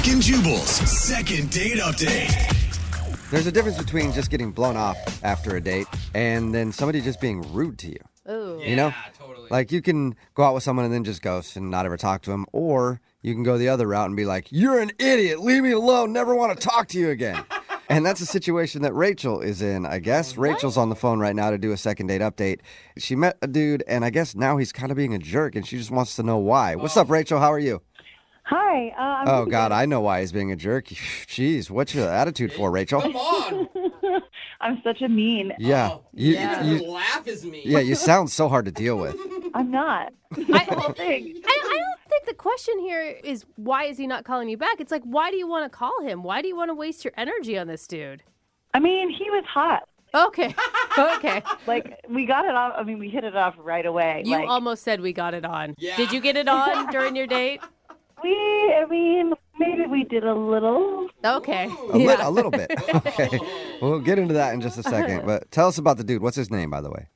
Brooke and Jubal's second date update. There's a difference between just getting blown off after a date and then somebody just being rude to you. Oh. You know? Totally. Like you can go out with someone and then just ghost and not ever talk to them. Or you can go the other route and be like, you're an idiot. Leave me alone. Never want to talk to you again. And that's a situation that Rachel is in, I guess. Rachel's on the phone right now to do a second date update. She met a dude, and I guess now he's kind of being a jerk, and she just wants to know why. What's up, Rachel? How are you? Hi. Oh, God, I know why he's being a jerk. Jeez, what's your attitude for, Rachel? Come on. I'm such a mean. Yeah. Even your laugh is me. Yeah, you sound so hard to deal with. I'm not. I don't think the question here is why is he not calling you back? It's like, why do you want to call him? Why do you want to waste your energy on this dude? I mean, he was hot. Okay. Okay. Like, we got it off. I mean, we hit it off right away. You like, almost said we got it on. Yeah. Did you get it on during your date? Maybe we did a little. Okay. A little bit. Okay. We'll get into that in just a second. But tell us about the dude. What's his name, by the way?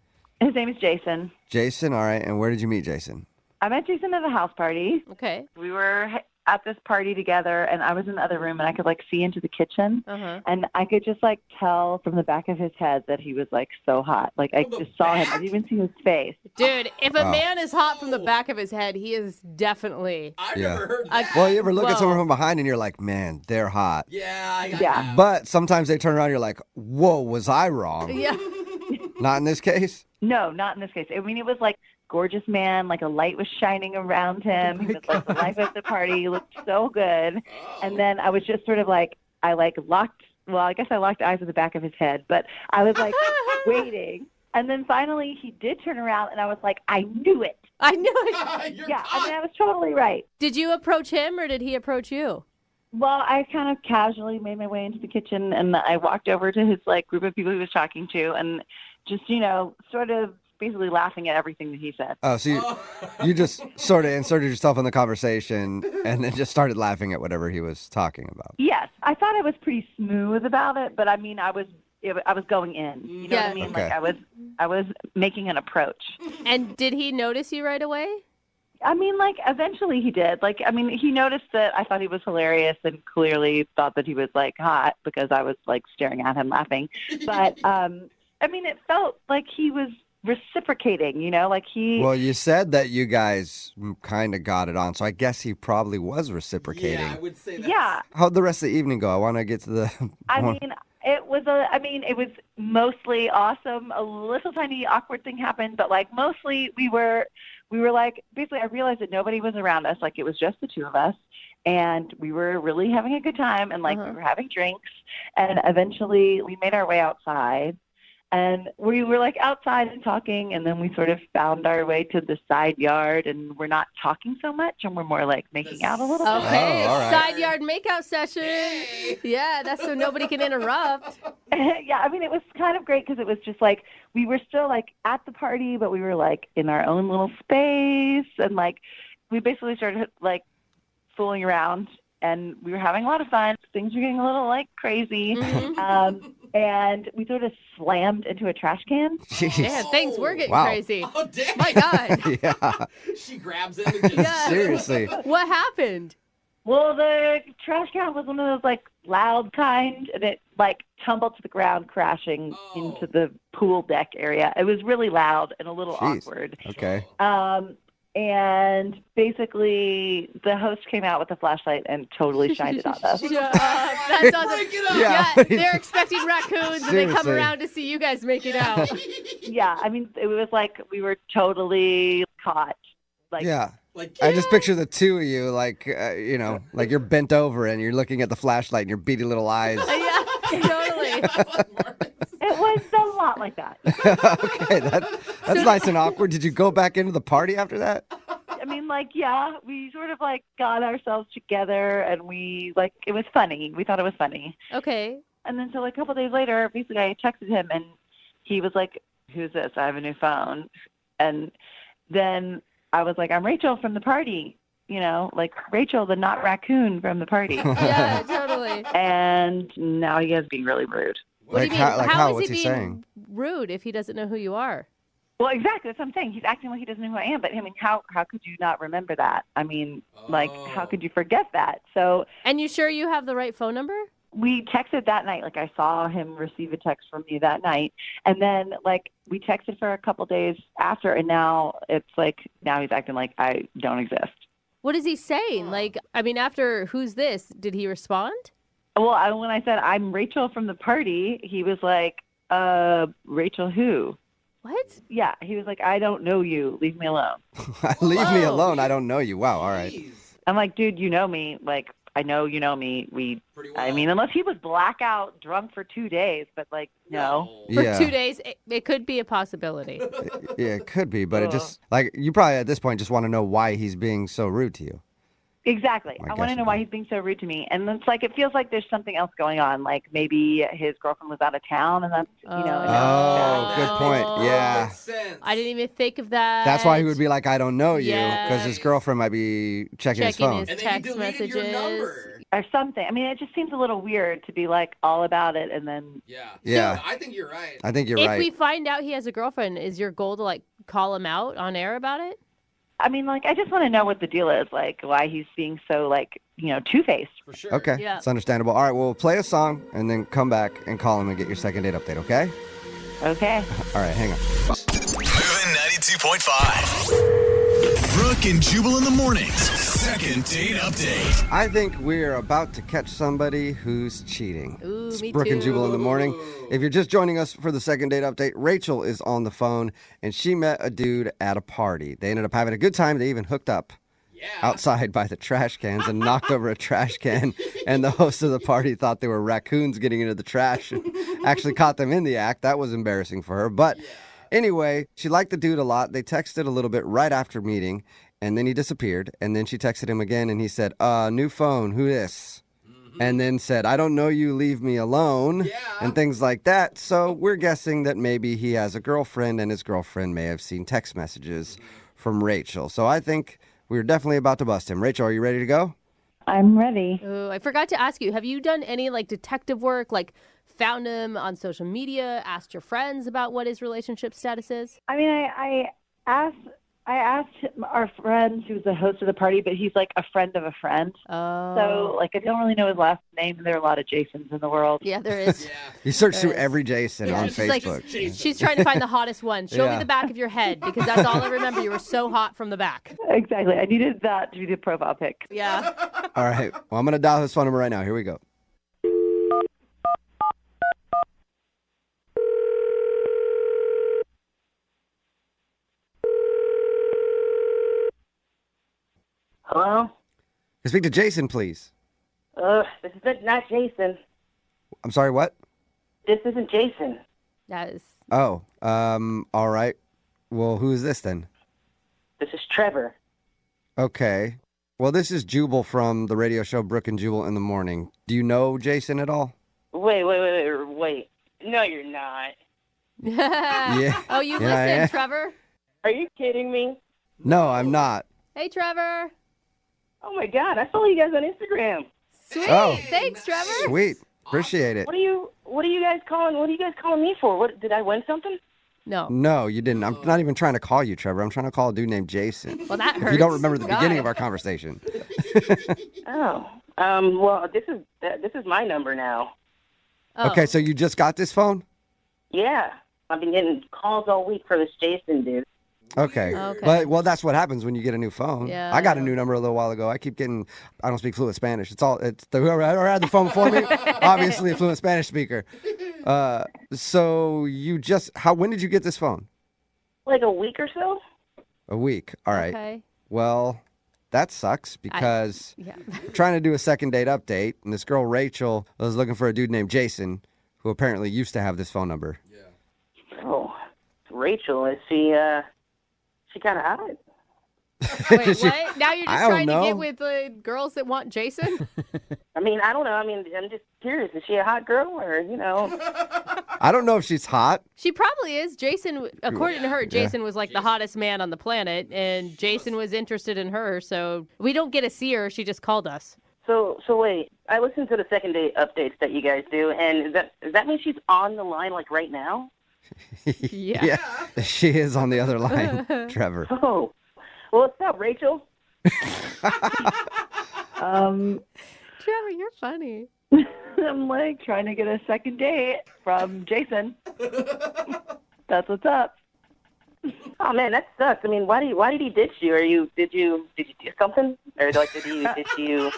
His name is Jason. Jason, all right. And where did you meet Jason? I met Jason at a house party. Okay. We were at this party together, and I was in the other room, and I could, see into the kitchen. Uh-huh. And I could just, tell from the back of his head that he was, so hot. Like, I just saw him. I didn't even see his face. Dude, if a man is hot from the back of his head, he is definitely... I've never heard that. Well, you ever look at someone from behind and you're like, man, they're hot. Yeah. But sometimes they turn around and you're like, whoa, was I wrong? Yeah. Not in this case? No, not in this case. I mean, it was gorgeous man, a light was shining around him. He was the life of the party. He looked so good. And then I was just sort of I locked eyes with the back of his head, but I was waiting. And then finally he did turn around and I was like, I knew it. I knew it. Yeah, I mean, I was totally right. Did you approach him or did he approach you? Well, I kind of casually made my way into the kitchen and I walked over to his group of people he was talking to and just, sort of basically laughing at everything that he said. Oh, so you just sort of inserted yourself in the conversation and then just started laughing at whatever he was talking about. Yes. I thought I was pretty smooth about it, but I mean, I was going in. You know what I mean? Okay. I was making an approach. And did he notice you right away? I mean, eventually he did. He noticed that I thought he was hilarious and clearly thought that he was, hot because I was, staring at him laughing. But, it felt like he was reciprocating, Well, you said that you guys kind of got it on, so I guess he probably was reciprocating. Yeah, I would say that. Yeah. How'd the rest of the evening go? I want to get to the... It was mostly awesome. A little tiny awkward thing happened, but mostly we were basically I realized that nobody was around us. It was just the two of us. And we were really having a good time and we were having drinks. And eventually we made our way outside. And we were outside and talking, and then we sort of found our way to the side yard, and we're not talking so much, and we're more making out a little bit. Okay, Oh, all right. side yard makeout session. Hey. Yeah, that's so nobody can interrupt. Yeah, it was kind of great because it was just we were still at the party, but we were in our own little space, and we basically started fooling around, and we were having a lot of fun. Things were getting a little crazy. Mm-hmm. And we sort of slammed into a trash can. Jeez. Yeah, things were getting Wow. crazy. Oh, damn. My God. Yeah, She grabs him and just... Yeah. seriously. What happened? Well, the trash can was one of those loud kind, and it tumbled to the ground, crashing into the pool deck area. It was really loud and a little Jeez. awkward. Okay. And basically, the host came out with a flashlight and totally shined it on us. Yeah, that's awesome. Break it up. Yeah, they're expecting raccoons, and they come Seriously. around to see you guys make it out. Yeah, it was we were totally caught. Yeah. I just picture the two of you, you're bent over and you're looking at the flashlight and your beady little eyes. Yeah, totally. It was a lot like that. Okay, that's nice and awkward. Did you go back into the party after that? Yeah, we sort of got ourselves together, and we it was funny. We thought it was funny. Okay. And then so a couple days later, basically I texted him, and he was like, "Who's this? I have a new phone." And then I was like, "I'm Rachel from the party." Rachel, the not raccoon from the party. Yeah, totally. And now he is being really rude. What do you mean? How? How is What's he he being saying? rude if he doesn't know who you are? Well, exactly. That's what I'm saying. He's acting like he doesn't know who I am. But, I mean, how could you not remember that? I mean, like, how could you forget that? So. And you sure you have the right phone number? We texted that night. Like, I saw him receive a text from me that night. And then, like, we texted for a couple days after. And now it's like, now he's acting like I don't exist. What is he saying? Like, I mean, after who's this? Did he respond? Well, when I said I'm Rachel from the party, he was like, Rachel who? What? Yeah, he was like, I don't know you. Leave me alone. Leave me alone. I don't know you. Wow. All right. Jeez. I'm like, dude, you know me. Like, I know you know me. Pretty well. I mean, unless he was blackout drunk for 2 days, but like, no. For Yeah. 2 days, it could be a possibility. Yeah, it could be, but it just, like, you probably at this point just want to know why he's being so rude to you. Exactly. I I want guess to know so. why he's being so rude to me. And it's like, it feels like there's something else going on. Like maybe his girlfriend was out of town and that's, you know. Oh, good point. Yeah. Makes sense. I didn't even think of that. That's why he would be like, I don't know you, Yes. because his girlfriend might be checking his Checking phone. his And then text you deleted your messages. number. Or something. I mean, it just seems a little weird to be like all about it and then. Yeah. Yeah. So, I think you're right. I think you're If right. we find out he has a girlfriend, is your goal to like call him out on air about it? I mean, like, I just want to know what the deal is, like, why he's being so, like, you know, two-faced. For sure. Okay, Yeah. it's understandable. All right, well, we'll play a song and then come back and call him and get your second date update, okay? Okay. All right, hang on. Moving 92.5. Brooke and Jubal in the mornings. Second date update. I think we're about to catch somebody who's cheating. Ooh, It's me Brooke and too. Jubal in the morning. If you're just joining us for the second date update, Rachel is on the phone, and she met a dude at a party. They ended up having a good time. They even hooked up Yeah. outside by the trash cans and knocked over a trash can. And the host of the party thought they were raccoons getting into the trash and actually caught them in the act. That was embarrassing for her. But anyway, she liked the dude a lot. They texted a little bit right after meeting, and then he disappeared. And then she texted him again, and he said, new phone, who this? And then said, I don't know you, leave me alone, Yeah. and things like that. So we're guessing that maybe he has a girlfriend, and his girlfriend may have seen text messages from Rachel. So I think we're definitely about to bust him. Rachel, are you ready to go? I'm ready. Ooh, I forgot to ask you, have you done any like detective work, like found him on social media, asked your friends about what his relationship status is? I mean, I asked our friend who's the host of the party, but he's like a friend of a friend. Oh. So, like, I don't really know his last name. There are a lot of Jasons in the world. Yeah, there is. Yeah. You search through Yes. every Jason on she's like, Facebook. she's trying to find the hottest one. Show me Yeah. the back of your head because that's all I remember. You were so hot from the back. Exactly. I needed that to be the profile pic. Yeah. All right. Well, I'm going to dial his phone number right now. Here we go. Hello? Can I speak to Jason, please? This is not Jason. I'm sorry, what? This isn't Jason. That is. Oh, all right. Well, who is this then? This is Trevor. Okay. Well, this is Jubal from the radio show Brooke and Jubal in the morning. Do you know Jason at all? Wait. No, you're not. Yeah. Oh, you Yeah, I listen, am. Trevor. Are you kidding me? No, I'm not. Hey, Trevor. Oh my God, I follow you guys on Instagram. Sweet. Oh. Thanks, Trevor. Sweet. Appreciate it. What are you guys calling me for? What, did I win something? No. No, you didn't. I'm not even trying to call you, Trevor. I'm trying to call a dude named Jason. Well, that hurts. If you don't remember the God. beginning of our conversation. Oh. Well, this is my number now. Oh. Okay, so you just got this phone? Yeah. I've been getting calls all week for this Jason dude. Okay. Okay. Well, that's what happens when you get a new phone. Yeah. I got a new number a little while ago. I don't speak fluent Spanish. Whoever had the phone before me, obviously a fluent Spanish speaker. So when did you get this phone? Like a week or so? A week. All right. Okay. Well, that sucks because Yeah. I'm trying to do a second date update, and this girl, Rachel, was looking for a dude named Jason, who apparently used to have this phone number. Oh, Rachel, is she kind of hot? Wait, what? Now you're I just don't trying to know. get with girls that want Jason? I mean, I don't know. I mean, I'm just curious. Is she a hot girl or, I don't know if she's hot. She probably is. Jason, according to her, Jason was like the hottest man on the planet, and Jason was interested in her. So we don't get to see her. She just called us. So wait, I listened to the second date updates that you guys do, and does that mean she's on the line like right now? Yeah. She is on the other line, Trevor. Oh, well, what's up, Rachel? Trevor, you're funny. I'm like trying to get a second date from Jason. That's what's up. Oh man, that sucks. I mean, why did he ditch you? Did you do something, or like did you do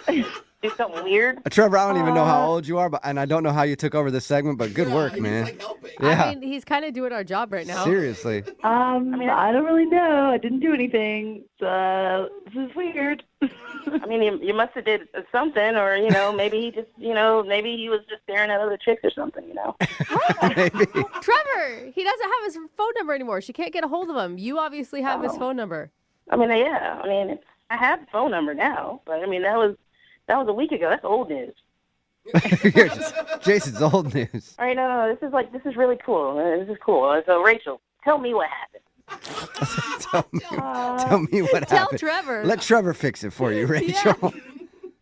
something weird? Trevor, I don't even know how old you are, and I don't know how you took over this segment, but good work, He's man. like helping. Yeah. I mean, he's kind of doing our job right now. Seriously. I don't really know. I didn't do anything. So this is weird. I mean, you must have did something, or maybe he just, maybe he was just staring at other chicks or something, Maybe. Trevor, he doesn't have his phone number anymore. She can't get a hold of him. You obviously have his phone number. I mean, yeah. I mean, I have the phone number now, but I mean, that was a week ago. That's old news. Jason's old news. All right, no, this is really cool. This is cool. So, Rachel, tell me what happened. Tell me what Tell happened. Trevor. Let Trevor fix it for you, Rachel.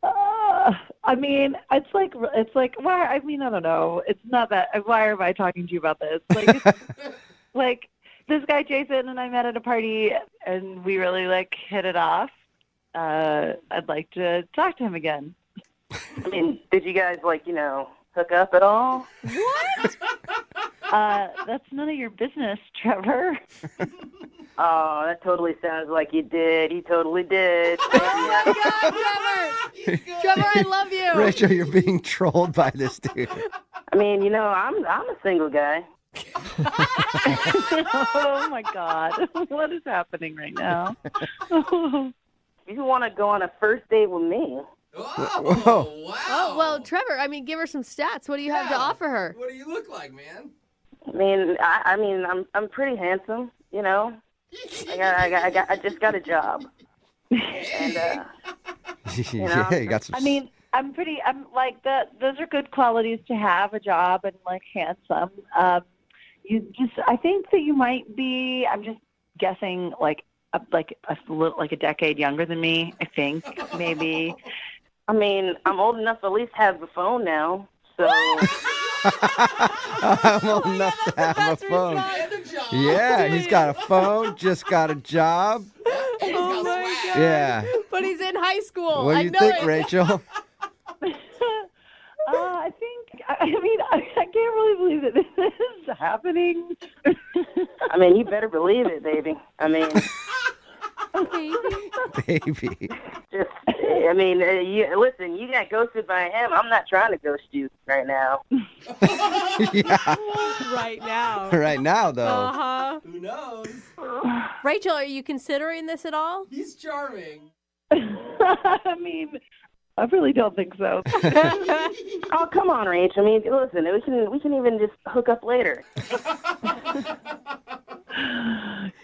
I mean, it's like why? I mean, I don't know. It's not that. Why am I talking to you about this? Like, it's, like this guy Jason and I met at a party, and we really hit it off. I'd like to talk to him again. I mean, did you guys hook up at all? What? That's none of your business, Trevor. Oh, that totally sounds like you did. He totally did. Oh my God, Trevor! Trevor, I love you. Rachel, you're being trolled by this dude. I mean, I'm a single guy. Oh my God, what is happening right now? You want to go on a first date with me? Oh, wow. Oh, well, Trevor, I mean, give her some stats. What do you have to offer her? What do you look like, man? I mean, I'm pretty handsome. I just got a job. And Yeah, you got some. I mean, I'm like that. Those are good qualities to have, a job and handsome. I think that you might be. I'm just guessing, a little, a decade younger than me. I think maybe. I mean, I'm old enough to at least have the phone now. So. I'm old enough to have a phone. And a job. Yeah, he's got a phone, just got a job. And he's got swag. Yeah. But he's in high school. What do I you know think, it. Rachel? I think. I mean, I can't really believe that this is happening. I mean, you better believe it, baby. I mean. Baby. Just, I mean, listen, you got ghosted by him. I'm not trying to ghost you right now. Yeah. Right now. Right now, though. Uh-huh. Who knows? Rachel, are you considering this at all? He's charming. I mean, I really don't think so. Oh, come on, Rach. I mean, listen, we can even just hook up later.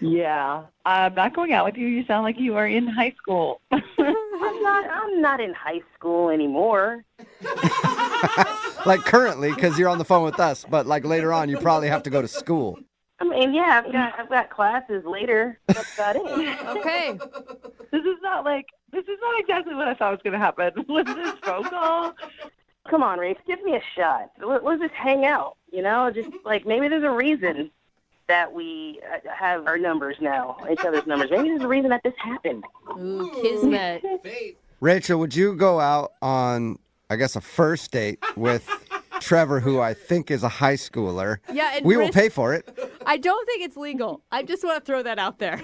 Yeah, I'm not going out with you. You sound like you are in high school. I'm not in high school anymore. Currently, because you're on the phone with us, but later on, you probably have to go to school. I mean, yeah, I've got classes later. That's about it. Okay. This is not exactly what I thought was going to happen with this phone call. Come on, Rach, give me a shot. Let's just hang out. Just maybe there's a reason that we have our numbers now, each other's numbers. Maybe there's a reason that this happened. Ooh, kismet. Fate. Rachel, would you go out on, I guess, a first date with Trevor, who I think is a high schooler? Yeah, and we will pay for it. I don't think it's legal. I just want to throw that out there.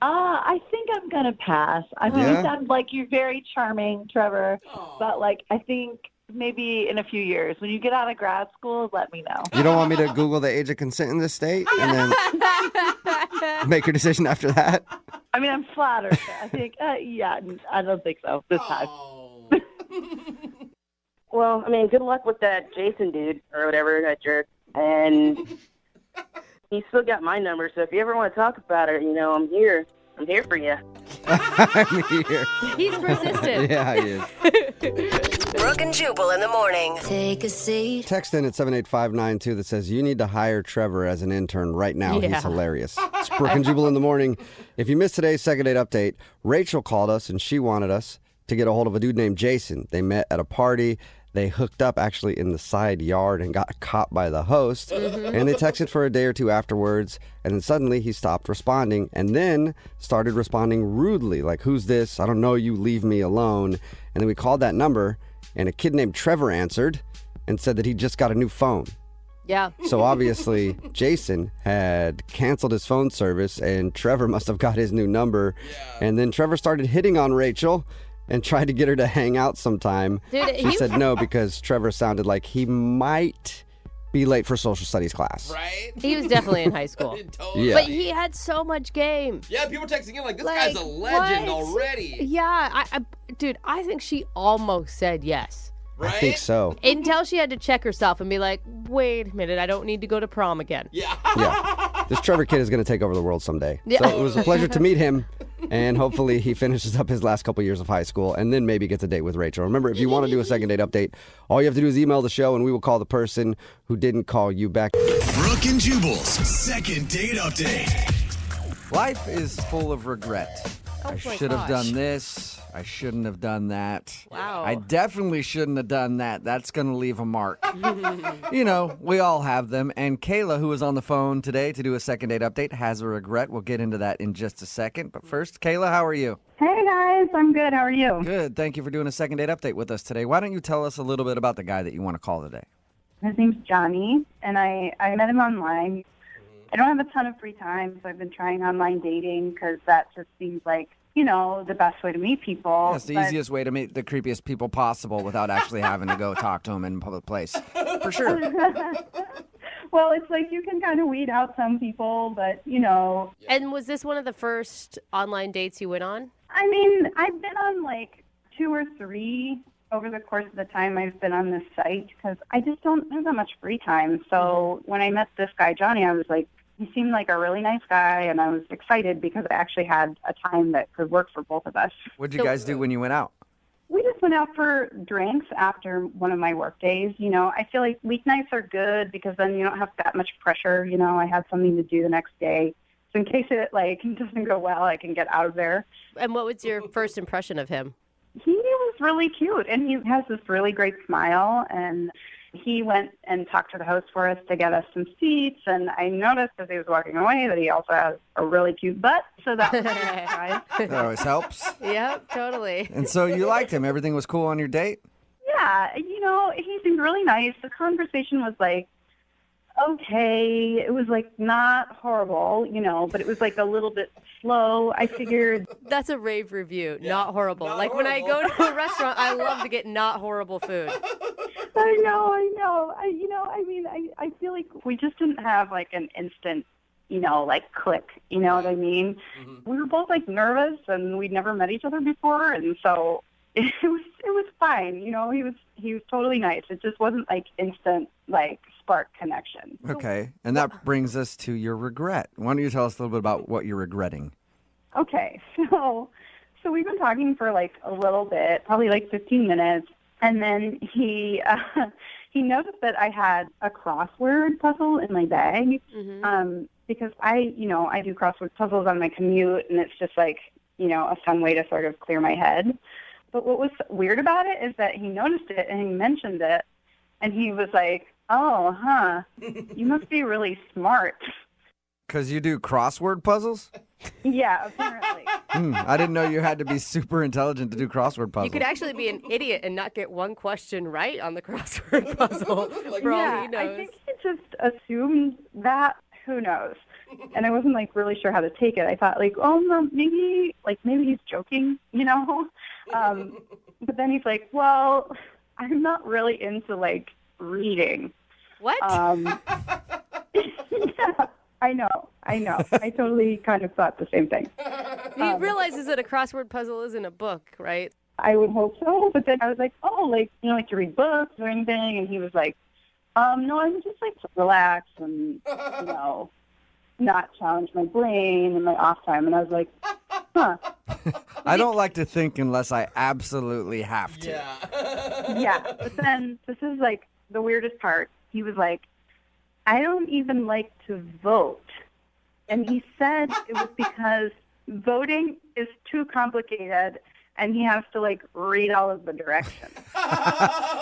I think I'm going to pass. I mean, Yeah? you sound like you're very charming, Trevor, Aw. but I think maybe in a few years, when you get out of grad school, let me know. You don't want me to Google the age of consent in this state and then make your decision after that? I mean, I'm flattered. I think, yeah, I don't think so this time. Oh. Well, I mean, good luck with that Jason dude or whatever, that jerk. And he's still got my number, so if you ever want to talk about it, I'm here. I'm here for you. I'm here. He's persistent. Yeah, he is. Brooke and Jubal in the morning. Take a seat. Text in at 78592 that says, you need to hire Trevor as an intern right now. Yeah. He's hilarious. It's Brooke and Jubal in the morning. If you missed today's second date update, Rachel called us and she wanted us to get a hold of a dude named Jason. They met at a party. They hooked up actually in the side yard and got caught by the host. And they texted for a day or two afterwards. And then suddenly he stopped responding and then started responding rudely. Like, who's this? I don't know you. Leave me alone. And then we called that number and a kid named Trevor answered and said that he just got a new phone. Yeah. So obviously Jason had canceled his phone service and Trevor must have got his new number. And then Trevor started hitting on Rachel and tried to get her to hang out sometime. Dude, She said no because Trevor sounded like he might be late for social studies class. Right? He was definitely in high school. Totally. Yeah. But he had so much game. Yeah, people texting in like, this Like, guy's a legend what? already. Yeah, dude, I think she almost said yes. Right? I think so. Until she had to check herself and be like, wait a minute, I don't need to go to prom again. Yeah. Yeah. This Trevor kid is going to take over the world someday. Yeah. So it was a pleasure to meet him. And hopefully he finishes up his last couple years of high school and then maybe gets a date with Rachel. Remember, if you want to do a second date update, all you have to do is email the show and we will call the person who didn't call you back. Brooke and Jubal's second date update. Life is full of regret. Oh I my should have gosh. done this. I shouldn't have done that. Wow. I definitely shouldn't have done that. That's going to leave a mark. You know, we all have them. And Kayla, who is on the phone today to do a second date update, has a regret. We'll get into that in just a second. But first, Kayla, how are you? Hey guys, I'm good. How are you? Good. Thank you for doing a second date update with us today. Why don't you tell us a little bit about the guy that you want to call today? His name's Johnny, and I met him online. I don't have a ton of free time, so I've been trying online dating because that just seems like, you know, the best way to meet people. That's the But- easiest way to meet the creepiest people possible without actually having to go talk to them in a public place. For sure. Well, it's like you can kind of weed out some people, but, you know, And was this one of the first online dates you went on? I mean, I've been on like 2 or 3 over the course of the time I've been on this site because I just don't have that much free time. So when I met this guy, Johnny, I was like, he seemed like a really nice guy, and I was excited because I actually had a time that could work for both of us. What did you guys do when you went out? We just went out for drinks after one of my work days. You know, I feel like weeknights are good because then you don't have that much pressure. You know, I have something to do the next day. So in case it like doesn't go well, I can get out of there. And what was your first impression of him? He was really cute, and he has this really great smile, and he went and talked to the host for us to get us some seats, and I noticed as he was walking away that he also has a really cute butt, so that was a surprise. That always helps. Yep, totally. And so you liked him. Everything was cool on your date? Yeah, you know, he seemed really nice. The conversation was like, okay, it was like not horrible, you know, but it was like a little bit slow. I figured, That's a rave review. Not horrible. Like when I go to a restaurant, I love to get not horrible food. I know. I feel like we just didn't have like an instant, you know, like click, you know what I mean? We were both like nervous and we'd never met each other before, and so it was fine, you know. He was totally nice. It just wasn't like instant like spark connection. Okay. And that brings us to your regret. Why don't you tell us a little bit about what you're regretting? Okay, so we've been talking for like a little bit, probably like 15 minutes, and then he noticed that I had a crossword puzzle in my bag, because I do crossword puzzles on my commute, and it's just like, you know, a fun way to sort of clear my head. But what was weird about it is that he noticed it and he mentioned it, and he was like, "Oh, huh, you must be really smart." Because you do crossword puzzles? Yeah, apparently. I didn't know you had to be super intelligent to do crossword puzzles. You could actually be an idiot and not get one question right on the crossword puzzle. For all Yeah, he knows. I think he just assumed that. Who knows? And I wasn't like really sure how to take it. I thought like, oh, no, maybe he's joking, you know. But then he's like, well, I'm not really into like reading. What? Yeah, I know. I totally kind of thought the same thing. He realizes that a crossword puzzle isn't a book, right? I would hope so. But then I was like, oh, like, you know, like to read books or anything. And he was like, no, I would just like to relax and, you know, not challenge my brain in my off time. And I was like, huh. I don't like to think unless I absolutely have to. Yeah. But then this is like the weirdest part. He was like, I don't even like to vote. And he said it was because voting is too complicated and he has to like read all of the directions.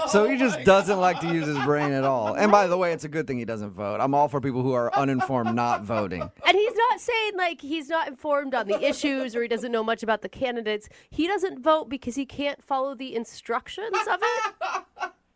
So he just doesn't like to use his brain at all. And by the way, it's a good thing he doesn't vote. I'm all for people who are uninformed not voting. And he's not saying like he's not informed on the issues or he doesn't know much about the candidates. He doesn't vote because he can't follow the instructions of it.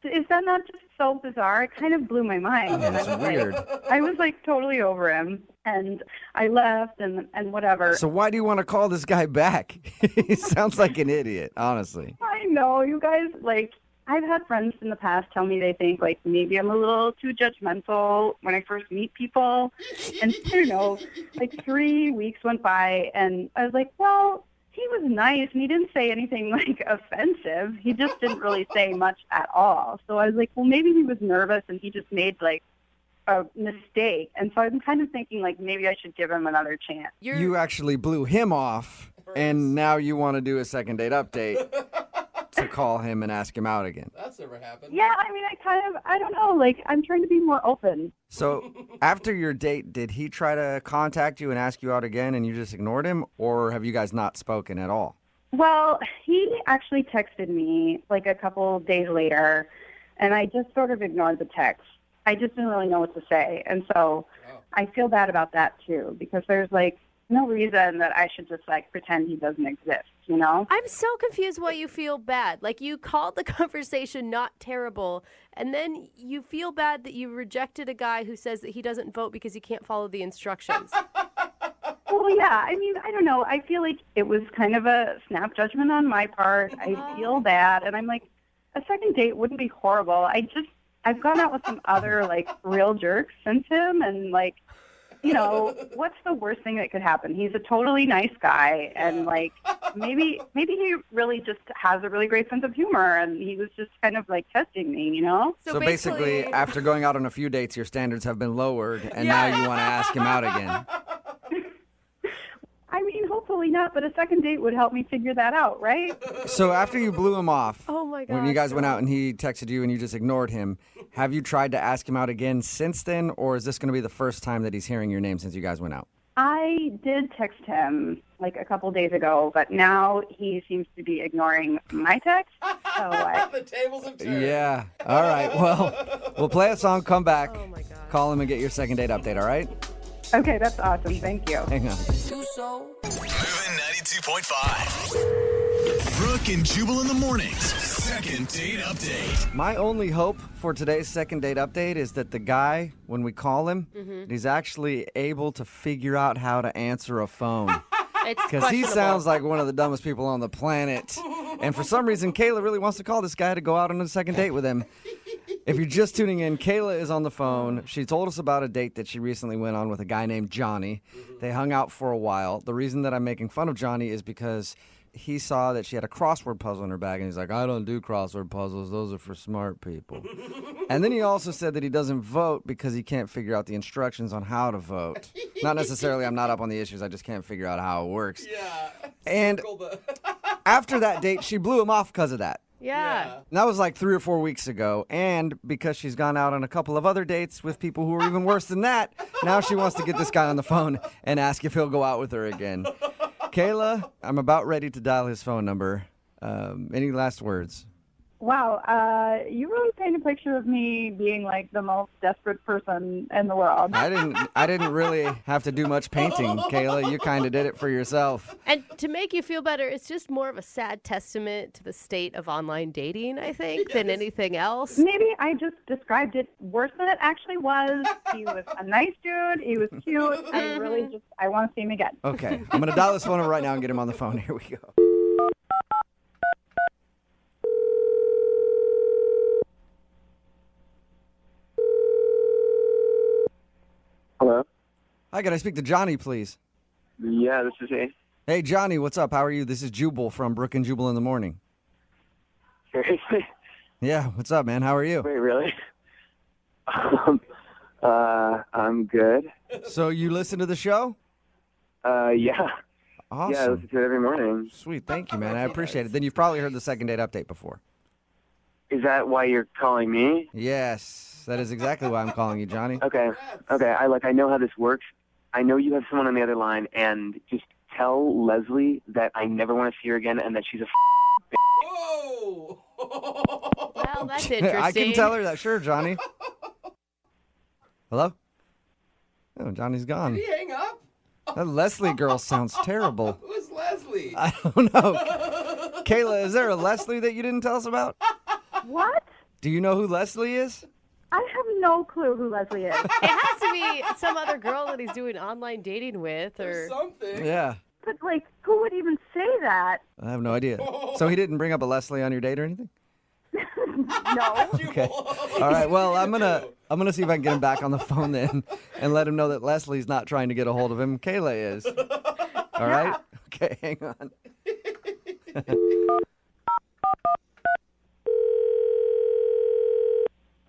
Is that not just so bizarre? It kind of blew my mind. And That's I was weird. I was like totally over him, and I left and whatever. So why do you want to call this guy back? He sounds like an idiot, honestly. I know, you guys, like, I've had friends in the past tell me they think, like, maybe I'm a little too judgmental when I first meet people. And, I don't know, like 3 weeks went by, and I was like, well, he was nice, and he didn't say anything, like, offensive. He just didn't really say much at all. So I was like, well, maybe he was nervous, and he just made, like, a mistake. And so I'm kind of thinking, like, maybe I should give him another chance. You actually blew him off, and now you want to do a second date update to call him and ask him out again. That's never happened. Yeah, I mean, I don't know, like, I'm trying to be more open. So after your date, did he try to contact you and ask you out again and you just ignored him, or have you guys not spoken at all? Well, he actually texted me like a couple days later, and I just sort of ignored the text. I just didn't really know what to say. And so I feel bad about that, too, because there's, like, no reason that I should just, like, pretend he doesn't exist, you know? I'm so confused why you feel bad. Like, you called the conversation not terrible, and then you feel bad that you rejected a guy who says that he doesn't vote because he can't follow the instructions. Well, yeah, I mean, I don't know. I feel like it was kind of a snap judgment on my part. I feel bad, and I'm like, a second date wouldn't be horrible. I've gone out with some other, like, real jerks since him, and, like, you know, what's the worst thing that could happen? He's a totally nice guy, and, like, maybe he really just has a really great sense of humor, and he was just kind of, like, testing me, you know? So basically, after going out on a few dates, your standards have been lowered, and now you want to ask him out again. I mean, hopefully not, but a second date would help me figure that out, right? So after you blew him off, Oh, my God. when you guys went out and he texted you and you just ignored him, have you tried to ask him out again since then, or is this going to be the first time that he's hearing your name since you guys went out? I did text him, like, a couple days ago, but now he seems to be ignoring my text. So The tables have turned. Yeah. All right. Well, we'll play a song, come back, Oh, my God. call him, and get your second date update, all right? Okay, that's awesome. Thank you. Hang on. Moving 92.5. Brooke and Jubal in the mornings. Second date update. My only hope for today's second date update is that the guy, when we call him, he's actually able to figure out how to answer a phone. It's Because he questionable. sounds like one of the dumbest people on the planet. And for some reason, Kayla really wants to call this guy to go out on a second date with him. If you're just tuning in, Kayla is on the phone. She told us about a date that she recently went on with a guy named Johnny. They hung out for a while. The reason that I'm making fun of Johnny is because he saw that she had a crossword puzzle in her bag, and he's like, I don't do crossword puzzles. Those are for smart people. And then he also said that he doesn't vote because he can't figure out the instructions on how to vote. Not necessarily I'm not up on the issues. I just can't figure out how it works. Yeah. And after that date, she blew him off because of that. Yeah. And that was like 3 or 4 weeks ago. And because she's gone out on a couple of other dates with people who are even worse than that, now she wants to get this guy on the phone and ask if he'll go out with her again. Kayla, I'm about ready to dial his phone number. Any last words? Wow, you really paint a picture of me being like the most desperate person in the world. I didn't really have to do much painting, Kayla. You kind of did it for yourself. And to make you feel better, it's just more of a sad testament to the state of online dating, I think, than anything else. Maybe I just described it worse than it actually was. He was a nice dude. He was cute. I want to see him again. Okay, I'm going to dial his phone number right now and get him on the phone. Here we go. Hello? Hi, can I speak to Johnny, please? Yeah, this is he. Hey, Johnny, what's up? How are you? This is Jubal from Brooke and Jubal in the morning. Seriously? Yeah, what's up, man? How are you? Wait, really? I'm good. So you listen to the show? Yeah. Awesome. Yeah, I listen to it every morning. Sweet, thank you, man. I appreciate it. Then you've probably heard the second date update before. Is that why you're calling me? Yes, that is exactly why I'm calling you, Johnny. Okay. I know how this works. I know you have someone on the other line, and just tell Leslie that I never want to see her again and that she's a Whoa! Well, that's interesting. I can tell her that. Sure, Johnny. Hello? Oh, Johnny's gone. Did he hang up? That Leslie girl sounds terrible. Who's Leslie? I don't know. Kayla, is there a Leslie that you didn't tell us about? What? Do you know who Leslie is? I have no clue who Leslie is. It has to be some other girl that he's doing online dating with, or Something. Yeah. But, like, who would even say that? I have no idea. So he didn't bring up a Leslie on your date or anything? No. Okay. All right. Well, I'm gonna see if I can get him back on the phone then, and let him know that Leslie's not trying to get a hold of him. Kayla is. All right. Okay. Hang on.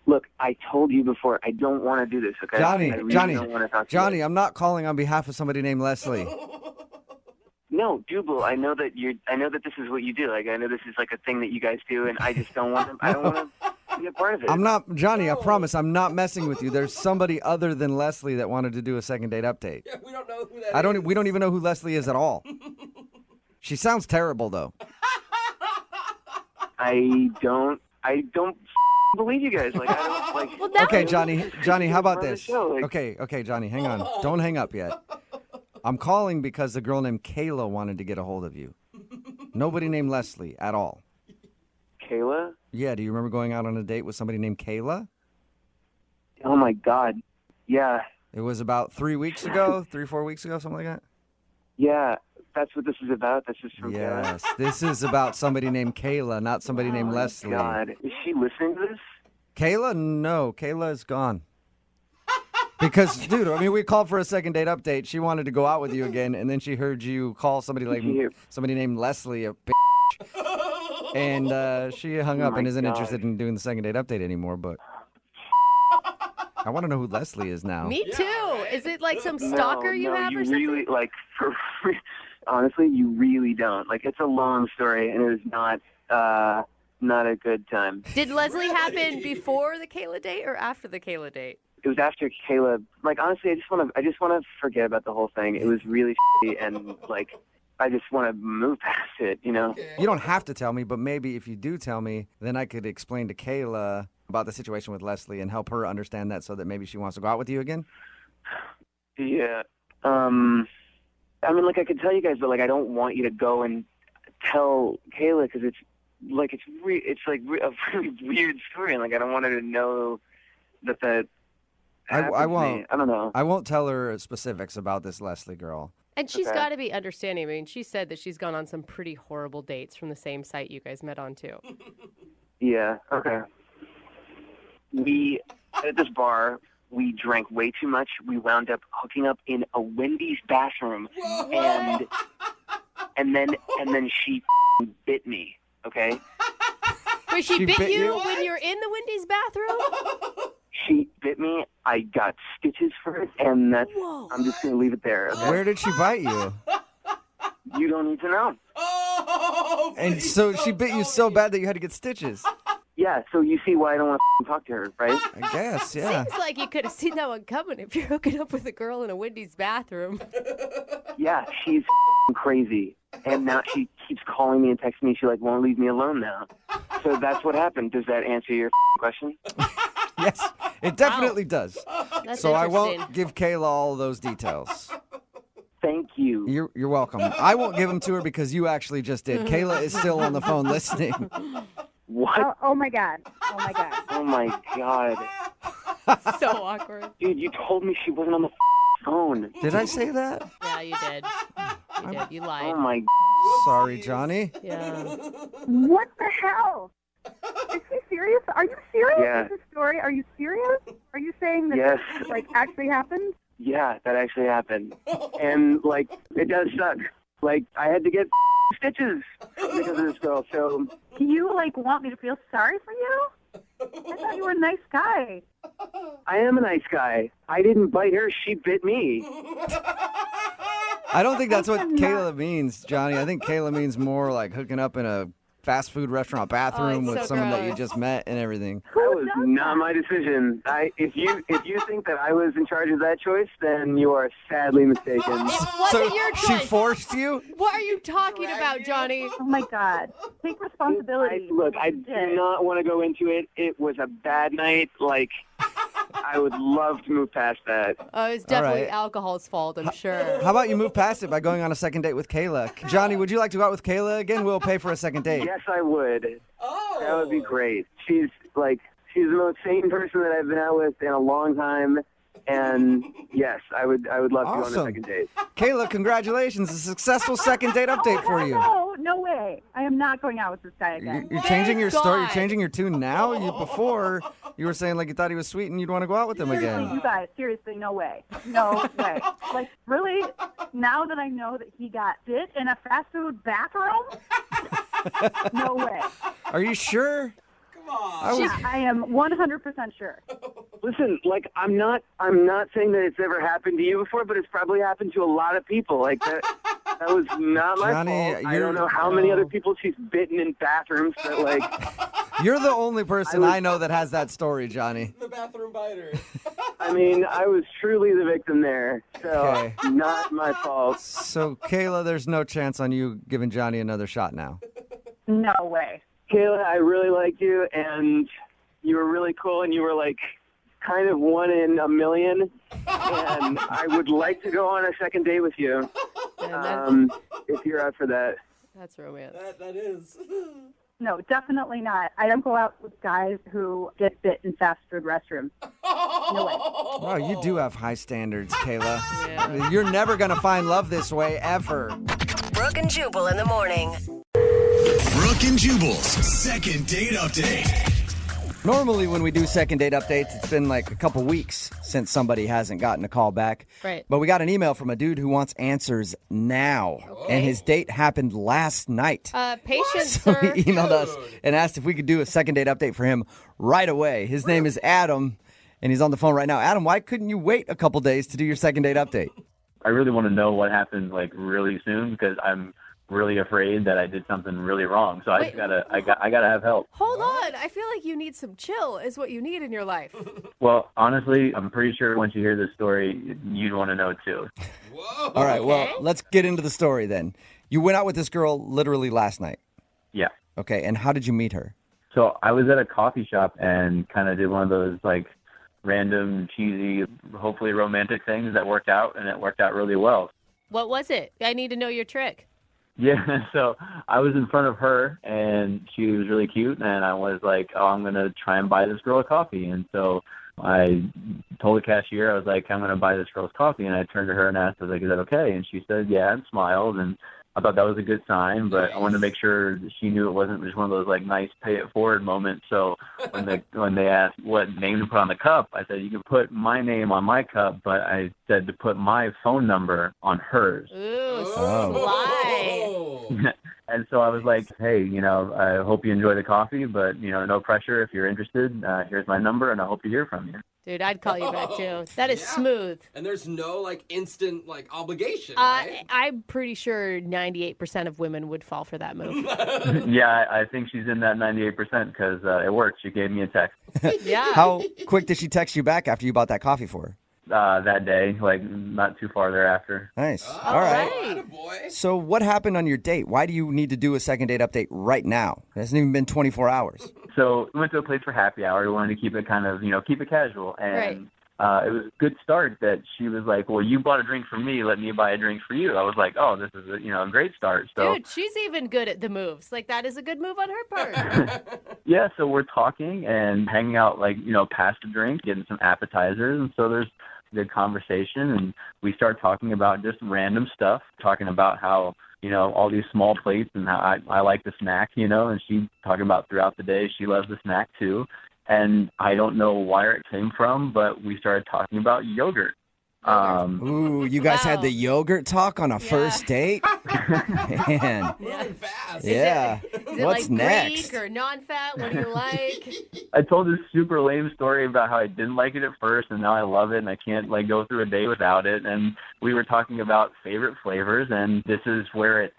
Look, I told you before, I don't want to do this, okay? Johnny, I really Johnny, don't want to talk to you. Johnny, I'm not calling on behalf of somebody named Leslie. No, Jubal, I know that this is what you do. Like, I know this is like a thing that you guys do, and I just don't want to. I don't want to be a part of it. I'm not, Johnny. I promise, I'm not messing with you. There's somebody other than Leslie that wanted to do a second date update. Yeah, we don't know who that is. We don't even know who Leslie is at all. She sounds terrible, though. I don't believe you guys. Like, I don't like. Well, that Okay, was- Johnny, how about Part of the this? show, like- Okay, Johnny, hang on. Don't hang up yet. I'm calling because a girl named Kayla wanted to get a hold of you. Nobody named Leslie at all. Kayla? Yeah, do you remember going out on a date with somebody named Kayla? Oh my God. Yeah, It was about 3 weeks ago, 4 weeks ago, something like that? yeah. That's what this is about. This is from Kayla. Yes, this is about somebody named Kayla, not somebody named Leslie. God, is she listening to this? Kayla? No, Kayla is gone. Because, dude, I mean, we called for a second date update. She wanted to go out with you again, and then she heard you call somebody named Leslie a bitch. And she hung up and isn't interested in doing the second date update anymore, but I want to know who Leslie is now. Me too. Is it like some stalker you have you or something? really, like, honestly, you really don't. Like, it's a long story, and it is not a good time. Did Leslie happen before the Kayla date or after the Kayla date? It was after Kayla. Like, honestly, I just want to forget about the whole thing. It was really shitty, and like, I just want to move past it. You know? You don't have to tell me, but maybe if you do tell me, then I could explain to Kayla about the situation with Leslie and help her understand that so that maybe she wants to go out with you again. Yeah. I mean, like, I could tell you guys, but like, I don't want you to go and tell Kayla because it's like a really weird story, and like, I don't want her to know that. I won't. I don't know. I won't tell her specifics about this Leslie girl. And she's Okay. got to be understanding. I mean, she said that she's gone on some pretty horrible dates from the same site you guys met on, too. Yeah. Okay. At this bar, we drank way too much. We wound up hooking up in a Wendy's bathroom, and then she bit me. Okay. Wait, she She bit bit you you? when you're in the Wendy's bathroom? She bit me. I got stitches for it, and that's. Whoa. I'm just gonna leave it there. Okay? Where did she bite you? You don't need to know. Oh, And please so don't she bit tell you so me. bad that you had to get stitches. Yeah. So you see why I don't want to talk to her, right? I guess, yeah. Seems like you could have seen that one coming if you're hooking up with a girl in a Wendy's bathroom. Yeah. She's crazy, and now she keeps calling me and texting me. She like won't leave me alone now. So that's what happened. Does that answer your question? Yes, it definitely does. That's So I interesting. won't give Kayla all those details. Thank you. You're welcome. I won't give them to her because you actually just did. Kayla is still on the phone listening. What? Oh my God. Oh my God. Oh my God. So awkward. Dude, you told me she wasn't on the phone. Did I say that? Yeah, you did. You did. You lied. Oh my. Sorry, Johnny. Yeah. What the hell? Is she serious? Are you serious Yeah. with this story? Are you serious? Are you saying that Yes. this like actually happened? Yeah, that actually happened. And like, it does suck. Like, I had to get stitches because of this girl. So Do you like want me to feel sorry for you? I thought you were a nice guy. I am a nice guy. I didn't bite her. She bit me. I don't think that's what Kayla means, Johnny. I think Kayla means more like hooking up in a fast food restaurant bathroom it's with so someone that you gross. just met and everything. That was not my decision. If you think that I was in charge of that choice, then you are sadly mistaken. It wasn't your She choice. forced you? What are you talking about, Johnny? Oh my God. Take responsibility. I do not want to go into it. It was a bad night. Like, I would love to move past that. It's definitely right. alcohol's fault, I'm sure. How about you move past it by going on a second date with Kayla? Johnny, would you like to go out with Kayla again? We'll pay for a second date. Yes, I would. Oh. That would be great. She's the most sane person that I've been out with in a long time. And yes, I would love to go on a Awesome. second date. Kayla, congratulations. A successful second date update for you. No way. I am not going out with this guy again. You're changing your story. You're God. changing your tune now. Before, you were saying like you thought he was sweet and you'd want to go out with him again. You guys, seriously, no way. No way. Like, really? Now that I know that he got bit in a fast food bathroom? No way. Are you sure? Come on. Yeah, I am 100% sure. Listen, like I'm not saying that it's ever happened to you before, but it's probably happened to a lot of people. Like that was not my Johnny, fault. I don't know how many other people she's bitten in bathrooms, but like You're the only person I know that has that story, Johnny. The bathroom biter. I mean, I was truly the victim there. So Okay. not my fault. So, Kayla, there's no chance on you giving Johnny another shot now. No way. Kayla, I really liked you, and you were really cool, and you were like kind of one in a million, and I would like to go on a second date with you if you're up for that. That's romance. That is. No, definitely not. I don't go out with guys who get bit in fast food restrooms. No way. Wow, you do have high standards, Kayla. Yeah. You're never going to find love this way, ever. Brooke and Jubal in the morning. Brooke and Jubal's second date update. Normally, when we do second date updates, it's been like a couple weeks since somebody hasn't gotten a call back. Right. But we got an email from a dude who wants answers now. And his date happened last night. Patience, So sir. he emailed us and asked if we could do a second date update for him right away. His name is Adam, and he's on the phone right now. Adam, why couldn't you wait a couple days to do your second date update? I really want to know what happened like really soon because I'm really afraid that I did something really wrong. So I gotta have help. Hold on. I feel like you need some chill is what you need in your life. Well, honestly, I'm pretty sure once you hear this story, you'd want to know too. Whoa. All right, well, let's get into the story then. You went out with this girl literally last night. Yeah. Okay, and how did you meet her? So I was at a coffee shop and kind of did one of those like random, cheesy, hopefully romantic things that worked out, and it worked out really well. What was it? I need to know your trick. Yeah, so I was in front of her, and she was really cute, and I was like, oh, I'm going to try and buy this girl a coffee. And so I told the cashier, I was like, I'm going to buy this girl's coffee. And I turned to her and asked, I was like, is that okay? And she said, yeah, and smiled. And I thought that was a good sign, but I wanted to make sure that she knew it wasn't just one of those like nice pay it forward moments. So when they asked what name to put on the cup, I said, you can put my name on my cup, but I said to put my phone number on hers. Ooh, sly. And so I was like, hey, I hope you enjoy the coffee, but, no pressure. If you're interested, here's my number, and I hope to hear from you. Dude, I'd call you back too. That is smooth. And there's no like instant like obligation, right? I'm pretty sure 98% of women would fall for that move. Yeah, I think she's in that 98% because it worked. She gave me a text. Yeah. How quick did she text you back after you bought that coffee for her? That day, like not too far thereafter. Nice. All right. Attaboy. So what happened on your date? Why do you need to do a second date update right now? It hasn't even been 24 hours. So we went to a place for happy hour. We wanted to keep it kind of, keep it casual. And it was a good start that she was like, well, you bought a drink for me. Let me buy a drink for you. I was like, oh, this is a great start. So, dude, she's even good at the moves. Like, that is a good move on her part. Yeah, so we're talking and hanging out, like, past a drink, getting some appetizers. And so there's good conversation. And we start talking about just random stuff, talking about how, all these small plates and how I like the snack, and she talking about throughout the day she loves the snack too. And I don't know where it came from, but we started talking about yogurt. Ooh, you guys had the yogurt talk on a first date? Man. Moving fast. Yeah. Is it What's like next? Greek or non-fat? What do you like? I told this super lame story about how I didn't like it at first, and now I love it, and I can't like go through a day without it. And we were talking about favorite flavors, and this is where it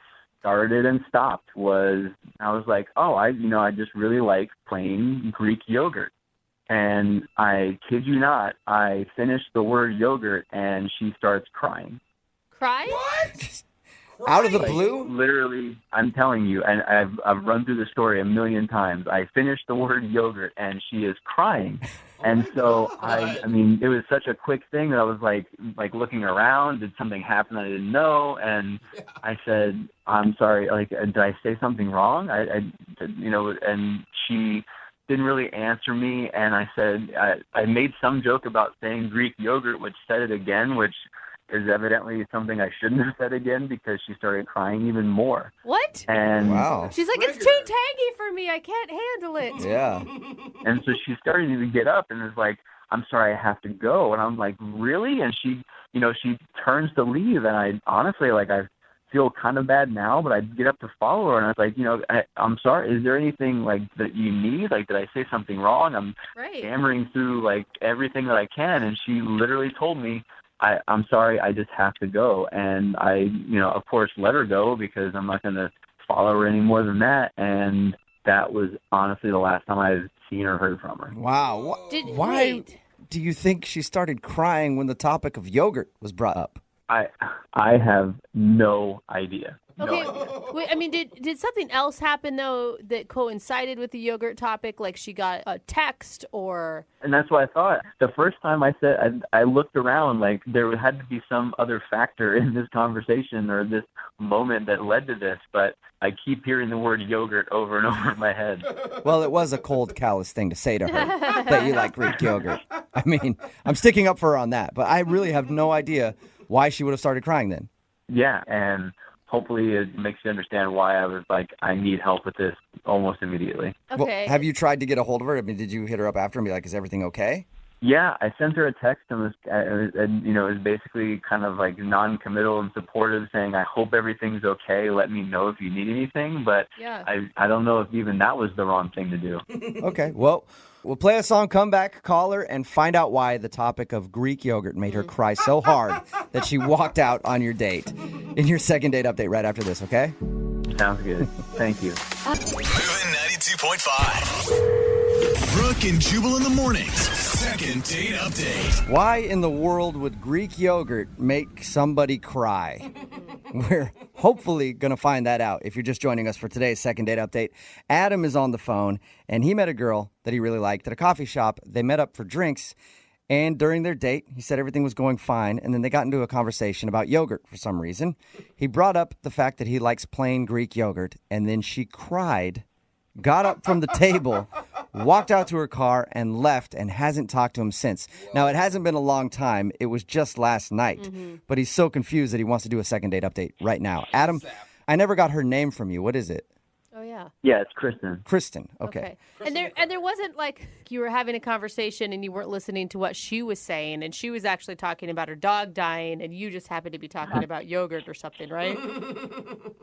started and stopped was I was like, oh, I just really like plain Greek yogurt. And I kid you not, I finished the word yogurt and she starts crying. Cry? What? Out of the Like, blue? literally, I'm telling you, and I've run through the story a million times. I finished the word yogurt, and she is crying. And so I mean, it was such a quick thing that I was like looking around. Did something happen I didn't know? And I said, I'm sorry. Like, did I say something wrong? And she didn't really answer me. And I said, I made some joke about saying Greek yogurt, which said it again, which is evidently something I shouldn't have said again because she started crying even more. What? And Wow. She's like, it's too tangy for me. I can't handle it. Yeah. And so she started to get up and is like, I'm sorry, I have to go. And I'm like, really? And she turns to leave. And I honestly, I feel kind of bad now, but I get up to follow her. And I was like, I'm sorry. Is there anything that you need? Like, did I say something wrong? I'm hammering through everything that I can. And she literally told me, I'm sorry, I just have to go. And I, of course, let her go because I'm not going to follow her any more than that. And that was honestly the last time I've seen or heard from her. Wow. Why do you think she started crying when the topic of yogurt was brought up? I have no idea. Okay, wait, I mean, did something else happen, though, that coincided with the yogurt topic? Like she got a text or... And that's what I thought. The first time I said, I looked around, there had to be some other factor in this conversation or this moment that led to this, but I keep hearing the word yogurt over and over in my head. Well, it was a cold, callous thing to say to her that you like Greek yogurt. I mean, I'm sticking up for her on that, but I really have no idea why she would have started crying then. Yeah, and hopefully it makes you understand why I was like, I need help with this almost immediately. Okay. Well, have you tried to get a hold of her? I mean, did you hit her up after and be like, is everything okay? Yeah, I sent her a text and it was basically kind of non-committal and supportive, saying, I hope everything's okay. Let me know if you need anything. But I don't know if even that was the wrong thing to do. Okay, well, we'll play a song, come back, call her, and find out why the topic of Greek yogurt made her cry so hard that she walked out on your date. In your second date update right after this, okay? Sounds good. Thank you. Moving 92.5. Brooke and Jubal in the mornings. Second date update. Why in the world would Greek yogurt make somebody cry? We're hopefully going to find that out if you're just joining us for today's second date update. Adam is on the phone, and he met a girl that he really liked at a coffee shop. They met up for drinks, and during their date, he said everything was going fine, and then they got into a conversation about yogurt for some reason. He brought up the fact that he likes plain Greek yogurt, and then she cried, got up from the table, walked out to her car, and left, and hasn't talked to him since. Now, it hasn't been a long time. It was just last night. But he's so confused that he wants to do a second date update right now. Adam, I never got her name from you. What is it? Oh, yeah. Yeah, it's Kristen. Kristen, okay. And there wasn't you were having a conversation and you weren't listening to what she was saying, and she was actually talking about her dog dying, and you just happened to be talking about yogurt or something, right?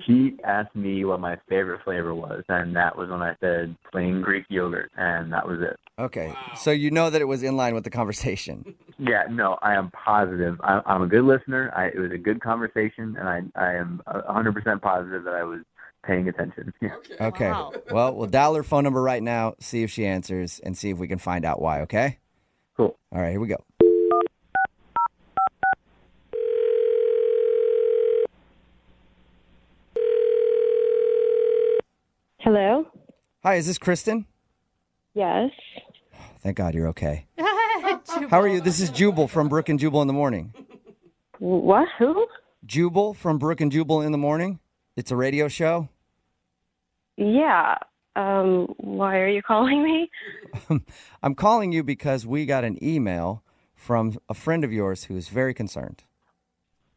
She asked me what my favorite flavor was, and that was when I said plain Greek yogurt, and that was it. Okay, wow. So you know that it was in line with the conversation. Yeah, no, I am positive. I'm a good listener. It was a good conversation, and I am 100% positive that I was paying attention. Yeah. Okay. Wow. Well, we'll dial her phone number right now, see if she answers, and see if we can find out why, okay? Cool. All right, here we go. Hello? Hi, is this Kristen? Yes. Thank God you're okay. How are you? This is Jubal from Brooke and Jubal in the morning. What? Who? Jubal from Brooke and Jubal in the morning. It's a radio show. Yeah. Why are you calling me? I'm calling you because we got an email from a friend of yours who is very concerned.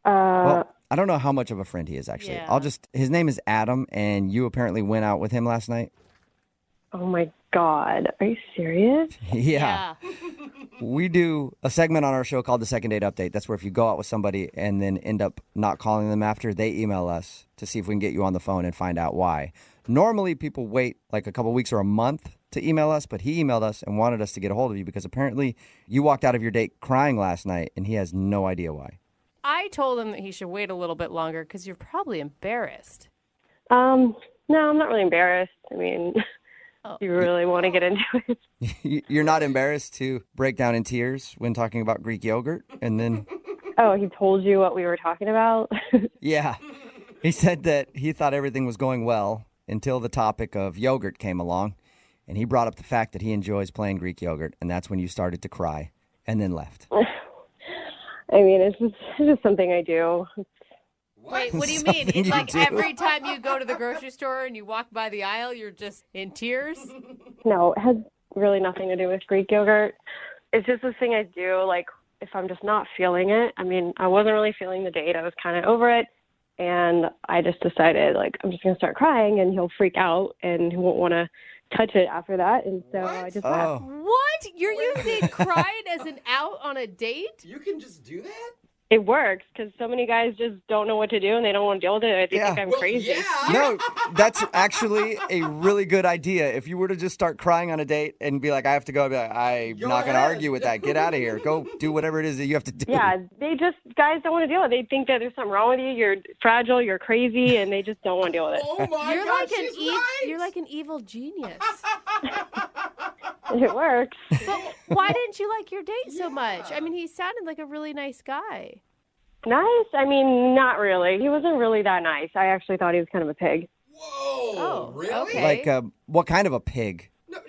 Well, I don't know how much of a friend he is, actually. Yeah. His name is Adam, and you apparently went out with him last night. Oh my God. Are you serious? Yeah. We do a segment on our show called the Second Date Update. That's where if you go out with somebody and then end up not calling them after, they email us to see if we can get you on the phone and find out why. Normally, people wait a couple weeks or a month to email us, but he emailed us and wanted us to get a hold of you because apparently you walked out of your date crying last night, and he has no idea why. I told him that he should wait a little bit longer because you're probably embarrassed. No, I'm not really embarrassed. I mean, if you really want to get into it. You're not embarrassed to break down in tears when talking about Greek yogurt? And then, Oh, he told you what we were talking about? yeah, he said that he thought everything was going well until the topic of yogurt came along. And he brought up the fact that he enjoys playing Greek yogurt. And that's when you started to cry and then left. I mean, it's just something I do. Wait, what do you mean? It's like every time you go to the grocery store and you walk by the aisle, you're just in tears? No, it has really nothing to do with Greek yogurt. It's just this thing I do, like, if I'm just not feeling it. I mean, I wasn't really feeling the date. I was kind of over it. And I just decided, like, I'm just going to start crying, and he'll freak out, and he won't want to touch it after that. And so I just left. What? You're using crying as an out on a date? You can just do that? It works because so many guys just don't know what to do and they don't want to deal with it. They think I'm crazy. No, that's actually a really good idea. If you were to just start crying on a date and be like, I have to go, I'd be like, I'm not going to argue with that. Get out of here. Go do whatever it is that you have to do. Yeah, guys don't want to deal with it. They think that there's something wrong with you. You're fragile, you're crazy, and they just don't want to deal with it. Oh my You're God, you're like an evil genius. It works. But why didn't you like your date so much? I mean, he sounded like a really nice guy. Nice? I mean, not really. He wasn't really that nice. I actually thought he was kind of a pig. Whoa, really? Okay. Like, what kind of a pig? No,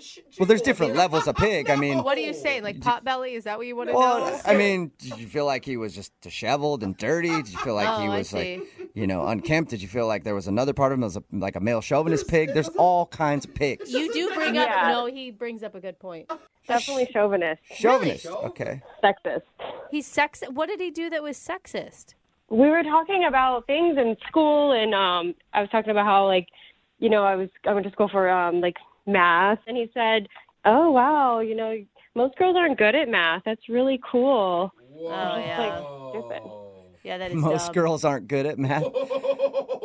Well, there's different levels of pig. I mean, What are you saying? Like potbelly? Is that what you want to well, know? I mean, did you feel like he was just disheveled and dirty? Did you feel like he Oh, I was see. like, unkempt? Did you feel like there was another part of him that was like a male chauvinist pig? There's all kinds of pigs. You do bring up. No, he brings up a good point. Definitely chauvinist. Chauvinist, okay. Sexist. He's sexist. What did he do that was sexist? We were talking about things in school, and I was talking about how, like, I went to school for like math, and he said, "Oh wow, most girls aren't good at math. That's really cool." Whoa. Oh yeah. Like, stupid. Yeah, that is Most dumb. girls aren't good at math.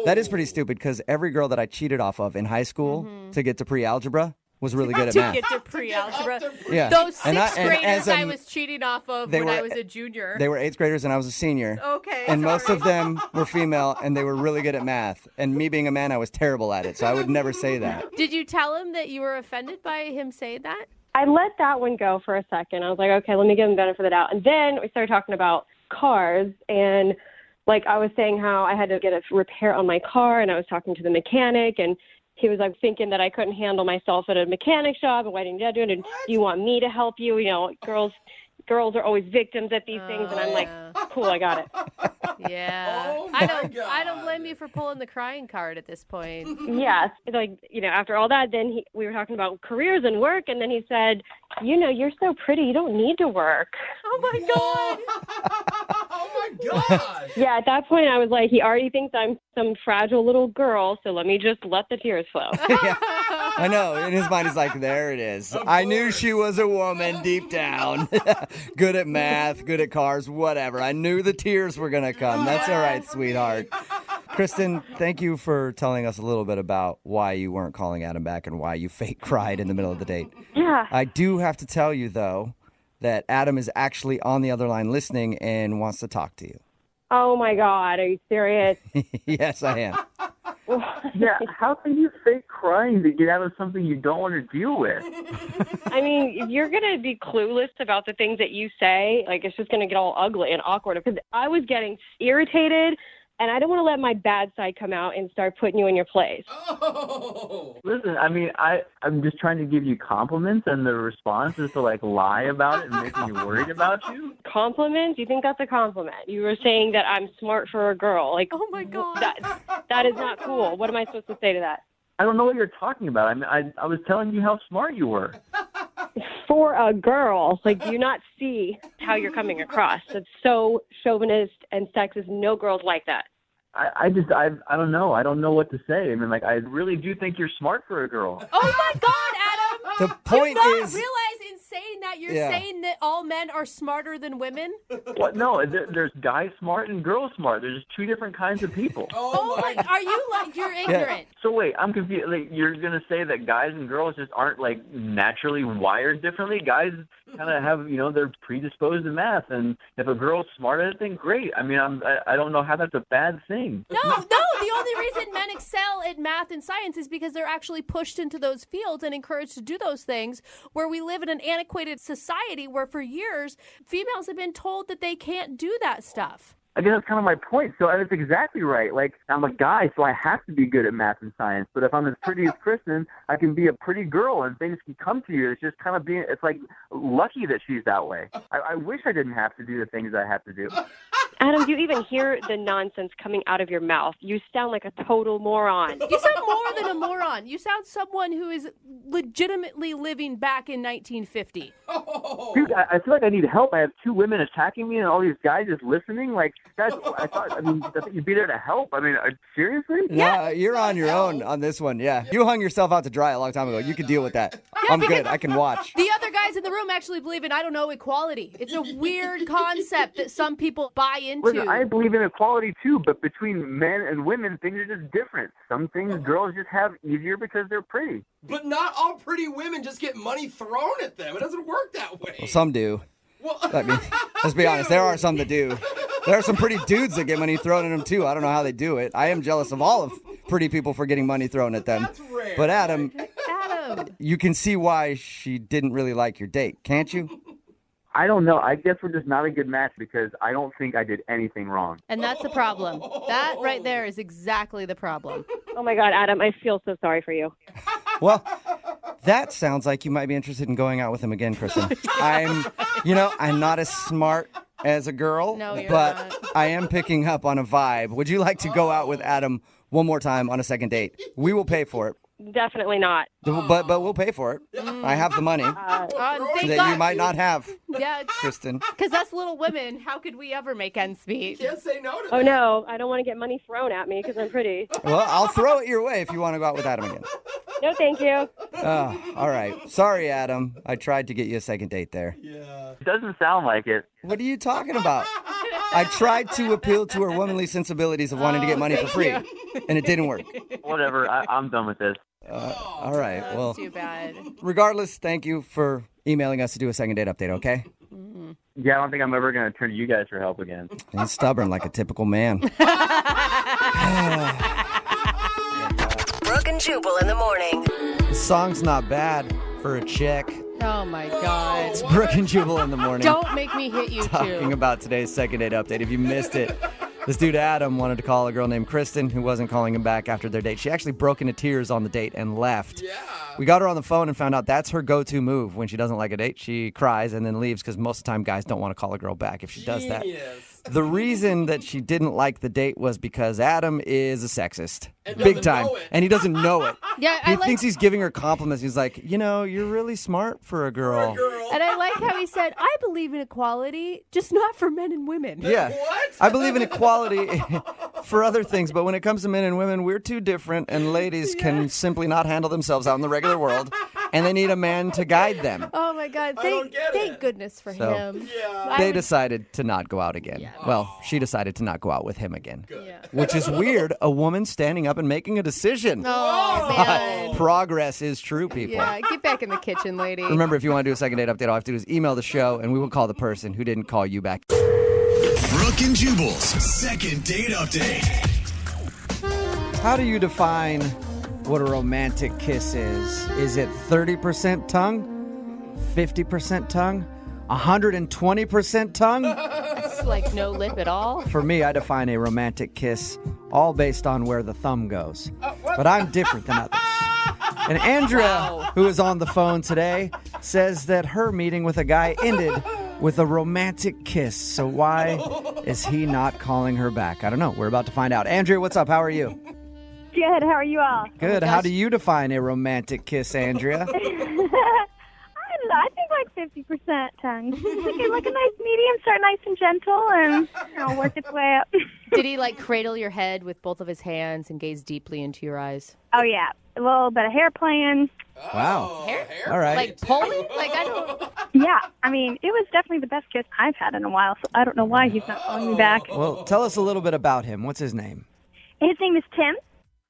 That is pretty stupid because every girl that I cheated off of in high school to get to pre-algebra was really good at to math. get to pre-algebra. Yeah. Those And sixth and graders as a- I was cheating off of they when were- I was a junior. They were 8th graders and I was a senior. Okay. And most sorry. of them were female and they were really good at math. And me being a man, I was terrible at it. So I would never say that. Did you tell him that you were offended by him saying that? I let that one go for a second. I was like, okay, let me give him the benefit of the doubt. And then we started talking about cars, and like I was saying how I had to get a repair on my car, and I was talking to the mechanic, and he was like thinking that I couldn't handle myself at a mechanic shop, and why didn't you do it? And do you want me to help you? Girls are always victims at these things, and I'm like, cool, I got it. Yeah. Oh I my don't blame you for pulling the crying card at this point. Yes, like after all that, then we were talking about careers and work, and then he said, you're so pretty, you don't need to work. Oh my God. Oh my God. Yeah, at that point I was like, he already thinks I'm some fragile little girl, so let me just let the tears flow. Yeah, I know. In his mind, he's like, there it is. I knew she was a woman deep down. Good at math, good at cars, whatever. I knew the tears were going to come. That's all right, sweetheart. Kristen, thank you for telling us a little bit about why you weren't calling Adam back and why you fake cried in the middle of the date. Yeah. I do have to tell you, though, that Adam is actually on the other line listening and wants to talk to you. Oh my God, are you serious? Yes, I am. Yeah, how can you fake crying to get out of something you don't want to deal with? I mean, if you're going to be clueless about the things that you say, like, it's just going to get all ugly and awkward. Because I was getting irritated, and I don't want to let my bad side come out and start putting you in your place. Oh. Listen, I mean, I'm just trying to give you compliments, and the response is to, like, lie about it and make me worried about you? Compliments? You think that's a compliment? You were saying that I'm smart for a girl. Like, Oh my God. that is not cool. What am I supposed to say to that? I don't know what you're talking about. I mean, I was telling you how smart you were. For a girl, like, do you not see how you're coming across? It's so chauvinist and sexist. No girls like that. I don't know. I don't know what to say. I mean, like, I really do think you're smart for a girl. Oh my God, Adam. The point Do you not is, realize in saying that that? You're saying that all men are smarter than women? What? No, there's guys smart and girls smart. There's just two different kinds of people. Oh my! Are you like you're ignorant? So wait, I'm confused. Like, you're gonna say that guys and girls just aren't like naturally wired differently? Guys kind of have, they're predisposed to math, and if a girl's smart at it, then great. I mean, I don't know how that's a bad thing. No. The only reason men excel at math and science is because they're actually pushed into those fields and encouraged to do those things. Where we live in an antiquated society where for years females have been told that they can't do that stuff. I guess that's kind of my point. So that's exactly right. Like, I'm a guy, so I have to be good at math and science. But if I'm as pretty as Kristen, I can be a pretty girl, and things can come to you. It's just kind of it's like lucky that she's that way. I wish I didn't have to do the things I have to do. Adam, do you even hear the nonsense coming out of your mouth? You sound like a total moron. You sound more than a moron. You sound someone who is legitimately living back in 1950. Dude, I feel like I need help. I have 2 women attacking me and all these guys just listening. Like, guys, I thought you'd be there to help. I mean, seriously? Yeah, you're on your own on this one. Yeah. You hung yourself out to dry a long time ago. You can deal with that. I'm good. I can watch. The other guys in the room actually believe in, equality. It's a weird concept that some people buy into. Listen, I believe in equality too, but between men and women, things are just different. Some things girls just have easier because they're pretty. But not all pretty women just get money thrown at them. It doesn't work that way. Well, some do. Well, I mean, let's be honest. There are some that do. There are some pretty dudes that get money thrown at them too. I don't know how they do it. I am jealous of all of pretty people for getting money thrown at them. That's rare. But Adam, you can see why she didn't really like your date, can't you? I don't know. I guess we're just not a good match because I don't think I did anything wrong. And that's the problem. That right there is exactly the problem. Oh my God, Adam, I feel so sorry for you. Well, that sounds like you might be interested in going out with him again, Kristen. I'm not as smart as a girl, but not. I am picking up on a vibe. Would you like to go out with Adam one more time on a second date? We will pay for it. Definitely not. But we'll pay for it. I have the money that you might not have, Kristen. Because us little women, how could we ever make ends meet? Can't say no to that. Oh, no. I don't want to get money thrown at me because I'm pretty. Well, I'll throw it your way if you want to go out with Adam again. No, thank you. Oh, all right. Sorry, Adam. I tried to get you a second date there. Yeah. It doesn't sound like it. What are you talking about? I tried to appeal to her womanly sensibilities of wanting to get money for free, and it didn't work. Whatever. I'm done with this. All right. Well, too bad. Regardless, thank you for emailing us to do a second date update, okay? Yeah, I don't think I'm ever going to turn to you guys for help again. He's stubborn like a typical man. Brooke and Jubal in the morning. The song's not bad for a chick. Oh, my God. It's Brooke and Jubal in the morning. Don't make me hit you, Talking about today's second date update. If you missed it, this dude Adam wanted to call a girl named Kristen who wasn't calling him back after their date. She actually broke into tears on the date and left. Yeah. We got her on the phone and found out that's her go-to move. When she doesn't like a date, she cries and then leaves because most of the time guys don't want to call a girl back if she does that. The reason that she didn't like the date was because Adam is a sexist. Big time. And he doesn't know it. Yeah, he thinks he's giving her compliments. He's like, you're really smart for a girl. And I like how he said, I believe in equality, just not for men and women. Yeah. What? I believe in equality for other things, but when it comes to men and women, we're too different, and ladies can simply not handle themselves out in the regular world, and they need a man to guide them. Oh, my God. Thank goodness for him. Yeah. They decided to not go out again. Yeah. Well, she decided to not go out with him again. Yeah. Which is weird, a woman standing up and making a decision. Oh, man. Progress is true, people. Yeah, get back in the kitchen, lady. Remember, if you want to do a second date update, all I have to do is email the show, and we will call the person who didn't call you back. Brooke and Jubal's second date update. How do you define what a romantic kiss is? Is it 30% tongue? 50% tongue? 120% tongue? It's like no lip at all. For me, I define a romantic kiss all based on where the thumb goes. But I'm different than others. And Andrea, who is on the phone today, says that her meeting with a guy ended with a romantic kiss. So why is he not calling her back? I don't know. We're about to find out. Andrea, what's up? How are you? Good. How are you all? Good. How do you define a romantic kiss, Andrea? I think like 50% tongue. Like a nice medium, start nice and gentle, and work its way up. Did he like cradle your head with both of his hands and gaze deeply into your eyes? Oh yeah, a little bit of hair playing, Wow. Hair? All right. Like Poland? Like, I don't... Yeah, I mean, it was definitely the best kiss I've had in a while, so I don't know why he's not calling me back. Well, tell us a little bit about him. What's his name? His name is Tim.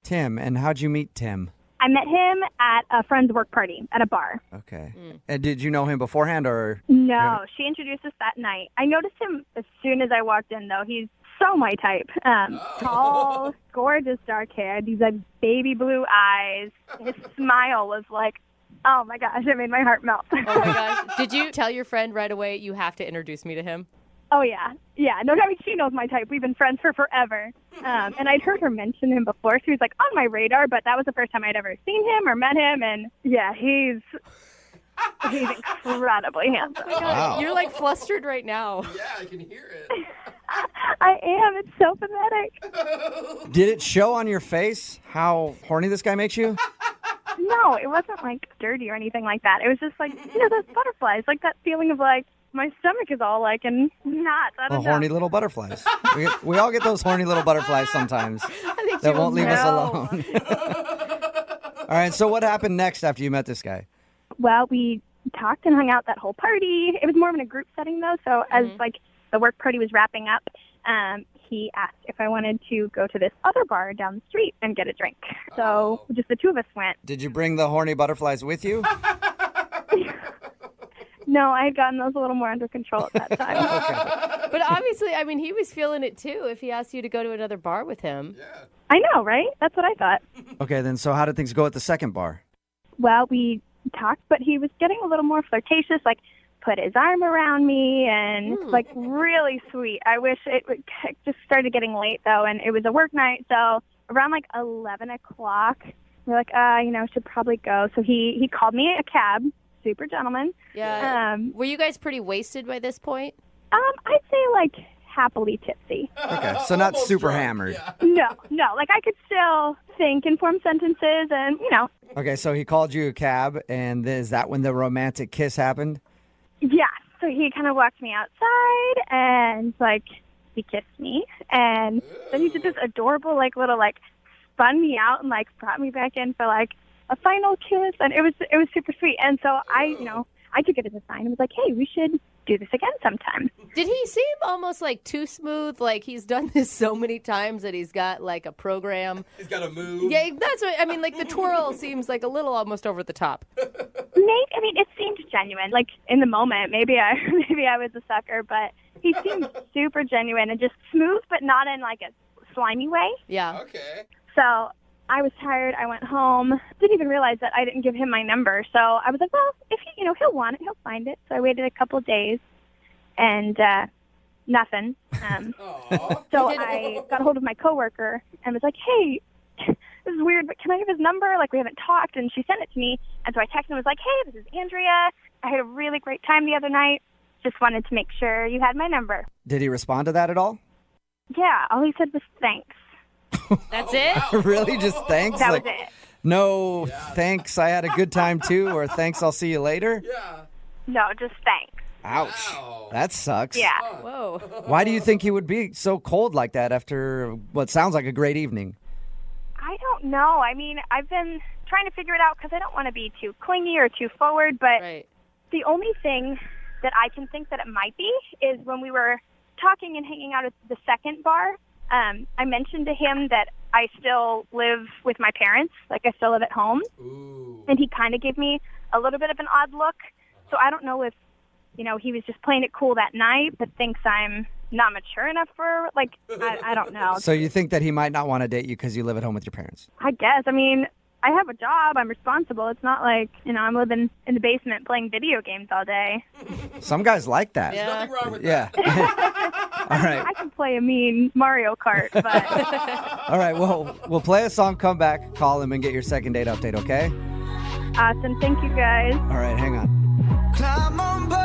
Tim. And how'd you meet Tim? I met him at a friend's work party at a bar. Okay. And did you know him beforehand or? No, she introduced us that night. I noticed him as soon as I walked in, though. He's so my type. Tall, gorgeous dark hair, these like baby blue eyes. His smile was like, oh my gosh, it made my heart melt. Oh my gosh. Did you tell your friend right away, you have to introduce me to him? Oh, yeah. Yeah. No, I mean, she knows my type. We've been friends for forever. And I'd heard her mention him before, so he was like on my radar, but that was the first time I'd ever seen him or met him. And yeah, he's incredibly handsome. Wow. You're like flustered right now. Yeah, I can hear it. I am. It's so pathetic. Did it show on your face how horny this guy makes you? No, it wasn't like dirty or anything like that. It was just like, those butterflies, like that feeling of like, my stomach is all like and knots. I don't know. Horny little butterflies. We all get those horny little butterflies sometimes that won't leave us alone. All right, so what happened next after you met this guy? Well, we talked and hung out that whole party. It was more of in a group setting, though, so as like the work party was wrapping up, he asked if I wanted to go to this other bar down the street and get a drink. So just the two of us went. Did you bring the horny butterflies with you? No, I had gotten those a little more under control at that time. Okay. But obviously, I mean, he was feeling it too if he asked you to go to another bar with him. Yeah. I know, right? That's what I thought. Okay, then so how did things go at the second bar? Well, we talked, but he was getting a little more flirtatious, like put his arm around me and like really sweet. I wish it just started getting late, though, and it was a work night, so around like 11 o'clock, we're like, should probably go. So he called me a cab. Super gentleman. Yeah. Were you guys pretty wasted by this point? I'd say like happily tipsy. Okay, so not super hammered. Yeah. No, like I could still think and form sentences and, Okay, so he called you a cab, and is that when the romantic kiss happened? Yeah. So he kind of walked me outside and like he kissed me, and then he did this adorable like little like spun me out and like brought me back in for like a final kiss, and it was super sweet. And so I took it as a sign. I was like, hey, we should do this again sometime. Did he seem almost like too smooth? Like he's done this so many times that he's got like a program. He's got a move. Yeah, that's what I mean. Like the twirl seems like a little almost over the top. It seemed genuine. Like in the moment, maybe I was a sucker, but he seemed super genuine and just smooth, but not in like a slimy way. Yeah. Okay. So I was tired. I went home. Didn't even realize that I didn't give him my number. So I was like, well, if he'll want it, he'll find it. So I waited a couple of days, and nothing. So I got a hold of my coworker and was like, hey, this is weird, but can I have his number? Like, we haven't talked. And she sent it to me. And so I texted and was like, hey, this is Andrea. I had a really great time the other night. Just wanted to make sure you had my number. Did he respond to that at all? Yeah, all he said was thanks. That's it? Wow. Really? Just thanks? That Like, was it. no, thanks, I had a good time too, or thanks, I'll see you later? Yeah. No, just thanks. Ouch. Wow. That sucks. Yeah. Whoa. Why do you think he would be so cold like that after what sounds like a great evening? I don't know. I mean, I've been trying to figure it out because I don't want to be too clingy or too forward, but Right. the only thing that I can think that it might be is when we were talking and hanging out at the second bar, I mentioned to him that I still live with my parents, like I still live at home. Ooh. And he kind of gave me a little bit of an odd look. So I don't know if, he was just playing it cool that night, but thinks I'm not mature enough for, like, I don't know. So you think that he might not want to date you because you live at home with your parents? I guess. I mean, I have a job. I'm responsible. It's not like, I'm living in the basement playing video games all day. Some guys like that. Yeah. Nothing wrong with Yeah. All right. I can play a mean Mario Kart, but All right. Well, we'll play a song, come back, call him, and get your second date update, okay? awesome. Thank you, guys. All right. Hang on. Climb on board.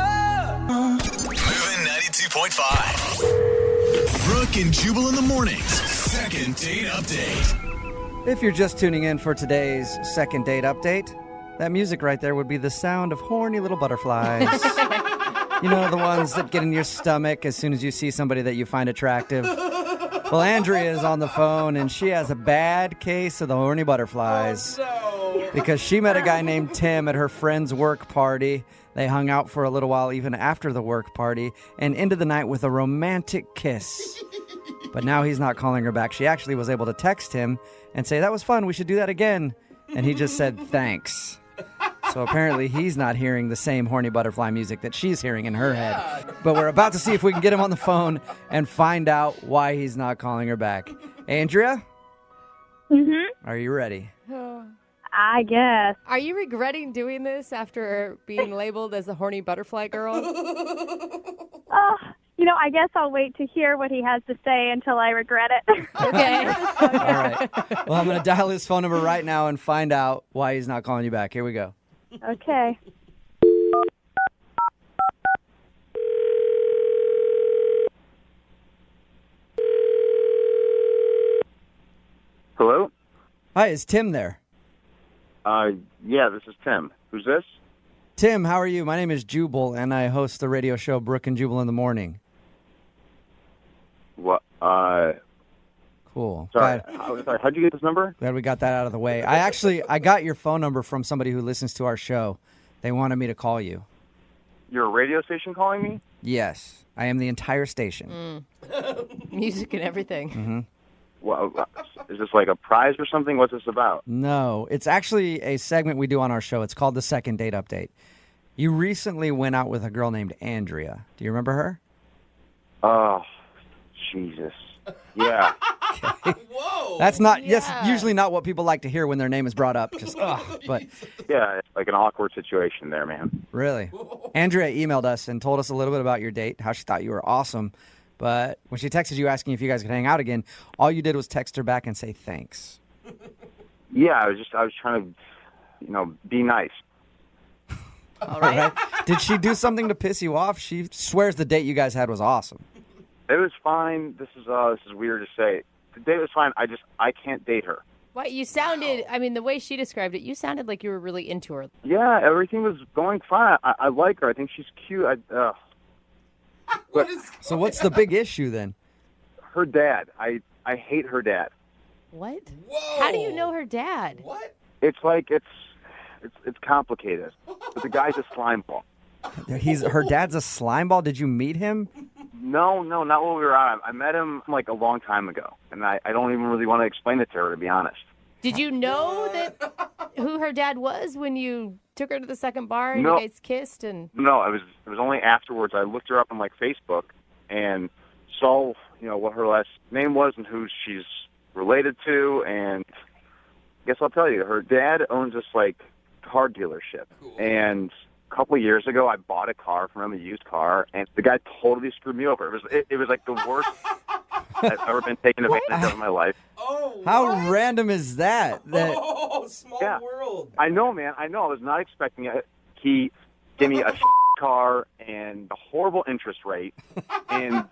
Moving 92.5. Brooke and Jubal in the mornings. Second date update. If you're just tuning in for today's second date update, that music right there would be the sound of horny little butterflies. You know, the ones that get in your stomach as soon as you see somebody that you find attractive. Well, Andrea is on the phone, and she has a bad case of the horny butterflies. Oh, no. because she met a guy named Tim at her friend's work party. They hung out for a little while even after the work party and ended the night with a romantic kiss. But now he's not calling her back. She actually was able to text him and say, that was fun, we should do that again. And he just said, thanks. So apparently he's not hearing the same horny butterfly music that she's hearing in her head. But we're about to see if we can get him on the phone and find out why he's not calling her back. Andrea? Mm-hmm. Are you ready? I guess. Are you regretting doing this after being labeled as a horny butterfly girl? I guess I'll wait to hear what he has to say until I regret it. Okay. All right. Well, I'm going to dial his phone number right now and find out why he's not calling you back. Here we go. Okay. Hello? Hi, is Tim there? Yeah, this is Tim. Who's this? Tim, how are you? My name is Jubal, and I host the radio show Brooke and Jubal in the Morning. What? Cool. Sorry. Glad, Sorry. How'd you get this number? glad we got that out of the way. I got your phone number from somebody who listens to our show. They wanted me to call you. You're a radio station calling me? Yes, I am the entire station. Music and everything. Mm-hmm. Well, is this like a prize or something? What's this about? No, it's actually a segment we do on our show. It's called the Second Date Update. You recently went out with a girl named Andrea. Do you remember her? Oh, Jesus. Yeah. Whoa. That's usually not what people like to hear when their name is brought up. Just, but Yeah, it's like an awkward situation there, man. really. Andrea emailed us and told us a little bit about your date, how she thought you were awesome. But when she texted you asking if you guys could hang out again, all you did was text her back and say thanks. Yeah, I was trying to, be nice. All right. Did she do something to piss you off? She swears the date you guys had was awesome. It was fine. This is weird to say. The date was fine. I can't date her. Why, you sounded, the way she described it, you sounded like you were really into her. Yeah, everything was going fine. I like her. I think she's cute. So what's the big issue then? Her dad. I hate her dad. What? Whoa. How do you know her dad? What? It's like it's complicated. But the guy's a slime ball. Her dad's a slime ball. Did you meet him? No, not while we were out. I met him like a long time ago, and I don't even really want to explain it to her, to be honest. Did you know who her dad was when you took her to the second bar and No. you guys kissed? And No, it was only afterwards. I looked her up on like Facebook and saw what her last name was and who she's related to, and I guess I'll tell you, her dad owns this like car dealership, and a couple of years ago I bought a car from him, a used car, and the guy totally screwed me over. It was like the worst I've ever been taken advantage of in my life. Oh, How random is that? Oh, small Yeah. world. I know, man. I know. I was not expecting it. He gave me a car and a horrible interest rate, and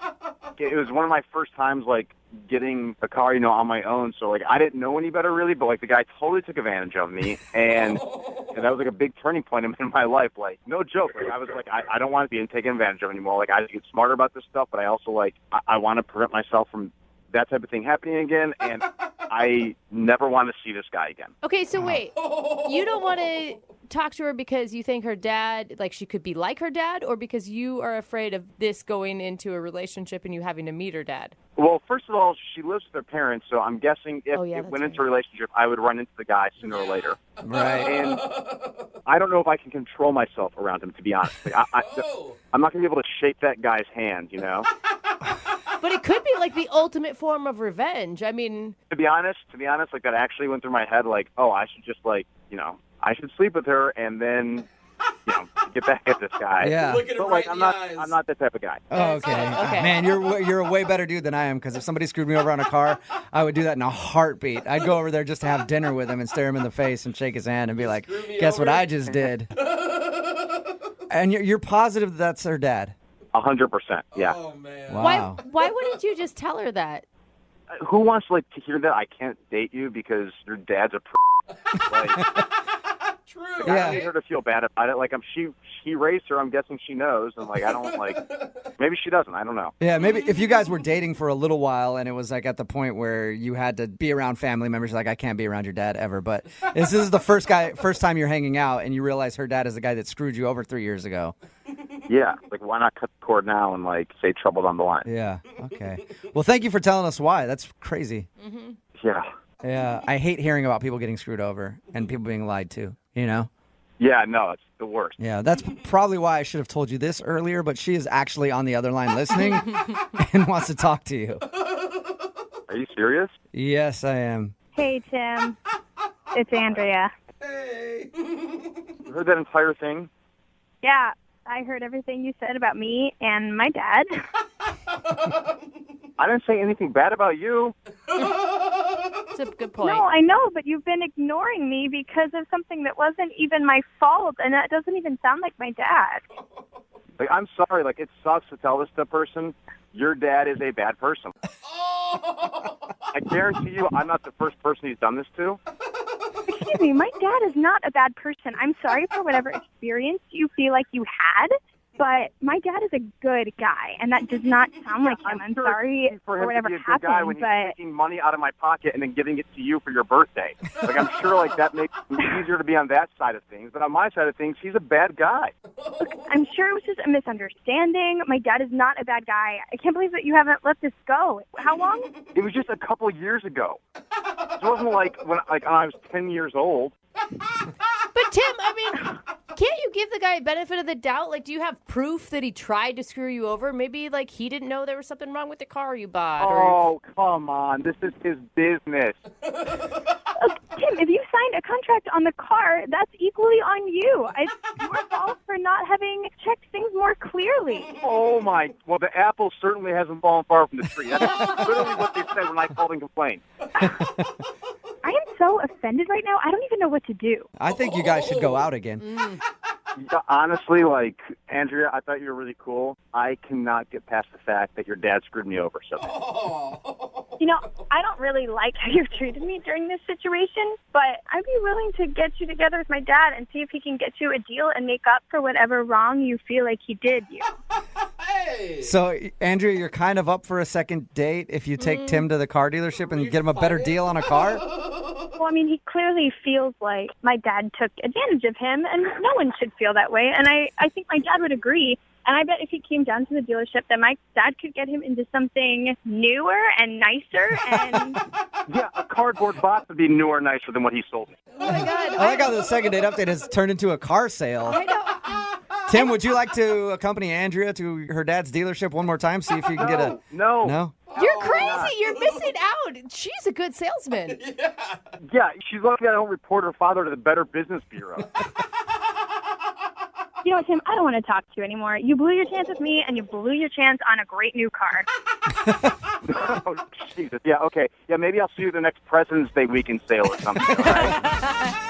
it was one of my first times like getting a car, on my own. So like I didn't know any better really, but like the guy totally took advantage of me, and that was like a big turning point in my life. Like no joke. Like I was like I don't want to be taken advantage of anymore. Like I get smarter about this stuff, but I also like I want to prevent myself from that type of thing happening again, and I never want to see this guy again. okay, so wait, you don't want to talk to her because you think her dad, like she could be like her dad, or because you are afraid of this going into a relationship and you having to meet her dad? Well, first of all, she lives with her parents, so I'm guessing if it went into a relationship, I would run into the guy sooner or later. Right. And I don't know if I can control myself around him, to be honest. Like, I'm not going to be able to shake that guy's hand, But it could be like the ultimate form of revenge. I mean, To be honest, like that actually went through my head. Like, oh, I should just I should sleep with her and then, get back at this guy. Yeah. Look at But him like, right in the eyes. I'm not that type of guy. Oh, okay. Okay. Man, you're a way better dude than I am, because if somebody screwed me over on a car, I would do that in a heartbeat. I'd go over there just to have dinner with him and stare him in the face and shake his hand and be like, Screw me guess what over." I just did? And you're positive that's her dad? 100%. Yeah. Oh, man. Wow. why wouldn't you just tell her that? Who wants to hear that? I can't date you because your dad's a like, true. Like, I don't need her to feel bad about it. Like, she raised her. I'm guessing she knows. And, like, I don't, like, maybe she doesn't. I don't know. Yeah, maybe if you guys were dating for a little while and it was, like, at the point where you had to be around family members, like, I can't be around your dad ever. But this is the first time you're hanging out and you realize her dad is the guy that screwed you over 3 years ago. Yeah. Like, why not cut the cord now and, like, say trouble down the line? Yeah, okay. Well, thank you for telling us why. That's crazy. Mm-hmm. Yeah. Yeah, I hate hearing about people getting screwed over and people being lied to, you know? Yeah, no, it's the worst. Yeah, that's probably why I should have told you this earlier, but she is actually on the other line listening and wants to talk to you. Are you serious? Yes, I am. Hey, Tim. It's Andrea. You heard that entire thing? Yeah, I heard everything you said about me and my dad. I didn't say anything bad about you. That's a good point. No, I know, but you've been ignoring me because of something that wasn't even my fault, and that doesn't even sound like my dad. Like, I'm sorry. Like, it sucks to tell this to a person. Your dad is a bad person. I guarantee you I'm not the first person he's done this to. Excuse me, my dad is not a bad person. I'm sorry for whatever experience you feel like you had, but my dad is a good guy, and that does not sound like him. I'm sorry for whatever happened, guy when he's taking money out of my pocket and then giving it to you for your birthday. Like, I'm sure like that makes it easier to be on that side of things, but on my side of things, he's a bad guy. Look, I'm sure it was just a misunderstanding. My dad is not a bad guy. I can't believe that you haven't let this go. How long? It was just a couple years ago. It wasn't like when I was 10 years old. But Tim, I mean, can't you give the guy a benefit of the doubt? Like, do you have proof that he tried to screw you over? Maybe, like, he didn't know there was something wrong with the car you bought. Oh, come on. This is his business. Tim, if you signed a contract on the car, that's equally on you. It's your fault for not having checked things more clearly. Oh, my. Well, the apple certainly hasn't fallen far from the tree. That's literally what they said when I called and complained. I am so offended right now. I don't even know what to do. I think you guys should go out again. Yeah, honestly, like, Andrea, I thought you were really cool. I cannot get past the fact that your dad screwed me over so bad. You know, I don't really like how you've treated me during this situation, but I'd be willing to get you together with my dad and see if he can get you a deal and make up for whatever wrong you feel like he did you. So, Andrea, you're kind of up for a second date if you take Tim to the car dealership and get him a better deal on a car? Well, I mean, he clearly feels like my dad took advantage of him, and no one should feel that way. And I think my dad would agree. And I bet if he came down to the dealership, that my dad could get him into something newer and nicer. And yeah, a cardboard box would be newer and nicer than what he sold me. Oh, my God. I like how the second date update has turned into a car sale. I know. Tim, would you like to accompany Andrea to her dad's dealership one more time? See if you can get a... No. No? You're crazy. You're missing out. She's a good salesman. Yeah, she's lucky I don't report her father to the Better Business Bureau. you know what, Tim? I don't want to talk to you anymore. You blew your chance with me, and you blew your chance on a great new car. Oh, Jesus. Yeah, okay. Yeah, maybe I'll see you at the next President's Day weekend sale or something. All right?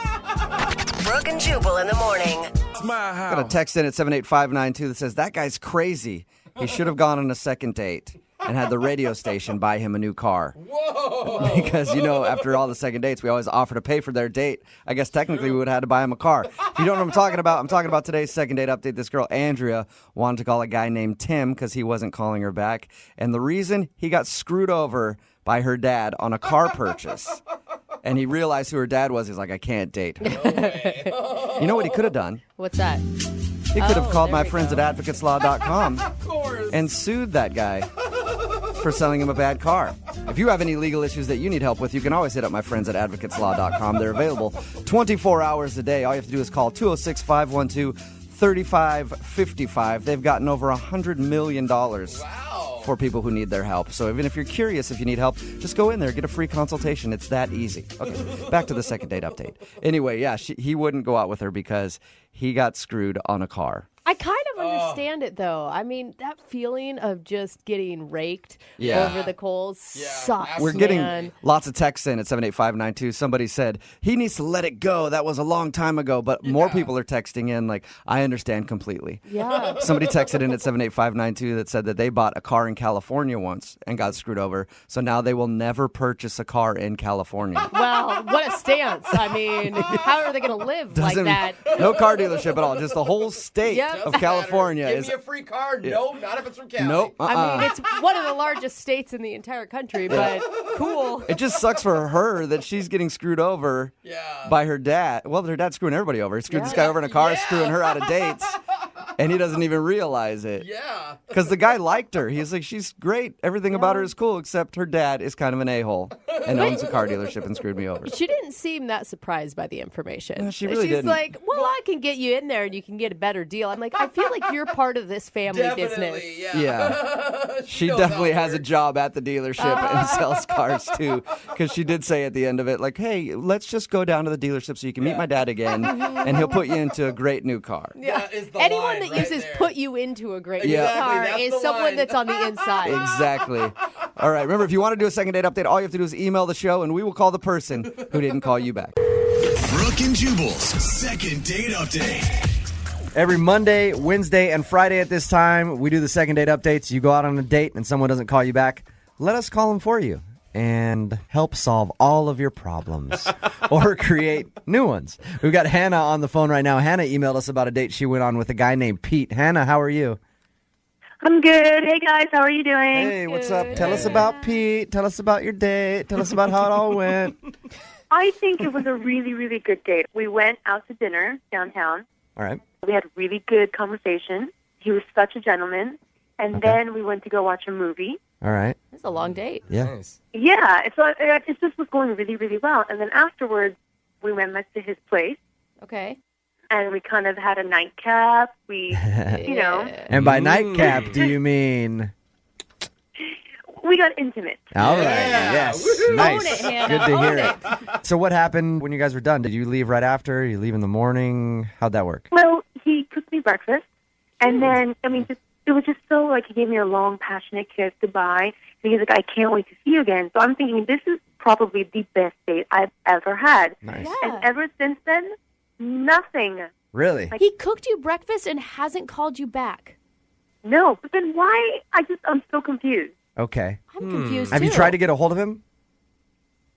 Brooke and Jubal in the morning. Got a text in at 78592 that says, that guy's crazy. He should have gone on a second date and had the radio station buy him a new car. Whoa! Because, you know, after all the second dates, we always offer to pay for their date. I guess technically we would have had to buy him a car. If you don't know what I'm talking about today's second date update. This girl, Andrea, wanted to call a guy named Tim because he wasn't calling her back. And the reason, he got screwed over by her dad on a car purchase. And he realized who her dad was. He's like, I can't date her. You know what he could have done? What's that? He could have called my friends at advocateslaw.com and sued that guy for selling him a bad car. If you have any legal issues that you need help with, you can always hit up my friends at advocateslaw.com. They're available 24 hours a day. All you have to do is call 206-512-3555. They've gotten over $100 million for people who need their help. So even if you're curious if you need help, just go in there, get a free consultation. It's that easy. Okay, back to the second date update. Anyway, yeah, he wouldn't go out with her because he got screwed on a car. I kind of of understand it, though. I mean, that feeling of just getting raked Yeah. over the coals sucks, We're getting man. lots of texts in at 78592. Somebody said, he needs to let it go. That was a long time ago. But more people are texting in like, I understand completely. Yeah. Somebody texted in at 78592 that said that they bought a car in California once and got screwed over. So now they will never purchase a car in California. Well, what a stance. I mean, how are they going to live like that? No car dealership at all. Just the whole state of California. Give me a free car. No, not if it's from Cali. Nope. I mean, it's one of the largest states in the entire country, but cool. It just sucks for her that she's getting screwed over by her dad. Well, her dad's screwing everybody over. He screwed this guy over in a car, screwing her out of dates, and he doesn't even realize it. Yeah. Because the guy liked her. He's like, she's great. Everything about her is cool, except her dad is kind of an a-hole and owns a car dealership and screwed me over. She didn't seem that surprised by the information. No, she really She's didn't. like, well, I can get you in there and you can get a better deal. I'm like, I feel like you're part of this family business. Yeah. She definitely has a job at the dealership and sells cars too. Because she did say at the end of it, like, hey, let's just go down to the dealership so you can meet my dad again and he'll put you into a great new car. Yeah. Anyone that uses put you into a great new car is someone that's on the inside. Exactly. All right. Remember, if you want to do a second date update, all you have to do is email the show and we will call the person who didn't call you back. Brooke and Jubal's second date update. Every Monday, Wednesday, and Friday at this time, we do the second date updates. You go out on a date and someone doesn't call you back. Let us call them for you and help solve all of your problems or create new ones. We've got Hannah on the phone right now. Hannah emailed us about a date she went on with a guy named Pete. Hannah, how are you? I'm good. Hey, guys. How are you doing? Hey, what's up? Tell us about Pete. Tell us about your date. Tell us about how it all went. I think it was a really, really good date. We went out to dinner downtown. All right. We had a really good conversation. He was such a gentleman. And then we went to go watch a movie. All right. It's a long date. Yeah. Yeah, it just was going really, really well. And then afterwards, we went back to his place. Okay. And we kind of had a nightcap. We, you know. And by nightcap, do you mean? We got intimate. All right. Yes. Woo-hoo. Nice. Own it, Hannah. Good to Own hear it. it. So what happened when you guys were done? Did you leave right after? You leave in the morning? How'd that work? Well, he cooked me breakfast. And then, I mean, it was just so, like, he gave me a long, passionate kiss goodbye. And he's like, I can't wait to see you again. So I'm thinking, this is probably the best date I've ever had. Nice. And ever since then, nothing. Really? He cooked you breakfast and hasn't called you back. No, but then why? I'm so confused. Okay. I'm confused, Have you too. tried to get a hold of him?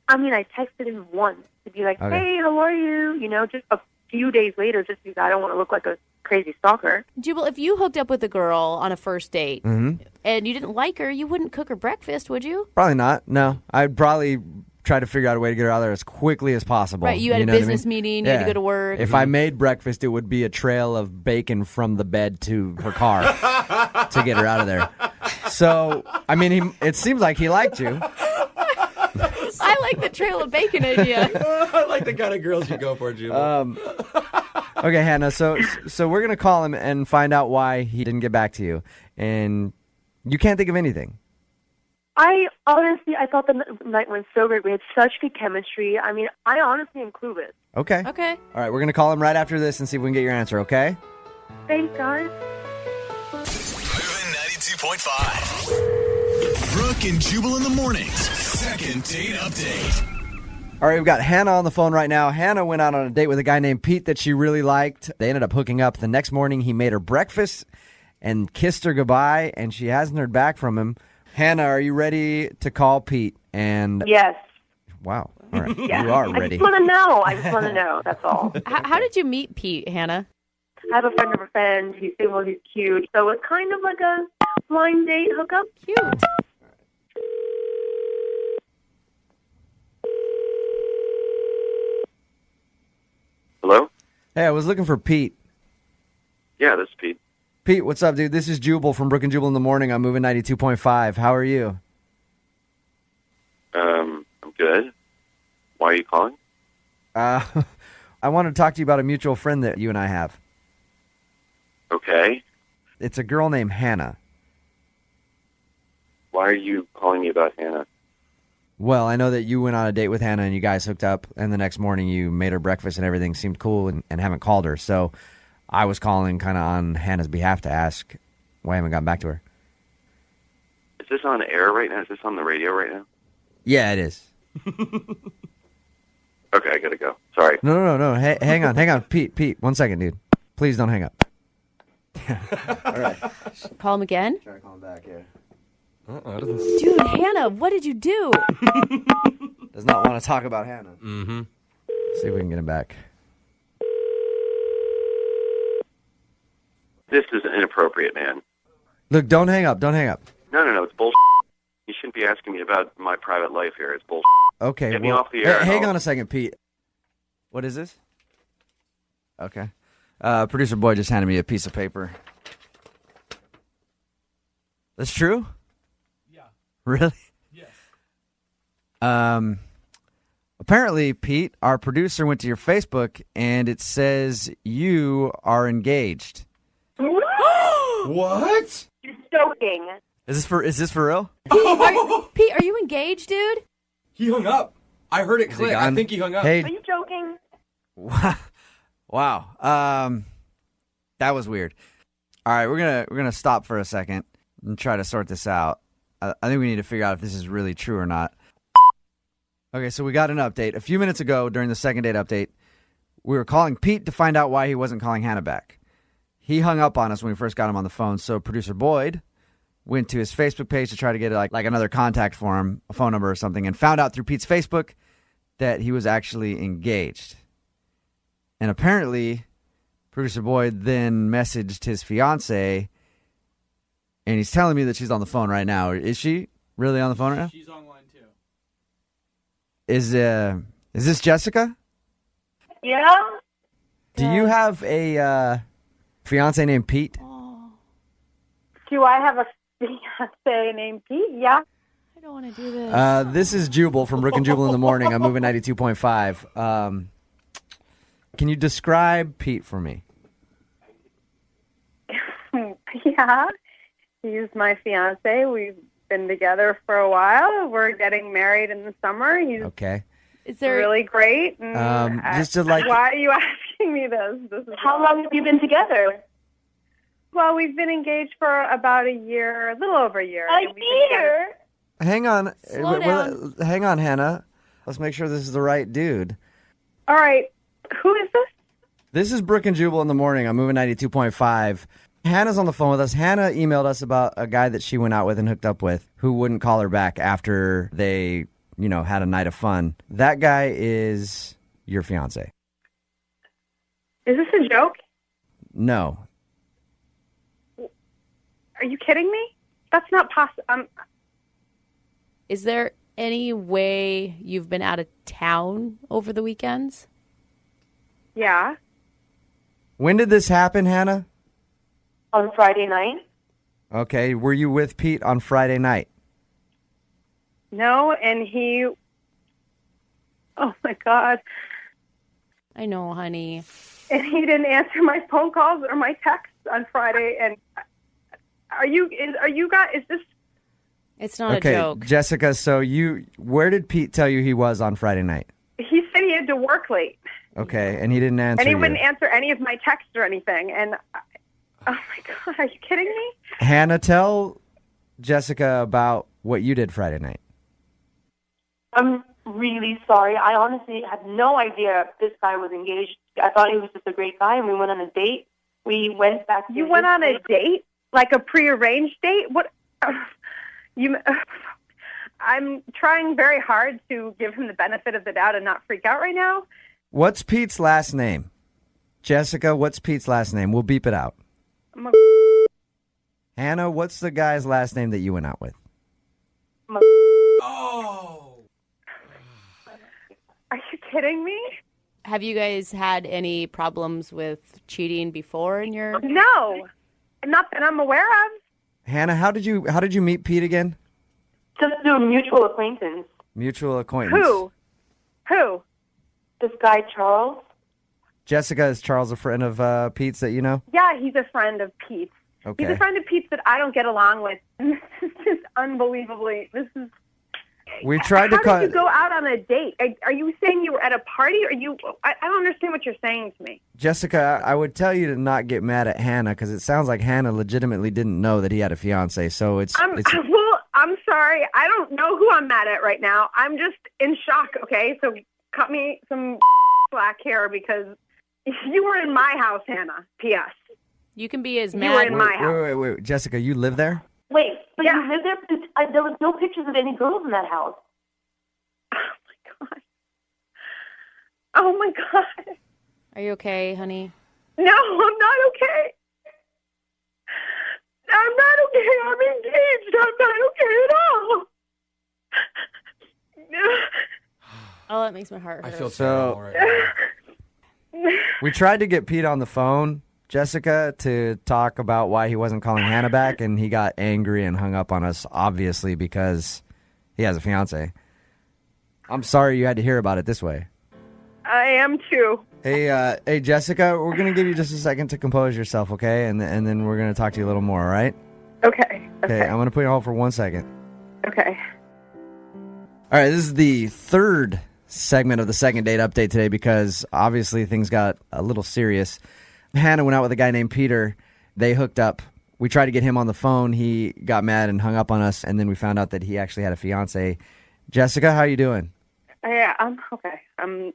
I mean, I texted him once to be like, Okay. hey, how are you? You know, just a few days later, just because I don't want to look like a crazy stalker. Jubal, if you hooked up with a girl on a first date Mm-hmm. and you didn't like her, you wouldn't cook her breakfast, would you? Probably not. No. I'd probably try to figure out a way to get her out of there as quickly as possible. Right, you had a know what I business mean? meeting, you had to go to work. If I made breakfast, it would be a trail of bacon from the bed to her car to get her out of there. So, I mean, it seems like he liked you. I like the trail of bacon idea. I like the kind of girls you go for, Jubal. Okay, Hannah. So we're gonna call him and find out why he didn't get back to you, and you can't think of anything. I thought the night went so great. We had such good chemistry. I mean, I honestly am clueless. Okay. Okay. All right, we're gonna call him right after this and see if we can get your answer. Okay. Thanks, guys. 92.5. Brooke and Jubal in the mornings. Second date update. All right, we've got Hannah on the phone right now. Hannah went out on a date with a guy named Pete that she really liked. They ended up hooking up. The next morning, he made her breakfast and kissed her goodbye, and she hasn't heard back from him. Hannah, are you ready to call Pete? And Yes. Wow. All right. Yeah. You are I ready. just want to know. I just want to know. That's all. How did you meet Pete, Hannah? I have a friend of a friend. He's single. He's cute. So it's kind of like a blind date hookup. Cute. Hello? Hey, I was looking for Pete. Yeah, this is Pete. Pete, what's up, dude? This is Jubal from Brooke and Jubal in the morning. I'm moving 92.5. How are you? I'm good. Why are you calling? I want to talk to you about a mutual friend that you and I have. Okay. It's a girl named Hannah. Why are you calling me about Hannah? Well, I know that you went on a date with Hannah and you guys hooked up, and the next morning you made her breakfast and everything seemed cool and haven't called her. So I was calling kind of on Hannah's behalf to ask why I haven't gotten back to her. Is this on air right now? Is this on the radio right now? Yeah, it is. Okay, I gotta go. Sorry. No. Hey, hang on. Pete, 1 second, dude. Please don't hang up. All right. Call him again? Try to call him back, yeah. Dude, Hannah, what did you do? Does not want to talk about Hannah. Mm-hmm. See if we can get him back. This is inappropriate, man. Look, don't hang up. No, it's bullshit. You shouldn't be asking me about my private life here. It's bullshit. Okay. Get me off the air. Hang on a second, Pete. What is this? Okay. Producer Boy just handed me a piece of paper. That's true? Yeah. Really? Yes. Apparently, Pete, our producer, went to your Facebook and it says you are engaged. What? You're joking. Is this for real? Pete, are you engaged, dude? He hung up. I heard it Is he click. I gone? think he hung up. Hey. Are you joking? Wow. That was weird. All right, we're gonna stop for a second and try to sort this out. I think we need to figure out if this is really true or not. Okay, so we got an update. A few minutes ago during the second date update, we were calling Pete to find out why he wasn't calling Hannah back. He hung up on us when we first got him on the phone, so producer Boyd went to his Facebook page to try to get like another contact for him, a phone number or something, and found out through Pete's Facebook that he was actually engaged. And apparently, producer Boyd then messaged his fiance, and he's telling me that she's on the phone right now. Is she really on the phone right now? She's online too. Is this Jessica? Yeah. Do you have a fiance named Pete? Do I have a fiance named Pete? Yeah. I don't want to do this. This is Jubal from Brooke and Jubal in the morning. I'm moving 92.5. Can you describe Pete for me? Yeah. He's my fiance. We've been together for a while. We're getting married in the summer. He's Okay. Is there really great. And just to like. why are you asking me this? How long have you been together? Well, we've been engaged for about a year, a little over a year. A year? Hang on. Slow down. Hang on, Hannah. Let's make sure this is the right dude. All right. Who is this? This is Brooke and Jubal in the morning. I'm moving 92.5. Hannah's on the phone with us. Hannah emailed us about a guy that she went out with and hooked up with who wouldn't call her back after they, had a night of fun. That guy is your fiance. Is this a joke? No. Are you kidding me? That's not possible. Is there any way you've been out of town over the weekends? Yeah. When did this happen, Hannah? On Friday night? Okay. Were you with Pete on Friday night? No, and he... Oh, my God. I know, honey. And he didn't answer my phone calls or my texts on Friday. And are you guys... Is this... It's not a joke. Jessica, so where did Pete tell you he was on Friday night? He said he had to work late. Okay, and he didn't answer And he you. wouldn't answer any of my texts or anything. And, oh, my God, are you kidding me? Hannah, tell Jessica about what you did Friday night. I'm really sorry. I honestly had no idea this guy was engaged. I thought he was just a great guy, and we went on a date. We went back to You went on a date? Like a prearranged date? What? I'm trying very hard to give him the benefit of the doubt and not freak out right now. What's Pete's last name? Jessica, what's Pete's last name? We'll beep it out. Hannah, what's the guy's last name that you went out with? Oh. Are you kidding me? Have you guys had any problems with cheating before in your... No. Not that I'm aware of. Hannah, how did you meet Pete again? Just through a mutual acquaintance. Mutual acquaintance. Who? This guy, Charles. Jessica, is Charles a friend of Pete's that you know? Yeah, he's a friend of Pete's. Okay. He's a friend of Pete's that I don't get along with. And this is just unbelievably... We tried to How call. did you go out on a date? Are you saying you were at a party? Or I don't understand what you're saying to me. Jessica, I would tell you to not get mad at Hannah because it sounds like Hannah legitimately didn't know that he had a fiance. So it's Well, I'm sorry. I don't know who I'm mad at right now. I'm just in shock, okay? So cut me some slack here because you were in my house, Hannah. P.S. You can be as You mad. were in my house. Wait. Jessica, you live there? Wait, but you lived there? There was no pictures of any girls in that house. Oh, my God. Are you okay, honey? No, I'm not okay. I'm not okay. I'm engaged. I'm not okay at all. Oh, that makes my heart hurt. I feel terrible right now. We tried to get Pete on the phone, Jessica, to talk about why he wasn't calling Hannah back, and he got angry and hung up on us, obviously, because he has a fiance. I'm sorry you had to hear about it this way. I am too. Hey, Jessica, we're going to give you just a second to compose yourself, okay? And then we're going to talk to you a little more, all right? Okay. Okay, I'm going to put you on hold for 1 second. Okay. All right, this is the third segment of the second date update today because obviously things got a little serious. Hannah went out with a guy named Peter. They hooked up. We tried to get him on the phone. He got mad and hung up on us, and then we found out that he actually had a fiance. Jessica, how are you doing? Yeah, I'm okay.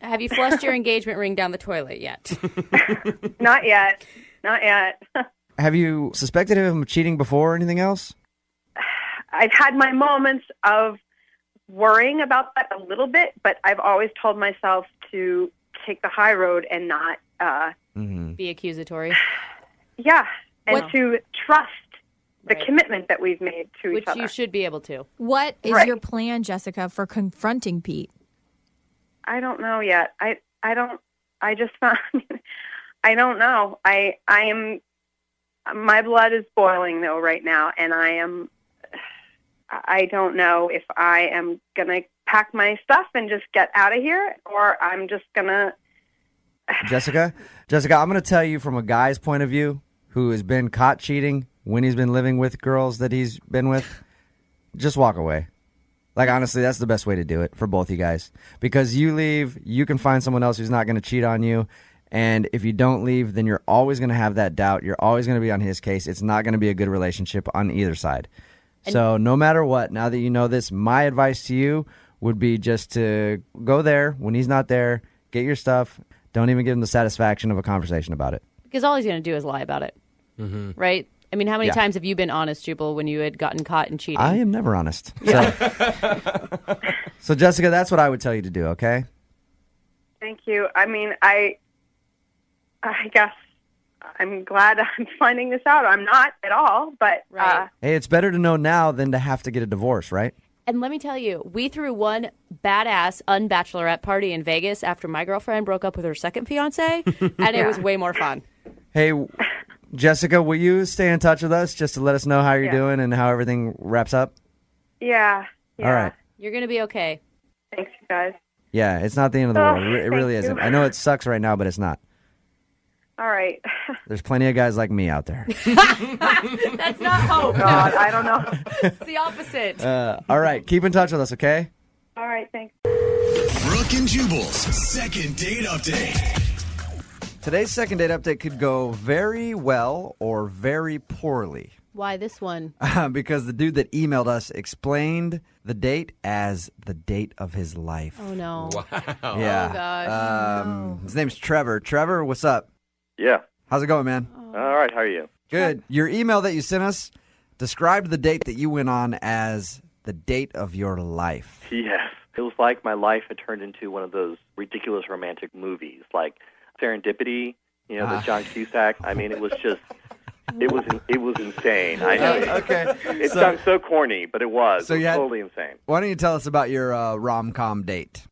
Have you flushed your engagement ring down the toilet yet? Not yet. Not yet. Have you suspected him of cheating before or anything else? I've had my moments of worrying about that a little bit, but I've always told myself to take the high road and not Be accusatory. Yeah, and What- to trust the Right. commitment that we've made to Which each other. you should be able to. What is Right. your plan, Jessica, for confronting Pete? I don't know yet. I just found I don't know. I am my blood is boiling though right now, and I don't know if I am gonna pack my stuff and just get out of here, or I'm just gonna. Jessica, I'm going to tell you from a guy's point of view who has been caught cheating when he's been living with girls that he's been with, just walk away. Like, honestly, that's the best way to do it for both you guys. Because you leave, you can find someone else who's not going to cheat on you. And if you don't leave, then you're always going to have that doubt. You're always going to be on his case. It's not going to be a good relationship on either side. So no matter what, now that you know this, my advice to you would be just to go there when he's not there, get your stuff. Don't even give him the satisfaction of a conversation about it. Because all he's going to do is lie about it. Mm-hmm. Right? I mean, how many Yeah. times have you been honest, Jubal, when you had gotten caught in cheating? I am never honest. So Jessica, that's what I would tell you to do, okay? Thank you. I mean, I guess I'm glad I'm finding this out. I'm not at all, but Hey, it's better to know now than to have to get a divorce, right? And let me tell you, we threw one badass unbachelorette party in Vegas after my girlfriend broke up with her second fiance, and it was way more fun. Hey, Jessica, will you stay in touch with us just to let us know how you're Yeah. doing and how everything wraps up? yeah. All right. You're going to be okay. Thanks, you guys. Yeah, it's not the end of the Oh, world. It thank really you. isn't. I know it sucks right now, but it's not. All right. There's plenty of guys like me out there. That's not hope. Oh, God, I don't know. It's the opposite. All right, keep in touch with us, okay? All right, thanks. Brooke and Jubal's second date update. Today's second date update could go very well or very poorly. Why this one? Because the dude that emailed us explained the date as the date of his life. Oh, no. Wow. Yeah. Oh, gosh. His name's Trevor. Trevor, what's up? Yeah. How's it going, man? All right. How are you? Good. Your email that you sent us described the date that you went on as the date of your life. Yes. It was like my life had turned into one of those ridiculous romantic movies, like Serendipity. You know, the John Cusack. I mean, it was just. It was insane. I know. Okay. It sounds so corny, but it was. So it was you had- totally insane. Why don't you tell us about your rom-com date?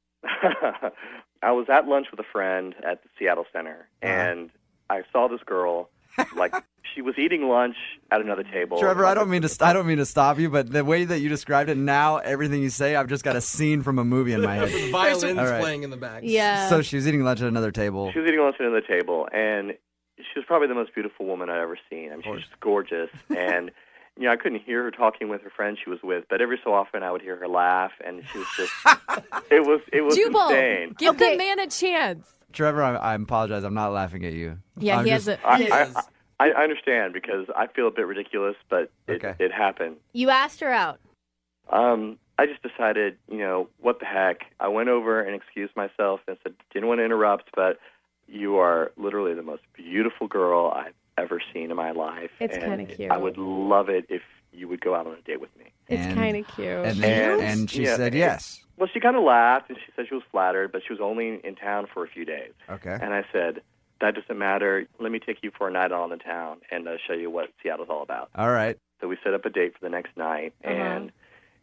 I was at lunch with a friend at the Seattle Center, and I saw this girl, like she was eating lunch at another table. Trevor, I don't mean to stop you, but the way that you described it now, everything you say, I've just got a scene from a movie in my head. The violins All right. playing in the back. Yeah. So she was eating lunch at another table. She was eating lunch at another table, and she was probably the most beautiful woman I've ever seen. I mean, she was just gorgeous, and I couldn't hear her talking with her friend she was with, but every so often I would hear her laugh, and she was just, it was Jubal, insane. give the man a chance. Trevor, I apologize. I'm not laughing at you. Yeah, I'm he just- has a. I understand because I feel a bit ridiculous, but it happened. You asked her out. I just decided, what the heck. I went over and excused myself and said, didn't want to interrupt, but you are literally the most beautiful girl I've ever seen in my life. It's and kinda cute. I would love it if you would go out on a date with me. It's kind of cute. And she said yes. Well, she kind of laughed, and she said she was flattered, but she was only in town for a few days. Okay. And I said, that doesn't matter. Let me take you for a night on the town and show you what Seattle's all about. All right. So we set up a date for the next night, and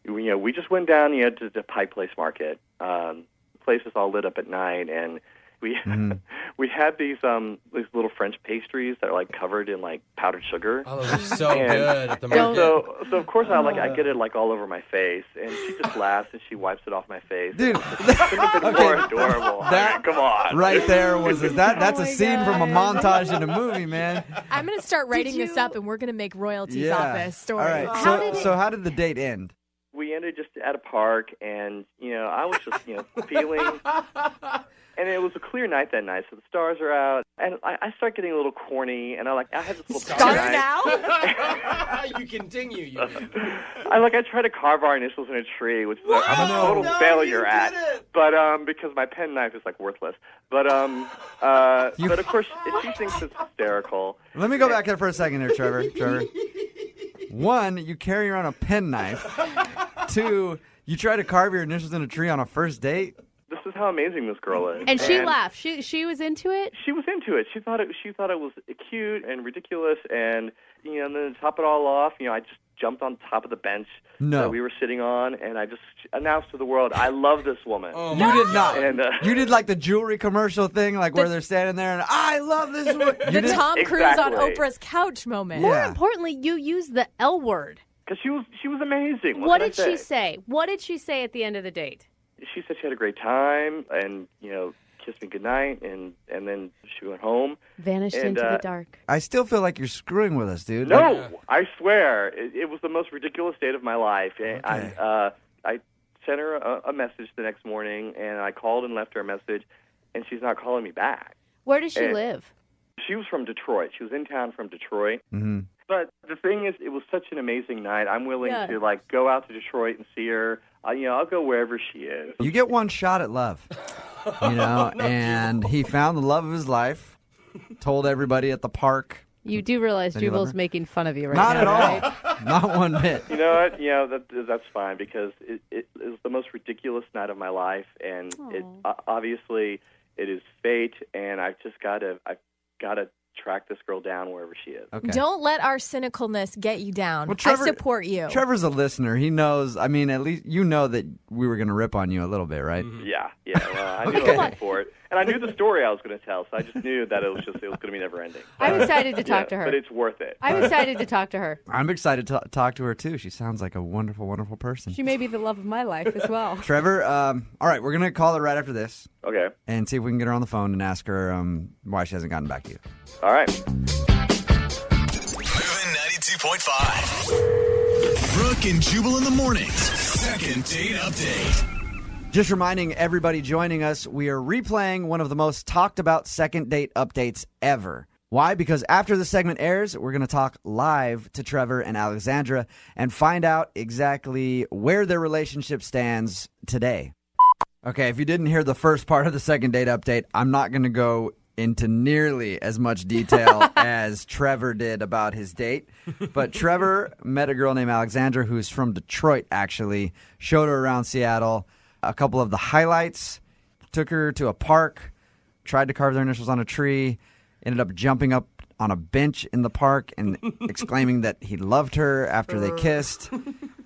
we just went down to the Pike Place Market. The place is all lit up at night, and we we had these little French pastries that are like covered in like powdered sugar. Oh, those are so good at the and market. So of course I get it like all over my face, and she just laughs and she wipes it off my face. Dude, couldn't have been more adorable. I mean, come on, Right there was that's Oh a my scene from a God. montage in a movie, man. I'm going to start writing this up, and we're going to make royalties off this story. All right. So how did the date end? We ended just at a park, and I was just feeling, and it was a clear night that night, so the stars are out, and I start getting a little corny, and I had this little Stars now. You continue. I try to carve our initials in a tree, which is I'm a total failure at, but because my pen knife is like worthless, but but of course she thinks it's hysterical. Let me go back there for a second there, Trevor. One, you carry around a pen knife. Two, you try to carve your initials in a tree on a first date. This is how amazing this girl is. And she laughed. She was into it. She was into it. She thought it was cute and ridiculous, and and then to top it all off, I just jumped on top of the bench that we were sitting on, and I just announced to the world, I love this woman. You did not. And, you did like the jewelry commercial thing, like where they're standing there and I love this woman. The Tom Cruise on Exactly. Oprah's couch moment. More importantly, you used the L word. Because she was amazing. What can did I she say? What did she say at the end of the date? She said she had a great time, and kissed me goodnight, and then she went home. Vanished And, into the dark. I still feel like you're screwing with us, dude. No, I swear, it was the most ridiculous date of my life. And I sent her a message the next morning, and I called and left her a message, and she's not calling me back. Where does she And live? She was from Detroit. She was in town from Detroit. Mm-hmm. But the thing is, it was such an amazing night. I'm willing Yeah. to go out to Detroit and see her. I'll go wherever she is. You get one shot at love, and he found the love of his life, told everybody at the park. You do realize Then you love Jubal's her? making fun of you right Not now, at all. right? Not one bit. You know what? That's fine because it was the most ridiculous night of my life, and obviously it is fate, and I've gotta track this girl down wherever she is. Okay. Don't let our cynicalness get you down. Well, Trevor- I support you. Trevor's a listener. He knows. I mean, at least you know that we were going to rip on you a little bit, right? Yeah. Well, I knew I was in for it, and I knew the story I was going to tell, so I just knew that it was going to be never ending. I'm excited to talk to her. But it's worth it. I'm excited to talk to her. I'm excited to talk to her too. She sounds like a wonderful, wonderful person. She may be the love of my life as well. Trevor, all right, we're going to call her right after this. Okay. And see if we can get her on the phone and ask her why she hasn't gotten back to you. All right. Moving 92.5. Brooke and Jubal in the mornings. Second date update. Just reminding everybody joining us, we are replaying one of the most talked about second date updates ever. Why? Because after the segment airs, we're going to talk live to Trevor and Alexandra and find out exactly where their relationship stands today. Okay, if you didn't hear the first part of the second date update, I'm not going to go into nearly as much detail as Trevor did about his date. But Trevor met a girl named Alexandra who's from Detroit, actually, showed her around Seattle. A couple of the highlights, took her to a park, tried to carve their initials on a tree, ended up jumping up on a bench in the park and exclaiming that he loved her after they kissed.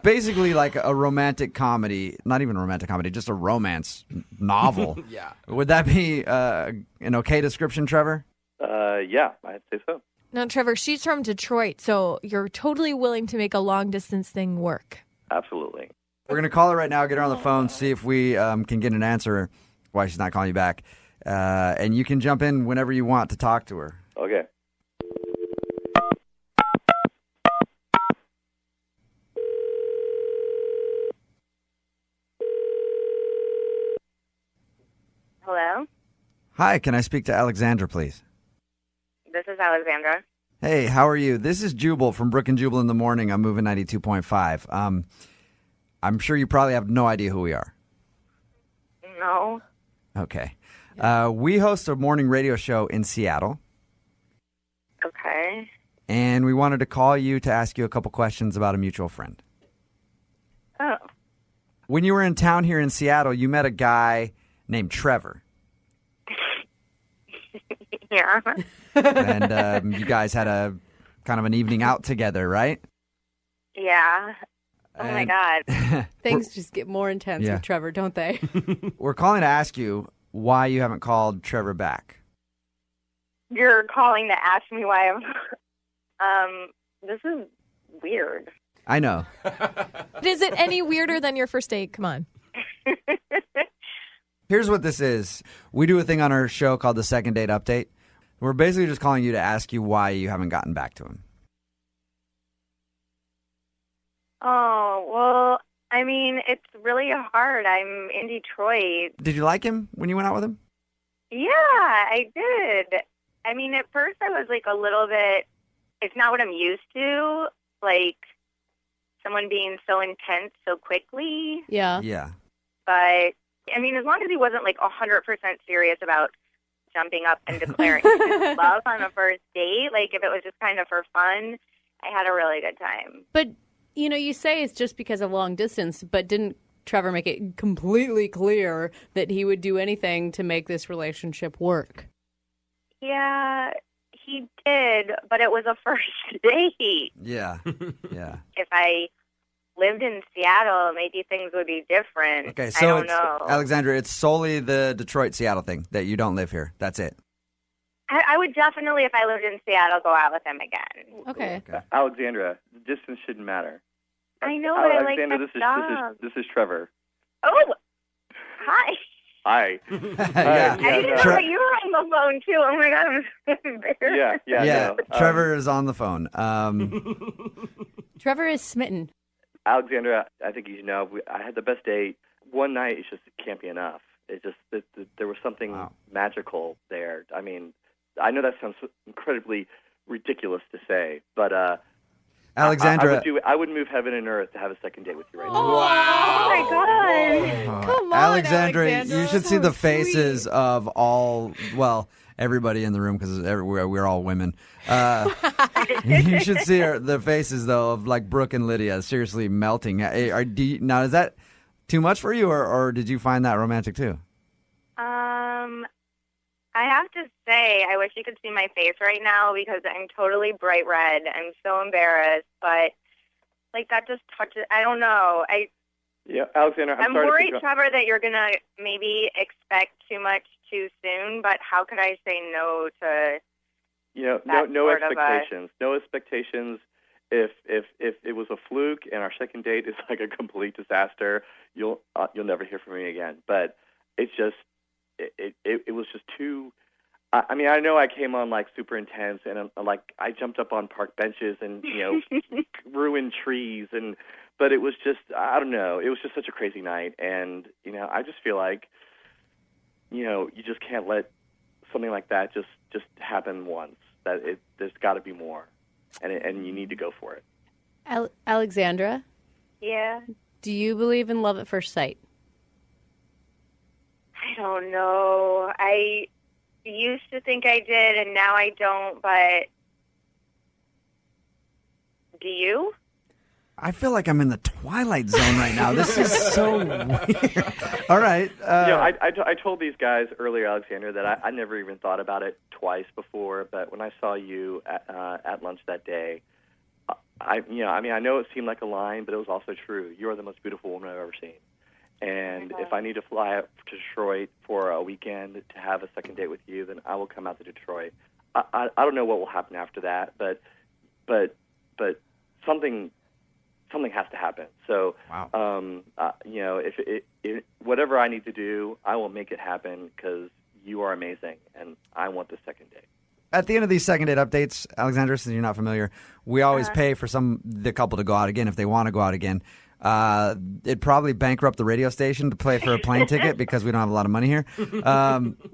Basically like a romantic comedy, not even a romantic comedy, just a romance novel. Yeah. Would that be an okay description, Trevor? Yeah, I'd say so. Now, Trevor, she's from Detroit, so you're totally willing to make a long-distance thing work. Absolutely. We're going to call her right now, get her on the phone, see if we can get an answer why she's not calling you back. And you can jump in whenever you want to talk to her. Okay. Hi, can I speak to Alexandra, please? This is Alexandra. Hey, how are you? This is Jubal from Brooke and Jubal in the morning. I'm moving 92.5. I'm sure you probably have no idea who we are. No. Okay. We host a morning radio show in Seattle, Okay. and we wanted to call you to ask you a couple questions about a mutual friend. Oh. When you were in town here in Seattle, you met a guy named Trevor, Yeah. and you guys had a kind of an evening out together, right? Yeah. Oh my And- God. Things just get more intense Yeah. with Trevor, don't they? We're calling to ask you why you haven't called Trevor back. You're calling to ask me why I'm. This is weird. I know. Is it any weirder than your first date? Come on. Here's what this is. We do a thing on our show called the Second Date Update. We're basically just calling you to ask you why you haven't gotten back to him. Oh, well, I mean, it's really hard. I'm in Detroit. Did you like him when you went out with him? Yeah, I did. I mean, at first I was like a little bit, it's not what I'm used to, like someone being so intense so quickly. Yeah. Yeah. But, I mean, as long as he wasn't like 100% serious about jumping up and declaring his love on a first date, like if it was just kind of for fun, I had a really good time. But, you know, you say it's just because of long distance, but didn't Trevor make it completely clear that he would do anything to make this relationship work? Yeah, he did, but it was a first date. Yeah. Yeah. If I lived in Seattle, maybe things would be different. Okay, I so don't it's, know. Alexandra, it's solely the Detroit-Seattle thing that you don't live here. That's it. I would definitely, if I lived in Seattle, go out with him again. Okay. Alexandra, the distance shouldn't matter. I know, but I like Alexandra, that this job. is Trevor. Oh, hi. Hi. Yeah. I didn't know that you were on the phone, too. Oh, my God, I'm so embarrassed. Yeah. No, Trevor is on the phone. Trevor is smitten. Alexandra, I think you know, I had the best date. One night, it can't be enough. It just, there was something magical there. I mean, I know that sounds incredibly ridiculous to say, but Alexandra. I would move heaven and earth to have a second date with you right now. Oh, my God. Come on, Alexandra, you should see the faces of everybody in the room because we're all women. You should see the faces, though, of like Brooke and Lydia seriously melting. Now, is that too much for you, or did you find that romantic, too? I have to say, I wish you could see my face right now because I'm totally bright red. I'm so embarrassed, but like that just touches. I don't know. Yeah, Alexandra, I'm sorry worried, to Trevor, that you're gonna maybe expect too much too soon. But how could I say no to? No expectations. No expectations. If it was a fluke and our second date is like a complete disaster, you'll never hear from me again. But it's just. It was just too. I mean, I know I came on like super intense, and like I jumped up on park benches and ruined trees, but it was just I don't know. It was just such a crazy night, and I just feel like you just can't let something like that just happen once. There's got to be more, and you need to go for it. Alexandra? Yeah. Do you believe in love at first sight? I don't know. I used to think I did, and now I don't, but do you? I feel like I'm in the Twilight Zone right now. This is so weird. All right. I told these guys earlier, Alexandra, that I never even thought about it twice before, but when I saw you at lunch that day, I know it seemed like a line, but it was also true. You are the most beautiful woman I've ever seen. And if I need to fly up to Detroit for a weekend to have a second date with you, then I will come out to Detroit. I don't know what will happen after that, but something has to happen. So, if whatever I need to do, I will make it happen because you are amazing, and I want the second date. At the end of these second date updates, Alexandra, since you're not familiar, we always pay for the couple to go out again if they want to go out again. It'd probably bankrupt the radio station to play for a plane ticket because we don't have a lot of money here. We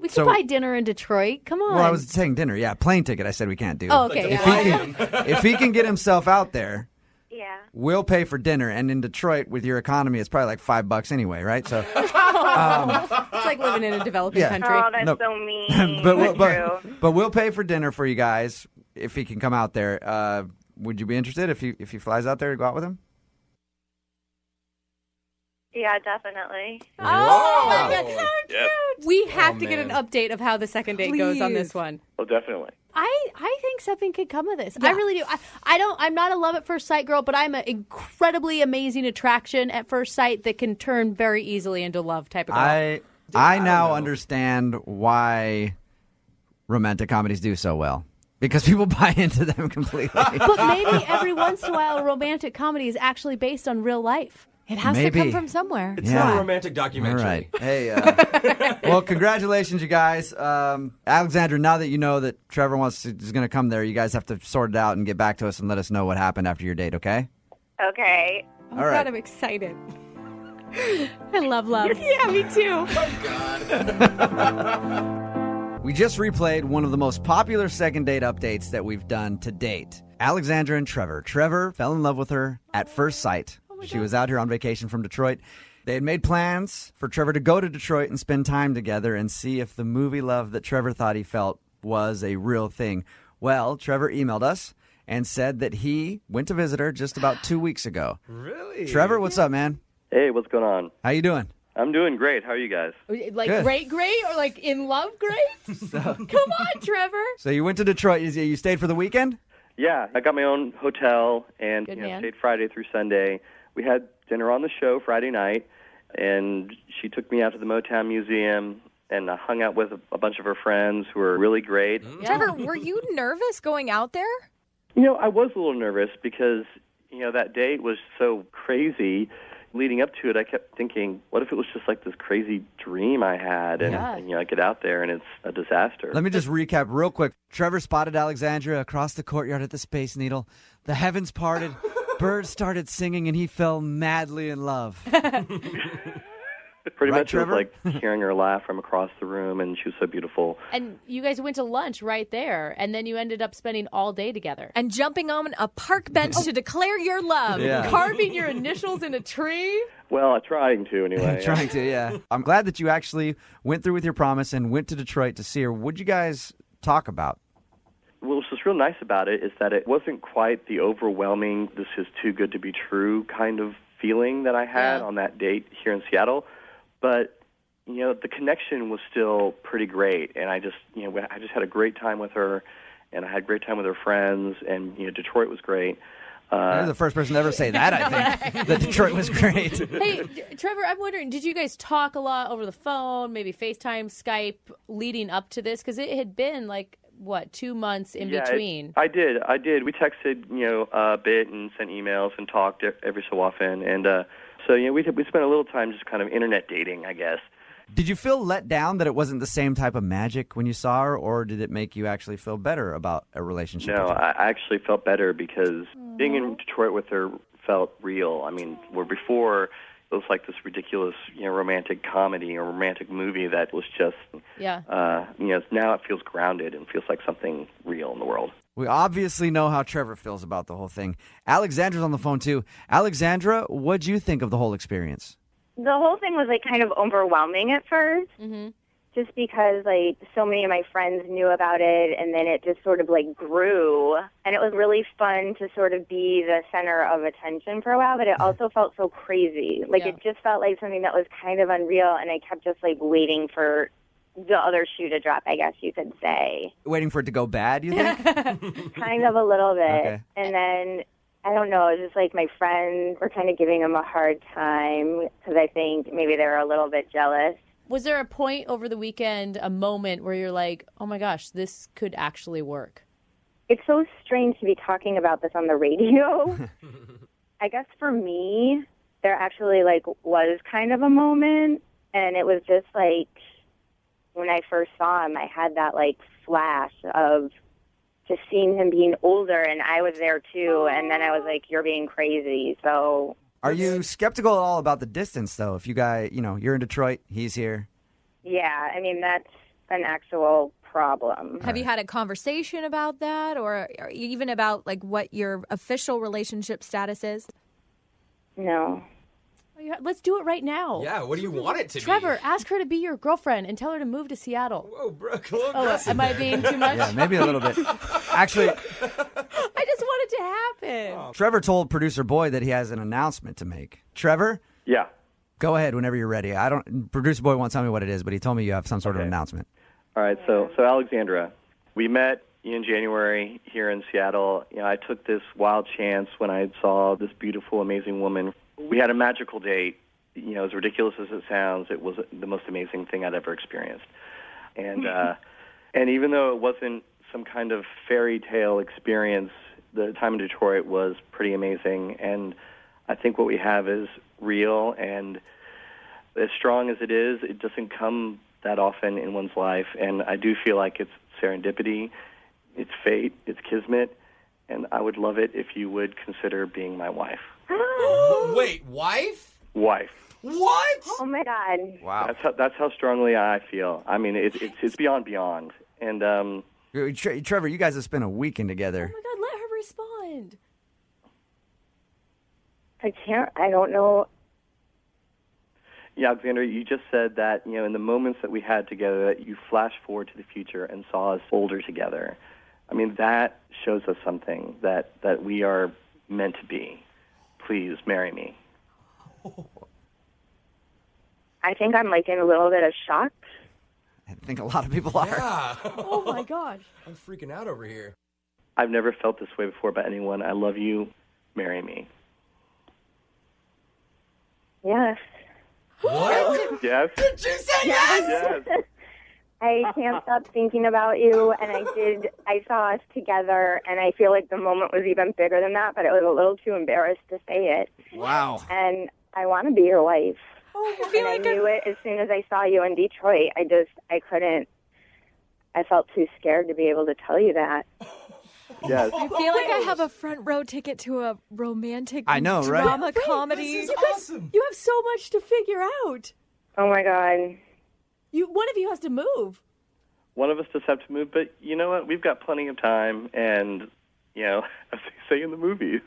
could buy dinner in Detroit. Come on. Well, I was saying dinner. Yeah, plane ticket. I said we can't do. Oh, okay. If he can get himself out there, yeah, we'll pay for dinner. And in Detroit, with your economy, it's probably like $5 anyway, right? So it's like living in a developing country. Oh, that's so mean. but we'll pay for dinner for you guys if he can come out there. Would you be interested if he flies out there to go out with him? Yeah, definitely. Oh, that's so cute. Yes. We have to get an update of how the second date goes on this one. Oh, definitely. I think something could come of this. I really do. I'm not a love at first sight girl, but I'm an incredibly amazing attraction at first sight that can turn very easily into love type of girl. I now understand why romantic comedies do so well. Because people buy into them completely. But maybe every once in a while a romantic comedy is actually based on real life. It has to come from somewhere. It's not a romantic documentary. All right. Hey, well, congratulations, you guys. Alexandra, now that you know that Trevor is going to come there, you guys have to sort it out and get back to us and let us know what happened after your date, okay? Okay. Oh, All right. God, I'm excited. I love love. Yeah, me too. We just replayed one of the most popular second date updates that we've done to date. Alexandra and Trevor. Trevor fell in love with her at first sight. She was out here on vacation from Detroit. They had made plans for Trevor to go to Detroit and spend time together and see if the movie love that Trevor thought he felt was a real thing. Well, Trevor emailed us and said that he went to visit her just about 2 weeks ago. Really? Trevor, what's up, man? Hey, what's going on? How you doing? I'm doing great. How are you guys? Like Good. great, or like in love, great? Come on, Trevor. So you went to Detroit. You stayed for the weekend? Yeah, I got my own hotel and Good man. stayed Friday through Sunday. We had dinner on the show Friday night, and she took me out to the Motown Museum, and I hung out with a bunch of her friends who were really great. Trevor, were you nervous going out there? I was a little nervous because, that date was so crazy. Leading up to it, I kept thinking, what if it was just like this crazy dream I had, and I get out there and it's a disaster. Let me just recap real quick. Trevor spotted Alexandra across the courtyard at the Space Needle. The heavens parted. Birds started singing, and he fell madly in love. Pretty Right, much it was Trevor? like hearing her laugh from across the room, and she was so beautiful. And you guys went to lunch right there, and then you ended up spending all day together. And jumping on a park bench to declare your love. Yeah. Carving your initials in a tree. Well, trying to anyway. Trying to, yeah. I'm glad that you actually went through with your promise and went to Detroit to see her. What'd you guys talk about? Well, what's real nice about it is that it wasn't quite the overwhelming, this is too good to be true kind of feeling that I had on that date here in Seattle. But, the connection was still pretty great. And I just had a great time with her, and I had a great time with her friends, and, Detroit was great. You're the first person to ever say that, I think. That Detroit was great. Hey, Trevor, I'm wondering, did you guys talk a lot over the phone, maybe FaceTime, Skype, leading up to this? Because it had been 2 months in between? I did. We texted, a bit and sent emails and talked every so often. And so, we spent a little time just kind of internet dating, I guess. Did you feel let down that it wasn't the same type of magic when you saw her, or did it make you actually feel better about a relationship? No, with her? I actually felt better because being in Detroit with her felt real. I mean, where before it was like this ridiculous, romantic comedy or romantic movie that was just, now it feels grounded and feels like something real in the world. We obviously know how Trevor feels about the whole thing. Alexandra's on the phone, too. Alexandra, what'd you think of the whole experience? The whole thing was kind of overwhelming at first, just because so many of my friends knew about it, and then it just sort of grew, and it was really fun to sort of be the center of attention for a while. But it also felt so crazy, it just felt like something that was kind of unreal, and I kept just waiting for the other shoe to drop, I guess you could say. Waiting for it to go bad, you think? Kind of a little bit, Okay. and then. I don't know. It's just my friends were kind of giving him a hard time because I think maybe they were a little bit jealous. Was there a point over the weekend, a moment where you're like, oh my gosh, this could actually work? It's so strange to be talking about this on the radio. I guess for me, there actually was kind of a moment, and it was just when I first saw him, I had that flash of just seeing him being older, and I was there too, and then I was like, you're being crazy. So Are you skeptical at all about the distance, though? If you guys, you're in Detroit, he's here. Yeah, I mean, that's an actual problem. Have you had a conversation about that, or even about like what your official relationship status is? No. Let's do it right now. Yeah, what do you want it to Trevor, be? ask her to be your girlfriend and tell her to move to Seattle. Whoa, Brooke, a little Oh, aggressive am I there. being too much? Yeah, maybe a little bit. Actually, I just want it to happen. Trevor told producer Boy that he has an announcement to make. Trevor? Yeah. Go ahead whenever you're ready. Producer Boy won't tell me what it is, but he told me you have some sort of announcement. All right, so Alexandra, we met in January here in Seattle. I took this wild chance when I saw this beautiful, amazing woman. We had a magical date. As ridiculous as it sounds, it was the most amazing thing I'd ever experienced. And and even though it wasn't some kind of fairy tale experience, the time in Detroit was pretty amazing. And I think what we have is real, and as strong as it is, it doesn't come that often in one's life. And I do feel like it's serendipity, it's fate, it's kismet, and I would love it if you would consider being my wife. Wait, wife? Wife. What? Oh my God! Wow. That's how strongly I feel. I mean, it's beyond. And Trevor, you guys have spent a weekend together. Oh my God, let her respond. I can't. I don't know. yeah, Alexander, you just said that in the moments that we had together, that you flashed forward to the future and saw us older together. I mean, that shows us something that we are meant to be. Please marry me. I think I'm in a little bit of shock. I think a lot of people are. Yeah. Oh my gosh. I'm freaking out over here. I've never felt this way before about anyone. I love you. Marry me. Yes. What? Yes. Did you say yes? Yes. I can't stop thinking about you, and I saw us together, and I feel like the moment was even bigger than that, but I was a little too embarrassed to say it. Wow. And I want to be your wife. Oh, I feel and I knew it as soon as I saw you in Detroit. I couldn't. I felt too scared to be able to tell you that. Yes. I feel like I have a front row ticket to a romantic I know, right? drama comedy. This is awesome. You have so much to figure out. Oh my God. One of you has to move. One of us does have to move, but you know what? We've got plenty of time, and as they say in the movies,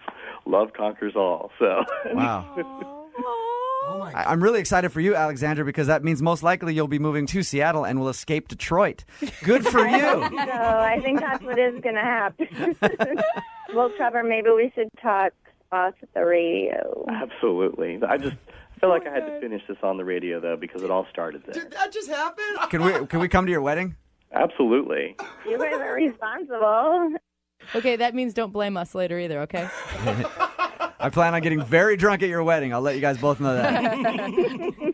love conquers all. So. Wow. Oh my God. I'm really excited for you, Alexandra, because that means most likely you'll be moving to Seattle and will escape Detroit. Good for you. So I think that's what is going to happen. Well, Trevor, maybe we should talk off the radio. Absolutely. I feel like I had to finish this on the radio, though, because it all started there. Did that just happen? Can we come to your wedding? Absolutely. You guys are responsible. Okay, that means don't blame us later either, okay? I plan on getting very drunk at your wedding. I'll let you guys both know that.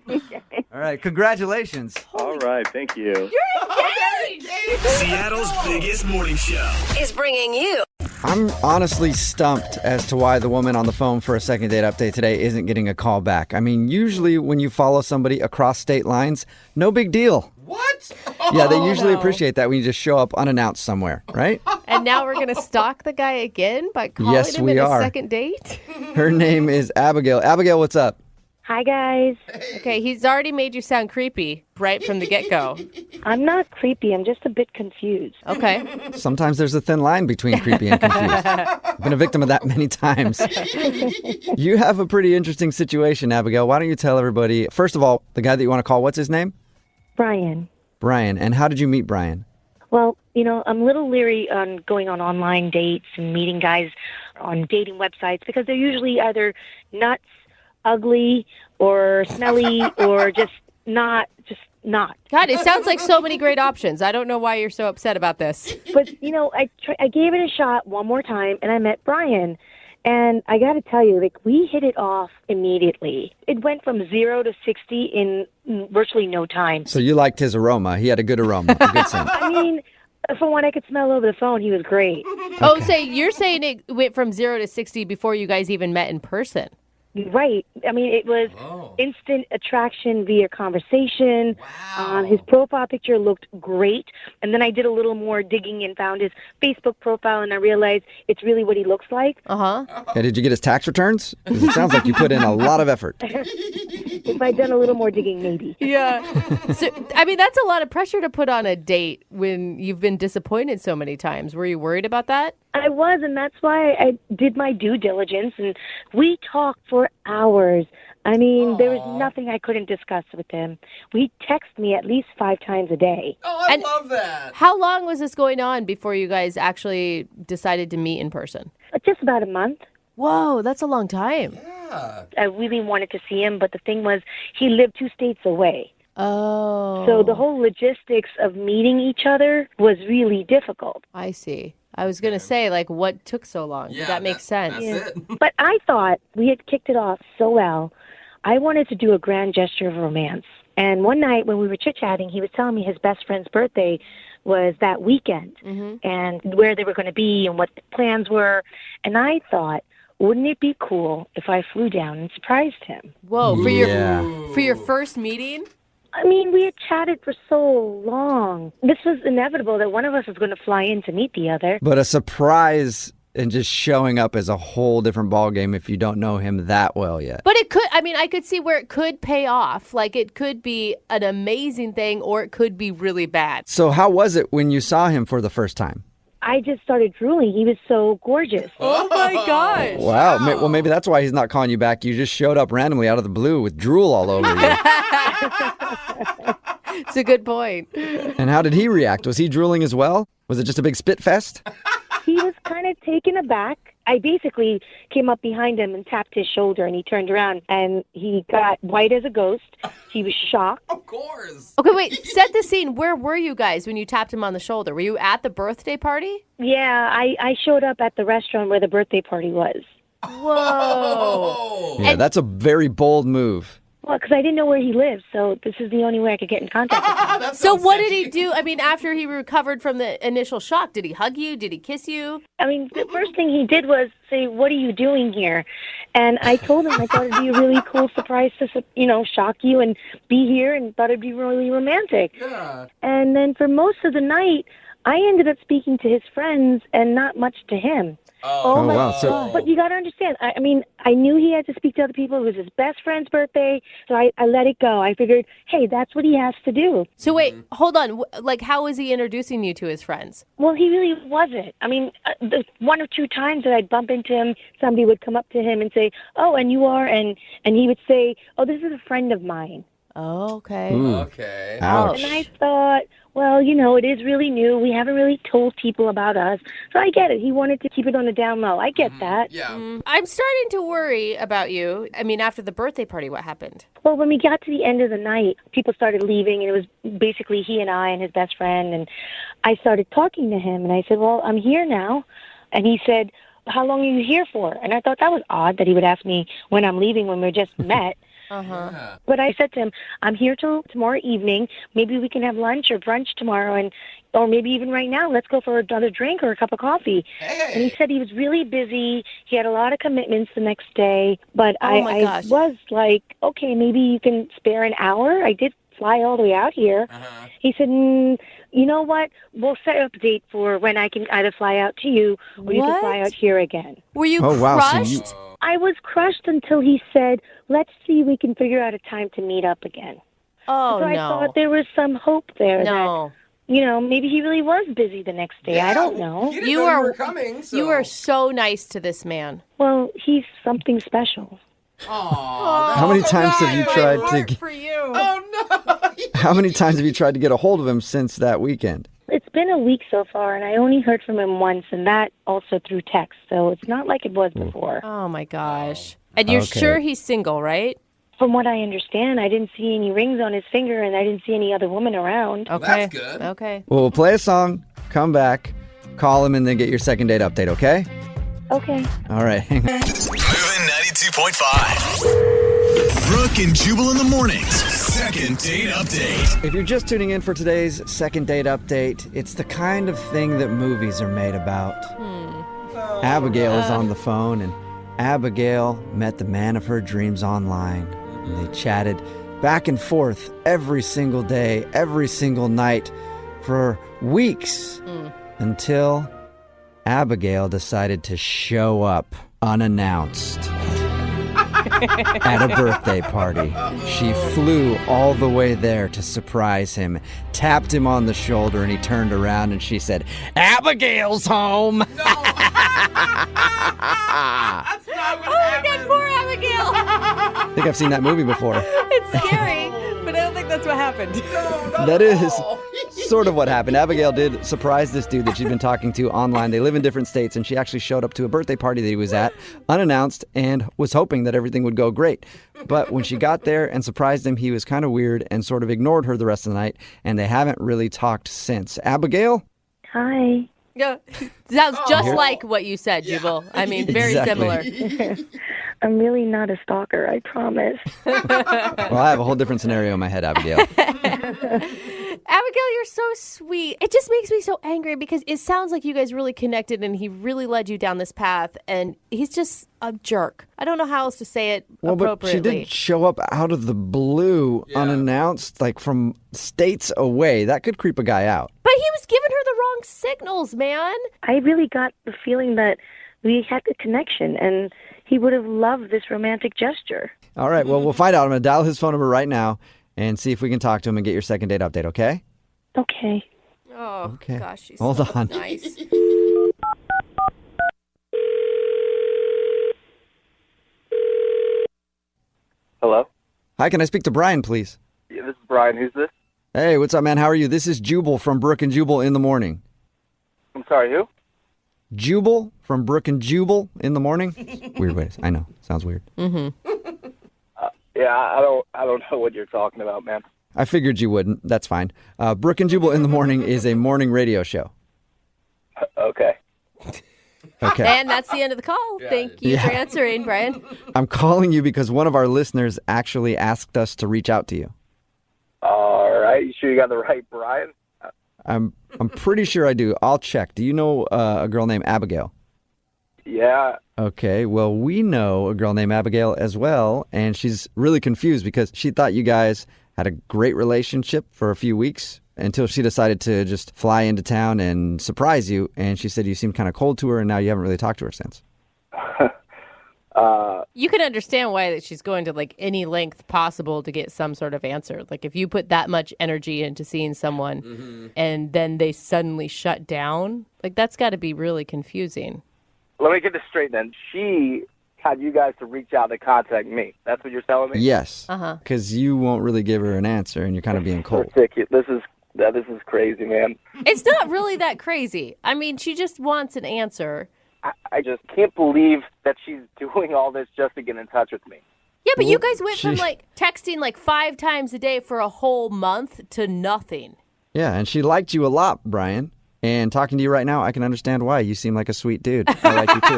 Okay. All right, congratulations. All right, thank you. You're engaged! Seattle's biggest morning show is bringing you. I'm honestly stumped as to why the woman on the phone for a second date update today isn't getting a call back. I mean, usually when you follow somebody across state lines, no big deal. What? Yeah, they usually no. appreciate that when you just show up unannounced somewhere, right? And now we're going to stalk the guy again by calling Yes, him we in are. a second date? Her name is Abigail. Abigail, what's up? Hi, guys. Okay, he's already made you sound creepy right from the get-go. I'm not creepy. I'm just a bit confused. Okay. Sometimes there's a thin line between creepy and confused. I've been a victim of that many times. You have a pretty interesting situation, Abigail. Why don't you tell everybody, first of all, the guy that you want to call, what's his name? Brian. Brian. And how did you meet Brian? Well, I'm a little leery on going on online dates and meeting guys on dating websites because they're usually either nuts, ugly, or smelly, or just not. God, it sounds like so many great options. I don't know why you're so upset about this. But, I gave it a shot one more time, and I met Brian. And I got to tell you, we hit it off immediately. It went from 0 to 60 in virtually no time. So you liked his aroma. He had a good aroma, a good scent. I mean, from what I could smell over the phone, he was great. Oh, you're saying it went from 0 to 60 before you guys even met in person? Right. I mean, it was instant attraction via conversation. His profile picture looked great. And then I did a little more digging and found his Facebook profile, and I realized it's really what he looks like. Okay, did you get his tax returns? 'Cause it sounds like you put in a lot of effort. If I'd done a little more digging, maybe. Yeah. So, I mean, that's a lot of pressure to put on a date when you've been disappointed so many times. Were you worried about that? I was, and that's why I did my due diligence, and we talked for hours. I mean, there was nothing I couldn't discuss with him. He texted me at least 5 times a day. Oh, I love that. How long was this going on before you guys actually decided to meet in person? Just about a month. Whoa, that's a long time. I really wanted to see him, but the thing was, he lived 2 states away. Oh. So the whole logistics of meeting each other was really difficult. I see. I was going to say, like, what took so long? That makes sense. But I thought we had kicked it off so well. I wanted to do a grand gesture of romance. And one night when we were chit-chatting, he was telling me his best friend's birthday was that weekend and where they were going to be and what the plans were. And I thought, wouldn't it be cool if I flew down and surprised him? Whoa, for your first meeting? I mean, we had chatted for so long. This was inevitable that one of us was going to fly in to meet the other. But a surprise and just showing up is a whole different ballgame if you don't know him that well yet. But it could, I mean, I could see where it could pay off. Like, it could be an amazing thing or it could be really bad. So how was it when you saw him for the first time? I just started drooling. He was so gorgeous. Oh, my gosh. Wow. Well, maybe that's why he's not calling you back. You just showed up randomly out of the blue with drool all over you. It's a good point. And how did he react? Was he drooling as well? Was it just a big spit fest? He was kind of taken aback. I basically came up behind him and tapped his shoulder, and he turned around, and he got white as a ghost. He was shocked. Of course. Okay, wait, set the scene. Where were you guys when you tapped him on the shoulder? Were you at the birthday party? Yeah, I showed up at the restaurant where the birthday party was. Whoa. Yeah, that's a very bold move. Well, because I didn't know where he lived, so this is the only way I could get in contact with him. So what did he do? I mean, after he recovered from the initial shock, did he hug you? Did he kiss you? I mean, the first thing he did was say, "What are you doing here?" And I told him I thought it'd be a really cool surprise to, shock you and be here, and thought it'd be really romantic. Yeah. And then for most of the night, I ended up speaking to his friends and not much to him. Oh, my wow. God. But you got to understand, I mean, I knew he had to speak to other people. It was his best friend's birthday, so I let it go. I figured, hey, that's what he has to do. So wait, hold on. Like, how was he introducing you to his friends? Well, he really wasn't. I mean, the 1 or 2 times that I'd bump into him, somebody would come up to him and say, "Oh, and you are?" And he would say, "Oh, this is a friend of mine." Oh, okay. Ooh. Okay. Ouch. And I thought, well, it is really new. We haven't really told people about us. So I get it. He wanted to keep it on the down low. I get that. Yeah. I'm starting to worry about you. I mean, after the birthday party, what happened? Well, when we got to the end of the night, people started leaving, and it was basically he and I and his best friend. And I started talking to him, and I said, well, I'm here now. And he said, how long are you here for? And I thought that was odd that he would ask me when I'm leaving when we just met. Uh-huh. But I said to him, I'm here till tomorrow evening. Maybe we can have lunch or brunch tomorrow, or maybe even right now. Let's go for another drink or a cup of coffee. Hey. And he said he was really busy. He had a lot of commitments the next day. But I was like, okay, maybe you can spare an hour. I did fly all the way out here. Uh-huh. He said, you know what? We'll set up a date for when I can either fly out to you or you can fly out here again. Were you crushed? crushed? I was crushed until he said, let's see if we can figure out a time to meet up again. Oh, so I no. thought there was some hope there No. that, maybe he really was busy the next day. I don't know. You didn't know you were coming, so. You are so nice to this man. Well, he's something special. Aw, How many times have you tried to? For you. Oh, no. How many times have you tried to get a hold of him since that weekend? It's been a week so far, and I only heard from him once, and that also through text. So it's not like it was before. Oh, my gosh. And you're Okay. sure he's single, right? From what I understand, I didn't see any rings on his finger, and I didn't see any other woman around. Okay. That's good. Okay. Well, we'll play a song, come back, call him, and then get your second date update, okay? Okay. All right. Moving 92.5. Brooke and Jubal in the mornings. Second date update. If you're just tuning in for today's second date update, it's the kind of thing that movies are made about. Abigail is on the phone, and Abigail met the man of her dreams online, and they chatted back and forth every single day, every single night for weeks until Abigail decided to show up unannounced at a birthday party. She flew all the way there to surprise him, tapped him on the shoulder, and he turned around and she said, "Abigail's home." Oh my God, poor Abigail. I think I've seen that movie before. It's scary, but I don't think that's what happened. That is sort of what happened. Abigail did surprise this dude that she'd been talking to online. They live in different states, and she actually showed up to a birthday party that he was at, unannounced, and was hoping that everything would go great. But when she got there and surprised him, he was kind of weird and sort of ignored her the rest of the night, and they haven't really talked since. Abigail? Hi. Yeah, sounds just like what you said, Jubal. I mean, very similar. I'm really not a stalker, I promise. Well, I have a whole different scenario in my head, Abigail. Abigail, you're so sweet. It just makes me so angry because it sounds like you guys really connected and he really led you down this path, and he's just a jerk. I don't know how else to say it appropriately. But she did show up out of the blue, unannounced, like from states away. That could creep a guy out. But he was giving her the wrong signals, man. I really got the feeling that we had a connection, and he would have loved this romantic gesture. All right, well, we'll find out. I'm going to dial his phone number right now and see if we can talk to him and get your second date update, okay? Okay. Oh, Okay. gosh, she's Hold so on. nice. Hello? Hi, can I speak to Brian, please? Yeah, this is Brian. Who's this? Hey, what's up, man? How are you? This is Jubal from Brooke and Jubal in the morning. I'm sorry, who? Jubal from Brooke and Jubal in the morning? Weird ways. I know. Sounds weird. Yeah, I don't know what you're talking about, man. I figured you wouldn't. That's fine. Brooke and Jubal in the morning is a morning radio show. Okay. Okay. And that's the end of the call. Thank you for answering, Brian. I'm calling you because one of our listeners actually asked us to reach out to you. All right. You sure you got the right Brian? I'm pretty sure I do. I'll check. Do you know a girl named Abigail? Yeah. Okay, well, we know a girl named Abigail as well, and she's really confused because she thought you guys had a great relationship for a few weeks until she decided to just fly into town and surprise you, and she said you seemed kind of cold to her, and now you haven't really talked to her since. You can understand why that she's going to like any length possible to get some sort of answer. Like if you put that much energy into seeing someone and then they suddenly shut down, like that's got to be really confusing. Let me get this straight then. She had you guys to reach out to contact me. That's what you're telling me? Yes, because you won't really give her an answer, and you're kind of being cold. Ridiculous. This is crazy, man. It's not really that crazy. I mean, she just wants an answer. I just can't believe that she's doing all this just to get in touch with me. Yeah, but you guys went from like texting like 5 times a day for a whole month to nothing. Yeah, and she liked you a lot, Brian. And talking to you right now, I can understand why. You seem like a sweet dude. I like you too.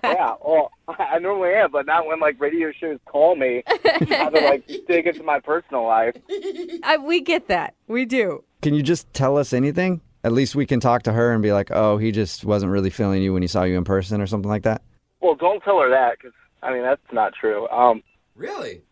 Yeah, well, I normally am, but not when like radio shows call me. I have to like dig into my personal life. We get that. We do. Can you just tell us anything? At least we can talk to her and be like, oh, he just wasn't really feeling you when he saw you in person or something like that. Well, don't tell her that, because, I mean, that's not true. Really?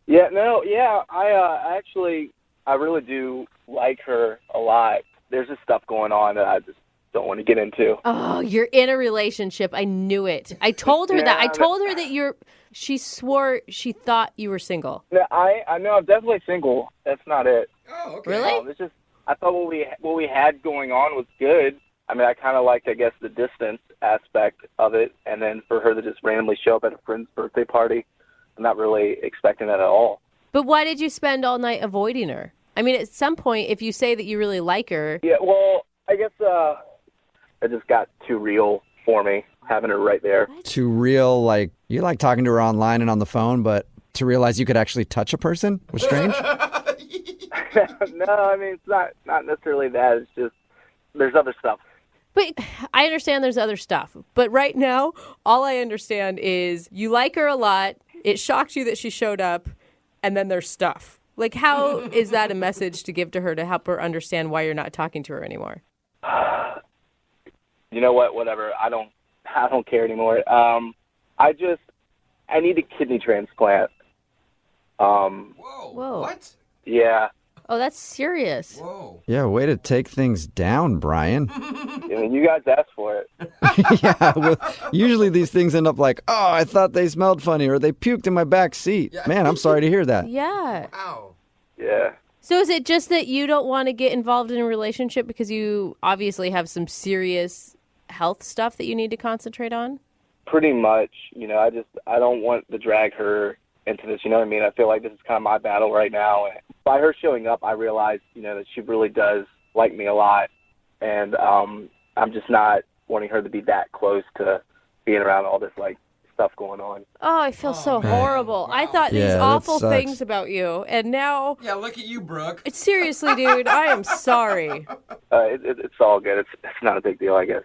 Yeah, no, yeah, I really do like her a lot. There's just stuff going on that I just don't want to get into. Oh, you're in a relationship. I knew it. I told her that. I told her that she swore she thought you were single. No, I know I'm definitely single. That's not it. Oh, okay. Really? It's just, I thought what we had going on was good. I mean, I kind of liked, I guess, the distance aspect of it, and then for her to just randomly show up at a friend's birthday party, I'm not really expecting that at all. But why did you spend all night avoiding her? I mean, at some point, if you say that you really like her... Yeah, well, I guess it just got too real for me, having her right there. Too real, like, you like talking to her online and on the phone, but to realize you could actually touch a person was strange? No, I mean, it's not necessarily that. It's just, there's other stuff. But I understand there's other stuff. But right now, all I understand is you like her a lot. It shocked you that she showed up, and then there's stuff. Like, how is that a message to give to her to help her understand why you're not talking to her anymore? You know what? Whatever. I don't I don't care anymore. I need a kidney transplant. Whoa. What? Yeah. Oh, that's serious. Whoa. Yeah, way to take things down, Brian. I mean, you guys asked for it. Yeah, well, usually these things end up like, oh, I thought they smelled funny or they puked in my back seat. Man, I'm sorry to hear that. Yeah. Wow. Yeah. So is it just that you don't want to get involved in a relationship because you obviously have some serious health stuff that you need to concentrate on? Pretty much. I don't want to drag her into this, you know what I mean? I feel like this is kind of my battle right now. And by her showing up, I realize, that she really does like me a lot. And I'm just not wanting her to be that close to being around all this, stuff going on. Oh, I feel so horrible. I thought these Yeah, that awful sucks. things about you, and now... Yeah, look at you, Brooke. Seriously, dude, I am sorry. It's all good. It's not a big deal, I guess.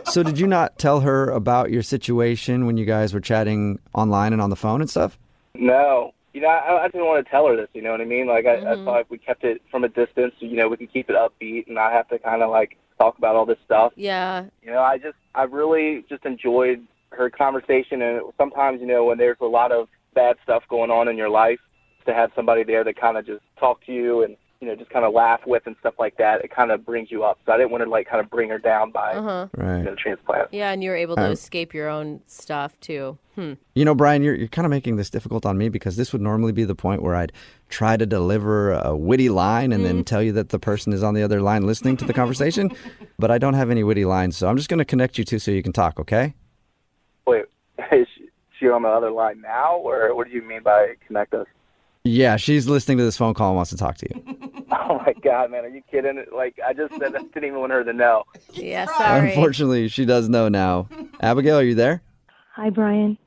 So did you not tell her about your situation when you guys were chatting online and on the phone and stuff? No. I didn't want to tell her this, you know what I mean? I thought if we kept it from a distance, we can keep it upbeat and not have to kind of, talk about all this stuff. Yeah. I really just enjoyed her conversation, and sometimes, when there's a lot of bad stuff going on in your life, to have somebody there that kind of just talk to you and, just kind of laugh with and stuff like that, it kind of brings you up. So I didn't want to, kind of bring her down by, transplant. Yeah, and you were able to escape your own stuff, too. Brian, you're kind of making this difficult on me because this would normally be the point where I'd try to deliver a witty line and then tell you that the person is on the other line listening to the conversation. But I don't have any witty lines, so I'm just going to connect you two so you can talk, okay? Wait, is she on the other line now, or what do you mean by connect us? Yeah, she's listening to this phone call and wants to talk to you. Oh, my God, man. Are you kidding? I just said I didn't even want her to know. Yeah, sorry. Unfortunately, she does know now. Abigail, are you there? Hi, Brian.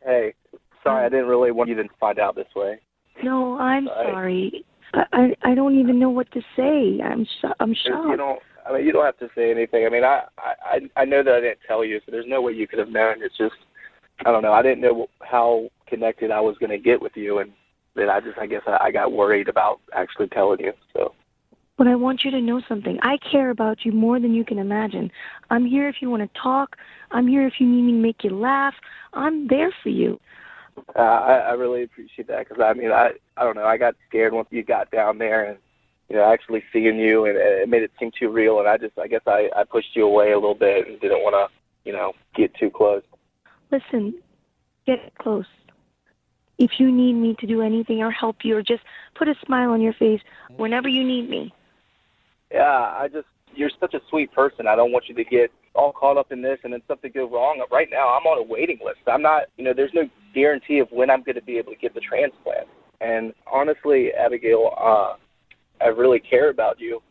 Hey, sorry, I didn't really want you to find out this way. No, I'm sorry. I don't even know what to say. I'm shocked. You don't have to say anything. I know that I didn't tell you, so there's no way you could have known. It's just, I don't know. I didn't know how connected I was going to get with you, and then I guess I got worried about actually telling you. So. But I want you to know something. I care about you more than you can imagine. I'm here if you want to talk. I'm here if you need me to make you laugh. I'm there for you. I really appreciate that because, I don't know. I got scared once you got down there and, actually seeing you, and it made it seem too real. And I guess I pushed you away a little bit and didn't want to, get too close. Listen, get close. If you need me to do anything or help you or just put a smile on your face whenever you need me. Yeah, you're such a sweet person. I don't want you to get all caught up in this and then something go wrong. Right now, I'm on a waiting list. I'm not, there's no guarantee of when I'm going to be able to get the transplant. And honestly, Abigail, I really care about you,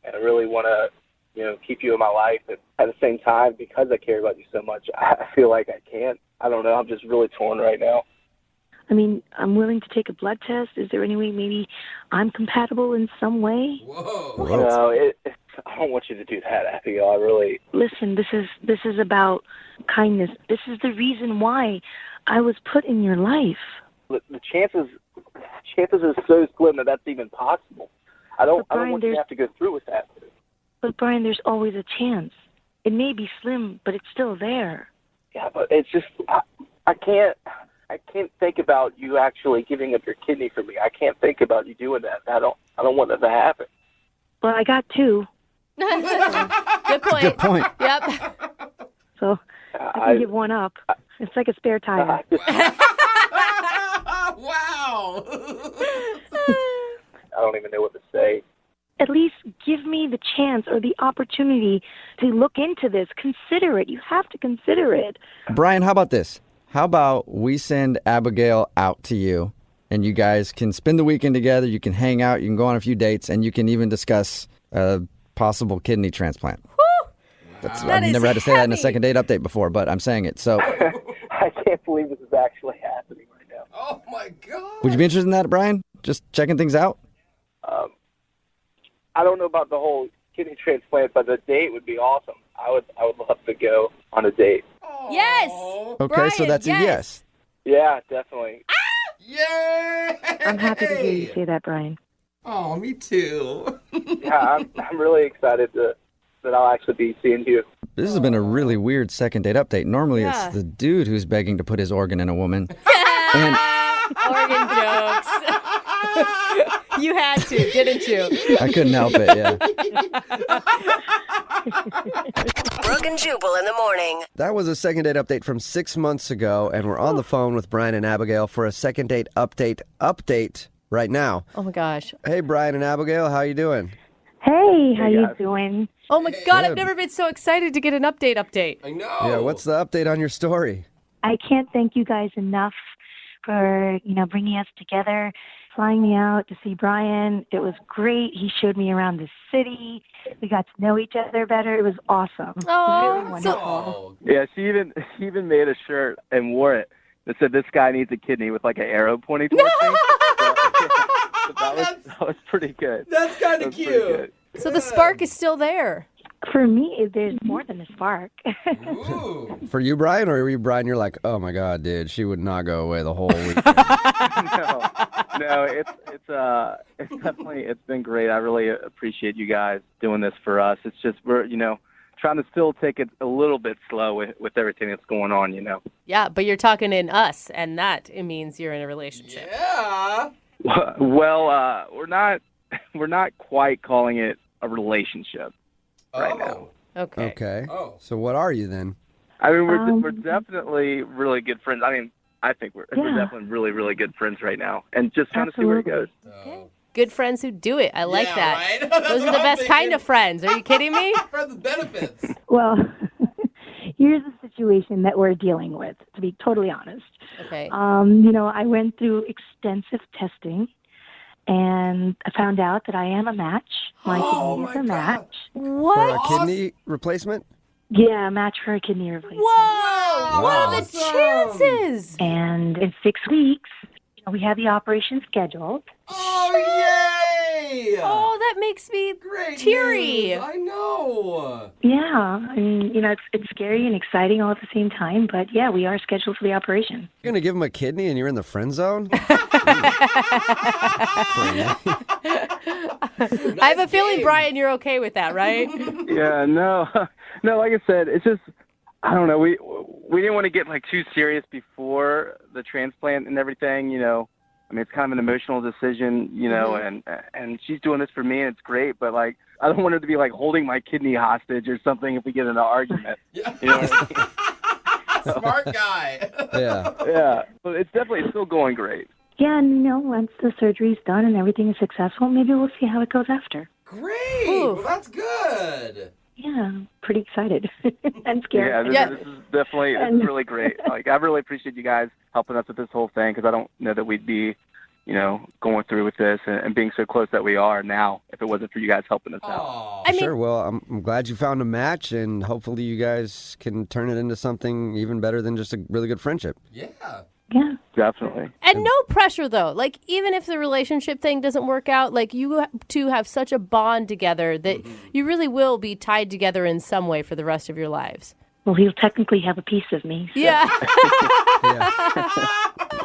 and I really want to, keep you in my life. And at the same time, because I care about you so much, I feel like I can't. I don't know. I'm just really torn right now. I'm willing to take a blood test. Is there any way maybe I'm compatible in some way? Whoa. No, I don't want you to do that, Abigail. I really... Listen, this is about kindness. This is the reason why I was put in your life. The chances are so slim that that's even possible. I don't want you to have to go through with that. But Brian, there's always a chance. It may be slim, but it's still there. Yeah, but it's just I can't think about you actually giving up your kidney for me. I can't think about you doing that. I don't want that to happen. Well, I got two. Good point. Good point. Yep. So I can give one up. It's like a spare tire. Wow. I don't even know what to say. At least give me the chance or the opportunity to look into this. Consider it. You have to consider it. Brian, how about this? How about we send Abigail out to you, and you guys can spend the weekend together, you can hang out, you can go on a few dates, and you can even discuss a possible kidney transplant. Woo! I've never had to say that in a second date update before, but I'm saying it. So I can't believe this is actually happening right now. Oh, my God. would you be interested in that, Brian? Just checking things out? I don't know about the whole kidney transplant, but the date would be awesome. I would love to go on a date. Yes. Okay, Brian, so that's a yes. Yeah, definitely. Yeah. I'm happy to hear you say that, Brian. Oh, me too. Yeah, I'm really excited to then I'll actually be seeing you. This has been a really weird second date update. Normally Yeah. it's the dude who's begging to put his organ in a woman. And Organ jokes. You had to, didn't you? I couldn't help it, yeah. Brooke and Jubal in the morning. That was a second date update from 6 months ago, and we're on the phone with Brian and Abigail for a second date update right now. Oh my gosh. Hey, Brian and Abigail, how you doing? Hey, how you doing? Oh my God, I've Good. never been so excited to get an update. I know. Yeah, what's the update on your story? I can't thank you guys enough for, bringing us together, flying me out to see Brian. It was great. He showed me around the city. We got to know each other better. It was awesome. Oh, really wonderful. Yeah, she even made a shirt and wore it that said, "This guy needs a kidney," with like an arrow pointing towards me. So that was pretty good. That's kind of cute. So the spark is still there. For me, there's more than a spark. For you, Brian, or were you, Brian, you're like, oh my God, dude, she would not go away the whole week. No, it's been great. I really appreciate you guys doing this for us. It's just we're trying to still take it a little bit slow with everything that's going on. Yeah, but you're talking in us, and that it means you're in a relationship. Yeah. Well, we're not quite calling it a relationship right now. Okay. Okay. Oh. So what are you then? I mean, we're definitely really good friends. I mean, I think we're definitely really, really good friends right now, and just trying to see where it goes. Good friends who do it. I like that. Right? Those are the best kind of friends. Are you kidding me? Friends with benefits. Well, here's the situation that we're dealing with, to be totally honest. Okay. I went through extensive testing, and I found out that I am a match. My kidney is a match. For What? a kidney replacement? Yeah, a match for a kidney replacement. Whoa! What are the chances? And in 6 weeks, we have the operation scheduled. Oh, yay! Oh, that makes me Great teary. news. I know. Yeah, I mean, it's scary and exciting all at the same time, but yeah, we are scheduled for the operation. You're going to give him a kidney and you're in the friend zone? I have a feeling, Brian, you're okay with that, right? Yeah, no, like I said, it's just, I don't know. We didn't want to get like too serious before the transplant and everything. I mean, it's kind of an emotional decision, and she's doing this for me, and it's great. But like, I don't want her to be like holding my kidney hostage or something if we get in an argument. Yeah. You know what I mean? Smart guy. Yeah. But it's still going great. Yeah, and once the surgery's done and everything is successful, maybe we'll see how it goes after. Great. Oof. Well, that's good. Yeah, pretty excited and scared. Yeah, this is definitely it's really great. Like, I really appreciate you guys helping us with this whole thing, because I don't know that we'd be, going through with this and being so close that we are now if it wasn't for you guys helping us out. Sure. Well, I'm glad you found a match, and hopefully you guys can turn it into something even better than just a really good friendship. Yeah. Yeah. Definitely. And no pressure, though. Like, even if the relationship thing doesn't work out, like, you two have such a bond together that you really will be tied together in some way for the rest of your lives. Well, he'll technically have a piece of me. So. Yeah.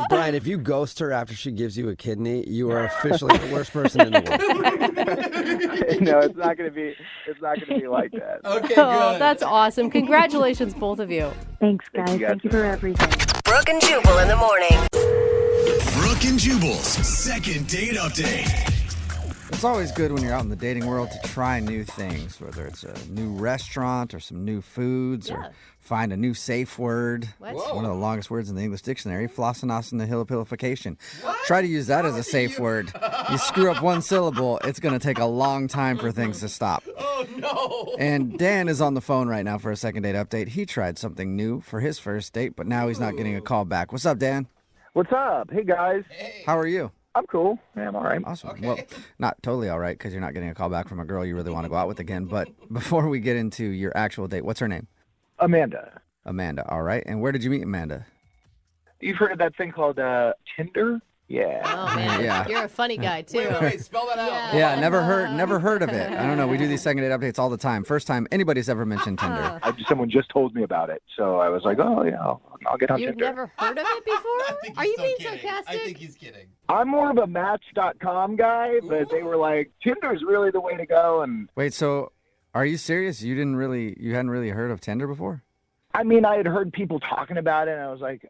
Brian, if you ghost her after she gives you a kidney, you are officially the worst person in the world. No, it's not gonna be like that. Okay, Oh, good. that's awesome. Congratulations, both of you. Thanks, guys. Thank you for everything. Brooke and Jubal in the morning. Brooke and Jubal's second date update. It's always good when you're out in the dating world to try new things, whether it's a new restaurant or some new foods or find a new safe word. What? It's one of the longest words in the English dictionary, flossinasinahilipilification. Try to use that as a safe word. You screw up one syllable, it's going to take a long time for things to stop. Oh, no. And Dan is on the phone right now for a second date update. He tried something new for his first date, but now he's not getting a call back. What's up, Dan? What's up? Hey, guys. How are you? I'm cool. Yeah, I'm all right. Awesome. Well, not totally all right because you're not getting a call back from a girl you really want to go out with again. But before we get into your actual date, what's her name? Amanda. Amanda. All right. And where did you meet Amanda? You've heard of that thing called Tinder? Yeah. Oh, man. Yeah. You're a funny guy, too. Wait, spell that out. Yeah, never heard of it. I don't know. We do these second date updates all the time. First time anybody's ever mentioned Tinder. Someone just told me about it, so I was like, oh, yeah, I'll get on You've Tinder. never heard of it before? Are you being sarcastic? I think he's kidding. I'm more of a Match.com guy, but they were like, Tinder's really the way to go. And Wait, so Are you serious? You hadn't really heard of Tinder before? I mean, I had heard people talking about it, and I was like,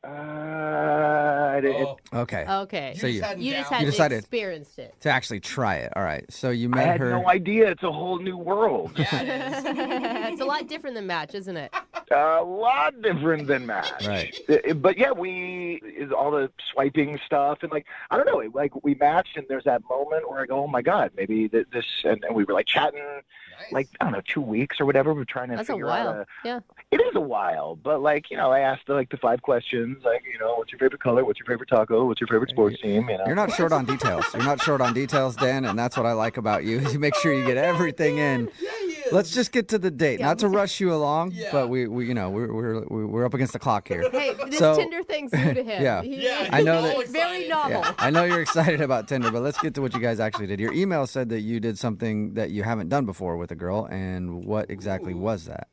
Okay. Okay. So you just had decided experienced it. to actually try it. All right. So you I met had her. no idea. It's a whole new world. It's a lot different than Match, isn't it? A lot different than Match. Right. But yeah, all the swiping stuff, and like, I don't know, like we matched, and there's that moment where I go, oh my God, maybe this, and we were like chatting, like, I don't know, 2 weeks or whatever. We're trying to That's a figure while. out. Yeah. It is a while, but like, I asked like the 5 questions, like, what's your favorite color? What's your favorite taco? What's your favorite sports team? You're not short on details. You're not short on details, Dan, and that's what I like about you. You make sure you get everything in. Let's just get to the date. Not to rush you along, but we're up against the clock here. Hey, this Tinder thing's new to him. Yeah. I know that. It's very novel. Yeah, I know you're excited about Tinder, but let's get to what you guys actually did. Your email said that you did something that you haven't done before with a girl, and what exactly was that?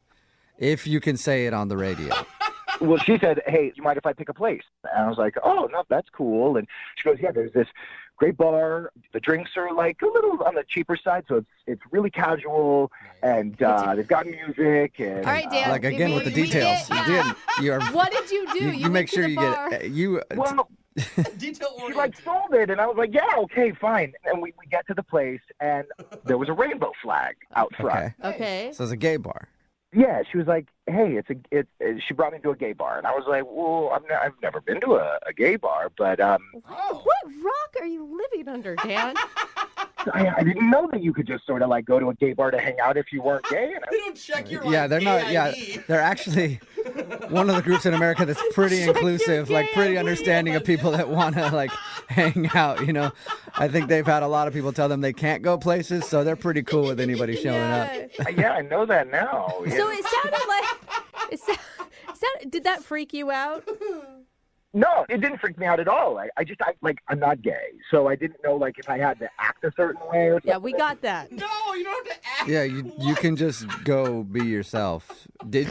If you can say it on the radio. Well, she said, hey, you mind if I pick a place? And I was like, oh, no, that's cool. And she goes, yeah, there's this great bar. The drinks are like a little on the cheaper side, so it's really casual, and they've got music. And, all right, Dan. Like, again, with the details. What did you do? You make sure you get... Well, she like sold it, and I was like, yeah, okay, fine. And we get to the place, and there was a rainbow flag out front. Okay. So it's a gay bar. Yeah, she was like, hey, she brought me to a gay bar. And I was like, well, I've never been to a gay bar, but... What rock are you living under, Dan? I didn't know that you could just sort of like go to a gay bar to hang out if you weren't gay. And They don't check your They're not. gay Yeah, ID. they're actually one of the groups in America that's pretty inclusive, like pretty understanding of people that want to like hang out. I think they've had a lot of people tell them they can't go places, so they're pretty cool with anybody showing up. Yeah, I know that now. Yeah. So it sounded like did that freak you out? No, it didn't freak me out at all. I'm not gay, so I didn't know like if I had to act a certain way or something. Yeah, we got that. No, you don't have to act. Yeah, you can just go be yourself.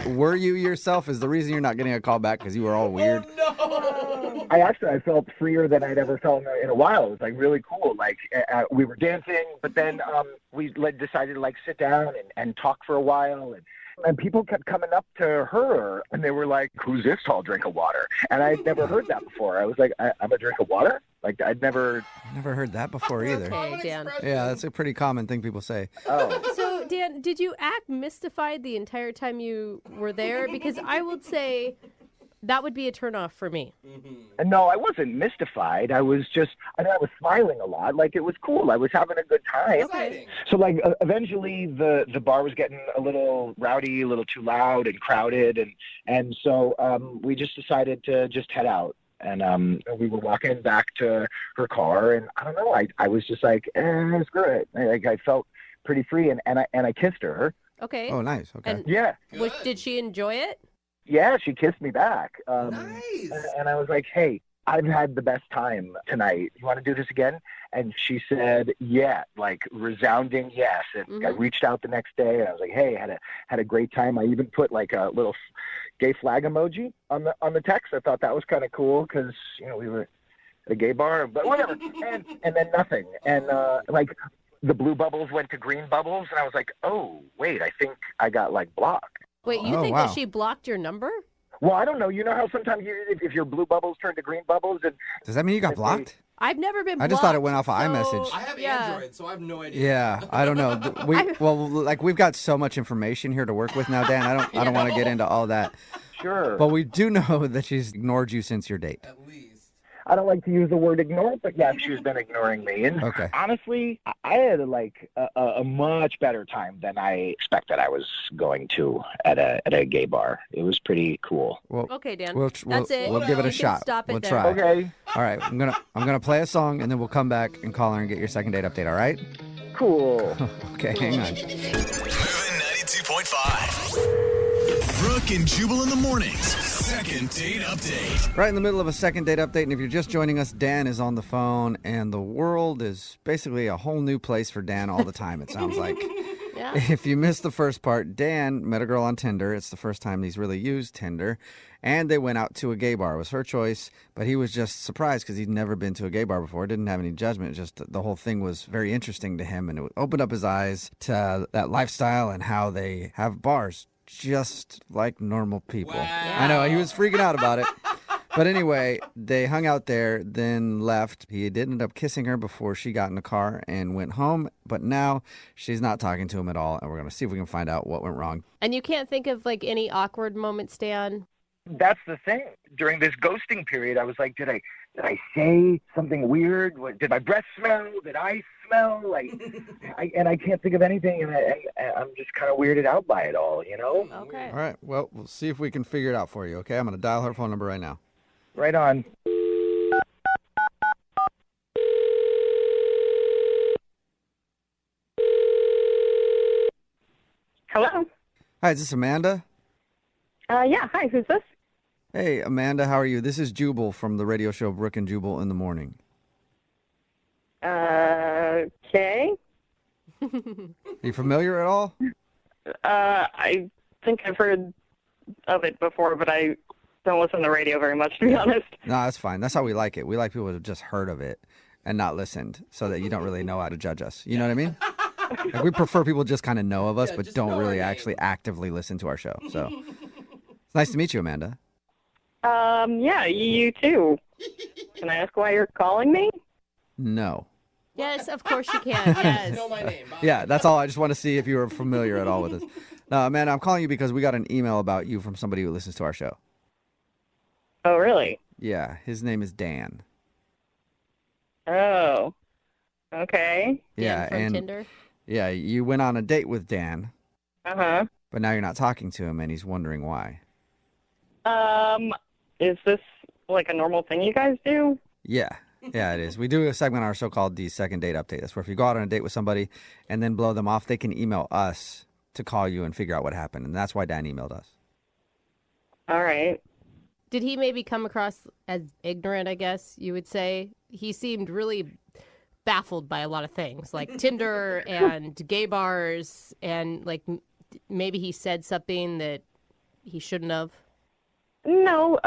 Were you yourself? Is the reason you're not getting a call back because you were all weird? Oh, no. I felt freer than I'd ever felt in a while. It was like really cool. Like we were dancing, but then we decided to like sit down and talk for a while, and people kept coming up to her, and they were like, who's this tall drink of water? And I'd never heard that before. I was like, I'm a drink of water? Like, I'd never heard that before either. Okay, Dan. Yeah, that's a pretty common thing people say. Oh. So, Dan, did you act mystified the entire time you were there? Because I would say that would be a turnoff for me. And no, I wasn't mystified. I was smiling a lot. Like, it was cool. I was having a good time. Okay. So, like, eventually the bar was getting a little rowdy, a little too loud and crowded. And so we just decided to just head out. And we were walking back to her car. And I don't know, I was just like, screw it. I felt pretty free. And I kissed her. Okay. Oh, nice. Okay. And yeah. Did she enjoy it? Yeah, she kissed me back. Nice. And I was like, hey, I've had the best time tonight. You want to do this again? And she said, yeah, like resounding yes. And I reached out the next day, and I was like, hey, had a great time. I even put like a little gay flag emoji on the text. I thought that was kind of cool because we were at a gay bar, but whatever. and then nothing. And like the blue bubbles went to green bubbles, and I was like, oh wait, I think I got like blocked. Wait, you think that she blocked your number? Well, I don't know. You know how sometimes if your blue bubbles turn to green bubbles, does that mean you got blocked? I've never been blocked. I just thought it went off of iMessage. I have Android, so I have no idea. Yeah, I don't know. We've got so much information here to work with now, Dan. I don't want to get into all that. Sure. But we do know that she's ignored you since your date. At least. I don't like to use the word ignore, but yeah, she's been ignoring me. And honestly, I had like a much better time than I expected I was going to at a gay bar. It was pretty cool. Well, okay, Dan. That's it. We'll give it a shot. Stop it we'll there. try. Okay. All right. I'm gonna play a song, and then we'll come back and call her and get your second date update. All right? Cool. Okay, hang on. Moving 92.5. Brooke and Jubal in the mornings. Second date update. Right in the middle of a second date update, and if you're just joining us, Dan is on the phone, and the world is basically a whole new place for Dan all the time, it sounds like. Yeah. If you missed the first part, Dan met a girl on Tinder. It's the first time he's really used Tinder. And they went out to a gay bar. It was her choice, but he was just surprised because he'd never been to a gay bar before. Didn't have any judgment. Just the whole thing was very interesting to him, and it opened up his eyes to that lifestyle and how they have bars just like normal people. Wow. I know, he was freaking out about it. But anyway, they hung out there, then left. He did end up kissing her before she got in the car and went home. But now she's not talking to him at all. And we're going to see if we can find out what went wrong. And you can't think of like any awkward moments, Dan? That's the thing. During this ghosting period, I was like, did I say something weird? Did my breath smell? Did I smell? I can't think of anything, and I'm just kind of weirded out by it all, you know? Okay. All right. Well, we'll see if we can figure it out for you, okay? I'm going to dial her phone number right now. Right on. Hello? Hi, is this Amanda? Yeah, hi, who's this? Hey, Amanda, how are you? This is Jubal from the radio show Brooke and Jubal in the Morning. Okay. Are you familiar at all? I think I've heard of it before, but I don't listen to radio very much, to be honest. No, that's fine. That's how we like it. We like people to have just heard of it and not listened so that you don't really know how to judge us. You know what I mean? Like, we prefer people just kind of know of us, but don't really actually actively listen to our show. So it's nice to meet you, Amanda. Yeah, you too. Can I ask why you're calling me? No. Yes, of course you can. Yes. Know my name. Yeah, that's all. I just want to see if you were familiar at all with us. No, Amanda, I'm calling you because we got an email about you from somebody who listens to our show. Oh, really? Yeah, his name is Dan. Oh, okay. Yeah, from and Tinder? yeah, you went on a date with Dan, Uh-huh. but now you're not talking to him, and he's wondering why. Is this like a normal thing you guys do? Yeah, it is. We do a segment on our show called the Second Date Update. That's where if you go out on a date with somebody and then blow them off, they can email us to call you and figure out what happened, and that's why Dan emailed us. All right. Did he maybe come across as ignorant, I guess you would say? He seemed really baffled by a lot of things, like Tinder and gay bars, and like maybe he said something that he shouldn't have. No,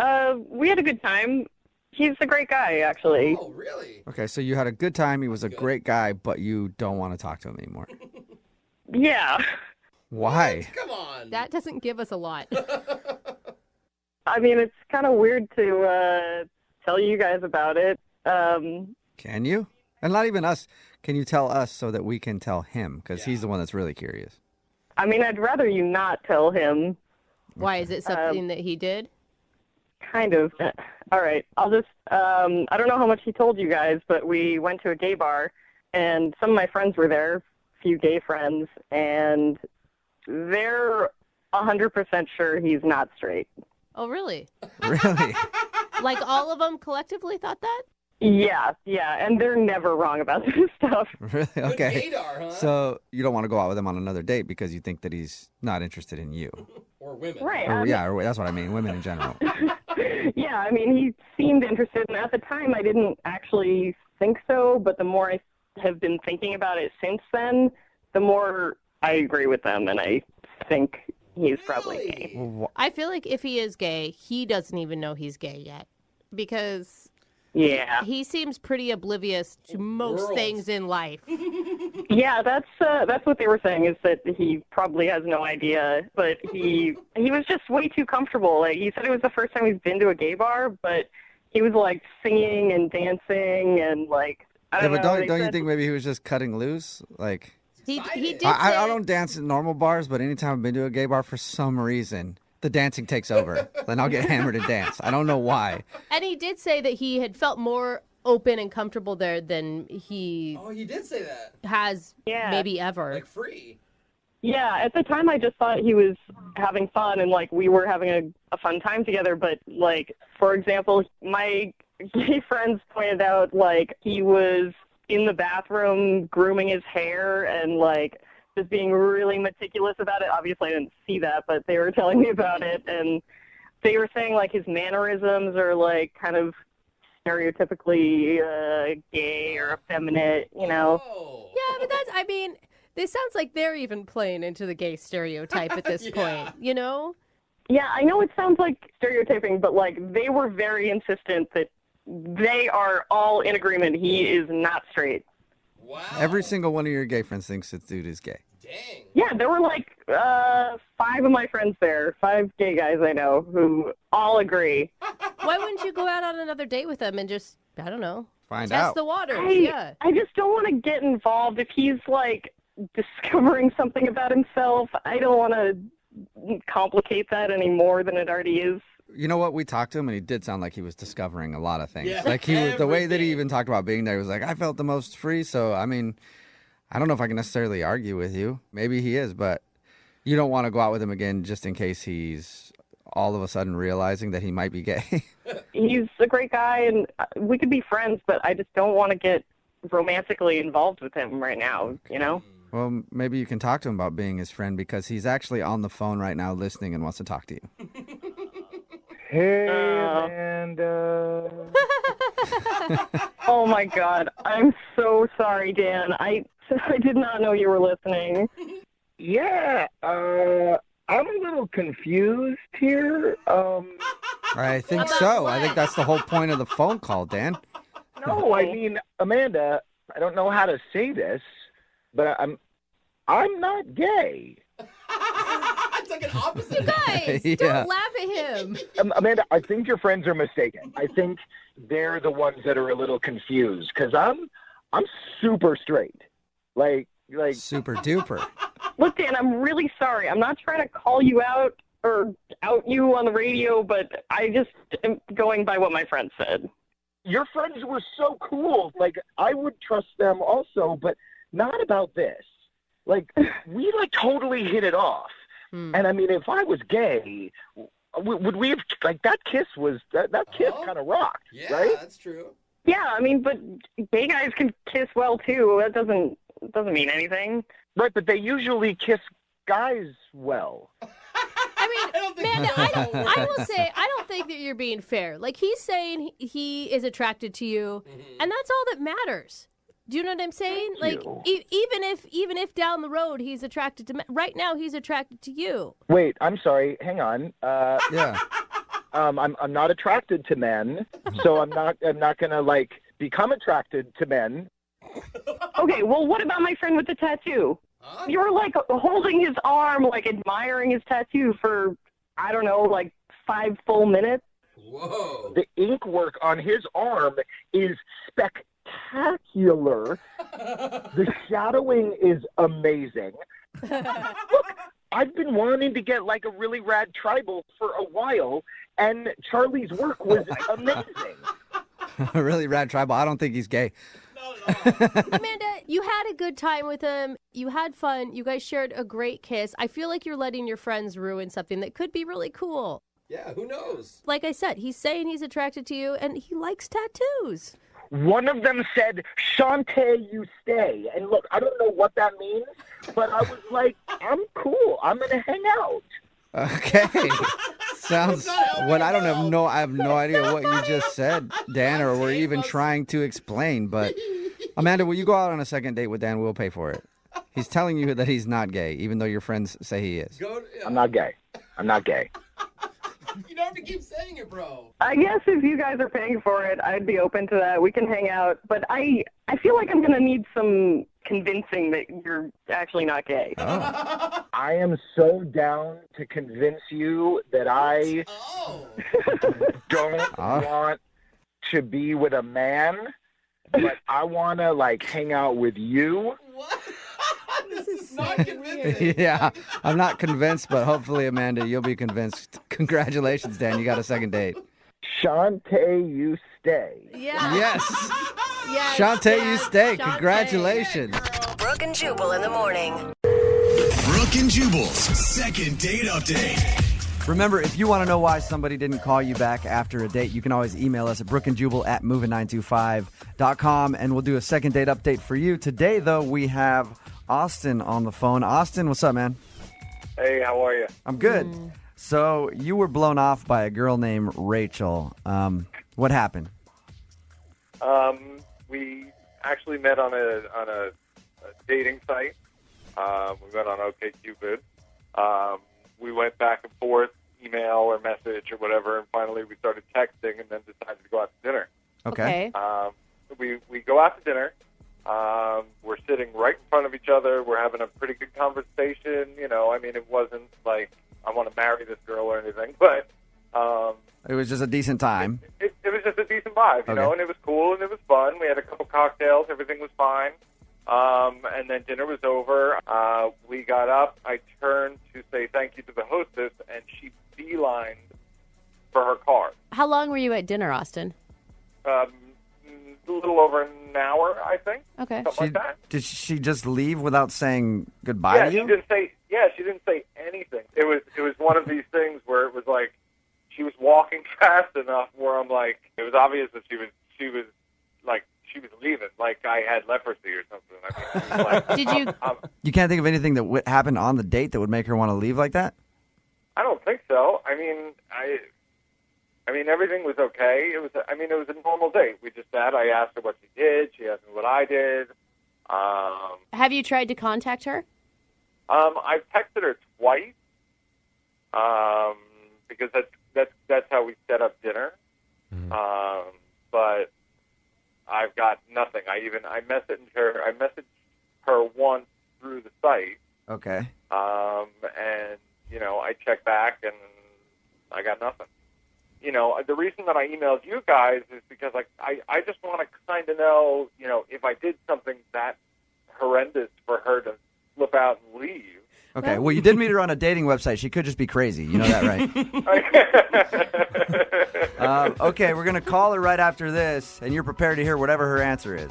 we had a good time. He's a great guy, actually. Oh, really? Okay, so you had a good time. He was a great guy, but you don't want to talk to him anymore. Yeah. Why? Come on. That doesn't give us a lot. I mean, it's kind of weird to tell you guys about it. Can you? And not even us. Can you tell us so that we can tell him? Because he's the one that's really curious. I mean, I'd rather you not tell him. Why? Is it something that he did? Kind of. All right. I'll just, I don't know how much he told you guys, but we went to a gay bar, and some of my friends were there, a few gay friends, and they're 100% sure he's not straight. Oh, really? Really? Like all of them collectively thought that? Yeah, and they're never wrong about this stuff. Really? Okay. gaydar, huh? So you don't want to go out with him on another date because you think that he's not interested in you. Or women. Right. Or that's what I mean, women in general. Yeah, I mean, he seemed interested, and at the time I didn't actually think so, but the more I have been thinking about it since then, the more I agree with them, and I think he's probably gay. I feel like if he is gay, he doesn't even know he's gay yet. Because he seems pretty oblivious to most things in life. Yeah, that's what they were saying, is that he probably has no idea, but he was just way too comfortable. Like, he said it was the first time he's been to a gay bar, but he was like singing and dancing and like I don't know. But don't you think maybe he was just cutting loose? Like he did. I don't dance in normal bars, but anytime I've been to a gay bar, for some reason the dancing takes over. Then I'll get hammered and dance. I don't know why. And he did say that he had felt more open and comfortable there than he. Oh, he did say that. Has maybe ever. Like free. Yeah, at the time I just thought he was having fun and like we were having a fun time together. But like, for example, my gay friends pointed out like he was in the bathroom grooming his hair and like just being really meticulous about it. Obviously I didn't see that, but they were telling me about it, and they were saying like his mannerisms are like kind of stereotypically gay or effeminate, you know. Yeah, but that's, I mean, This sounds like they're even playing into the gay stereotype at this point, you know? Yeah, I know it sounds like stereotyping, but like they were very insistent that they are all in agreement he is not straight. Wow. Every single one of your gay friends thinks this dude is gay. Dang. Yeah, there were like 5 of my friends there, 5 gay guys I know who all agree. Why wouldn't you go out on another date with them and just, I don't know, Find test out. the waters? I just don't want to get involved if he's like discovering something about himself. I don't want to complicate that any more than it already is. You know what? We talked to him, and he did sound like he was discovering a lot of things. Yeah, like the way that he even talked about being there, he was like, I felt the most free. So, I mean, I don't know if I can necessarily argue with you. Maybe he is, but you don't want to go out with him again just in case he's all of a sudden realizing that he might be gay. He's a great guy, and we could be friends, but I just don't want to get romantically involved with him right now, you know? Well, maybe you can talk to him about being his friend because he's actually on the phone right now listening and wants to talk to you. Hey, Amanda. Oh, my God. I'm so sorry, Dan. I did not know you were listening. Yeah, I'm a little confused here. I think so. I think that's the whole point of the phone call, Dan. No, I mean, Amanda, I don't know how to say this, but I'm not gay. It's like an opposite. You guys, Yeah. don't laugh at him. Amanda, I think your friends are mistaken. I think they're the ones that are a little confused because I'm super straight, like super duper. Look, Dan, I'm really sorry. I'm not trying to call you out or out you on the radio, but I just am going by what my friend said. Your friends were so cool. Like, I would trust them also, but not about this. Like, we, totally hit it off. And, I mean, if I was gay, would we have, that kiss was, that kiss kind of rocked, right? Yeah, that's true. Yeah, I mean, but gay guys can kiss well, too. That doesn't mean anything. Right, but they usually kiss guys well. I mean, Amanda, I will say, I don't think that you're being fair. Like, he's saying he is attracted to you, and that's all that matters. Do you know what I'm saying? Like, even if down the road he's attracted to men, right now he's attracted to you. Wait, I'm sorry. Hang on. Yeah. I'm not attracted to men, so I'm not gonna become attracted to men. Okay, well, what about my friend with the tattoo? You were holding his arm, admiring his tattoo for, I don't know, 5 full minutes. Whoa. The ink work on his arm is spectacular. The shadowing is amazing. Look, I've been wanting to get a really rad tribal for a while, and Charlie's work was amazing. Really rad tribal. I don't think he's gay. Amanda, you had a good time with him. You had fun. You guys shared a great kiss. I feel like you're letting your friends ruin something that could be really cool. Yeah, who knows? Like I said, he's saying he's attracted to you, and he likes tattoos. One of them said, "Shantae, you stay." And look, I don't know what that means, but I was like, I'm cool. I'm going to hang out. Okay. Sounds what I don't have I have no idea what you just said, Dan, or were even trying to explain, but Amanda, will you go out on a second date with Dan? We'll pay for it. He's telling you that he's not gay, even though your friends say he is. I'm not gay. I'm not gay. You don't have to keep saying it, bro. I guess if you guys are paying for it, I'd be open to that. We can hang out. But I feel like I'm going to need some convincing that you're actually not gay. Oh. I am so down to convince you that I don't want to be with a man, but I want to, hang out with you. This is not convincing. Yeah, I'm not convinced, but hopefully, Amanda, you'll be convinced. Congratulations, Dan. You got a second date. Shantae, you stay. Yeah. Yes. Yes, Shantae, yes, you stay. Shantae. Congratulations. Brooke and Jubal in the morning. Brooke and Jubal's second date update. Remember, if you want to know why somebody didn't call you back after a date, you can always email us at brookeandjubal@moving925.com, and we'll do a second date update for you. Today, though, we have Austin on the phone. Austin, what's up, man? Hey, how are you? I'm good. So you were blown off by a girl named Rachel. What happened? We actually met on a dating site, We went on OkCupid. We went back and forth, email or message or whatever, and finally we started texting and then decided to go out to dinner. Okay. We go out to dinner. We're sitting right in front of each other. We're having a pretty good conversation. It wasn't like I want to marry this girl or anything, but it was just a decent time. It was just a decent vibe, you know, and it was cool and it was fun. We had a couple cocktails. Everything was fine. And then dinner was over. We got up. I turned to say thank you to the hostess, and she beelined for her car. How long were you at dinner, Austin? A little over an hour, I think. Okay. Something like that. Did she just leave without saying goodbye to you? She didn't say anything. It was one of these things where it was like she was walking fast enough where I'm like, it was obvious that she was leaving, like I had leprosy or something. She was like, Did you? You can't think of anything that happened on the date that would make her want to leave like that? I don't think so. I mean, everything was okay. It was a normal date. We just sat. I asked her what she did. She asked me what I did. Have you tried to contact her? I've texted her twice. Because that's how we set up dinner. But I've got nothing. I messaged her once through the site. Okay. And I checked back and I got nothing. The reason that I emailed you guys is because I just want to kind of know, if I did something that horrendous for her to flip out and leave. Okay, well, you did meet her on a dating website. She could just be crazy. You know that, right? Okay, we're going to call her right after this, and you're prepared to hear whatever her answer is.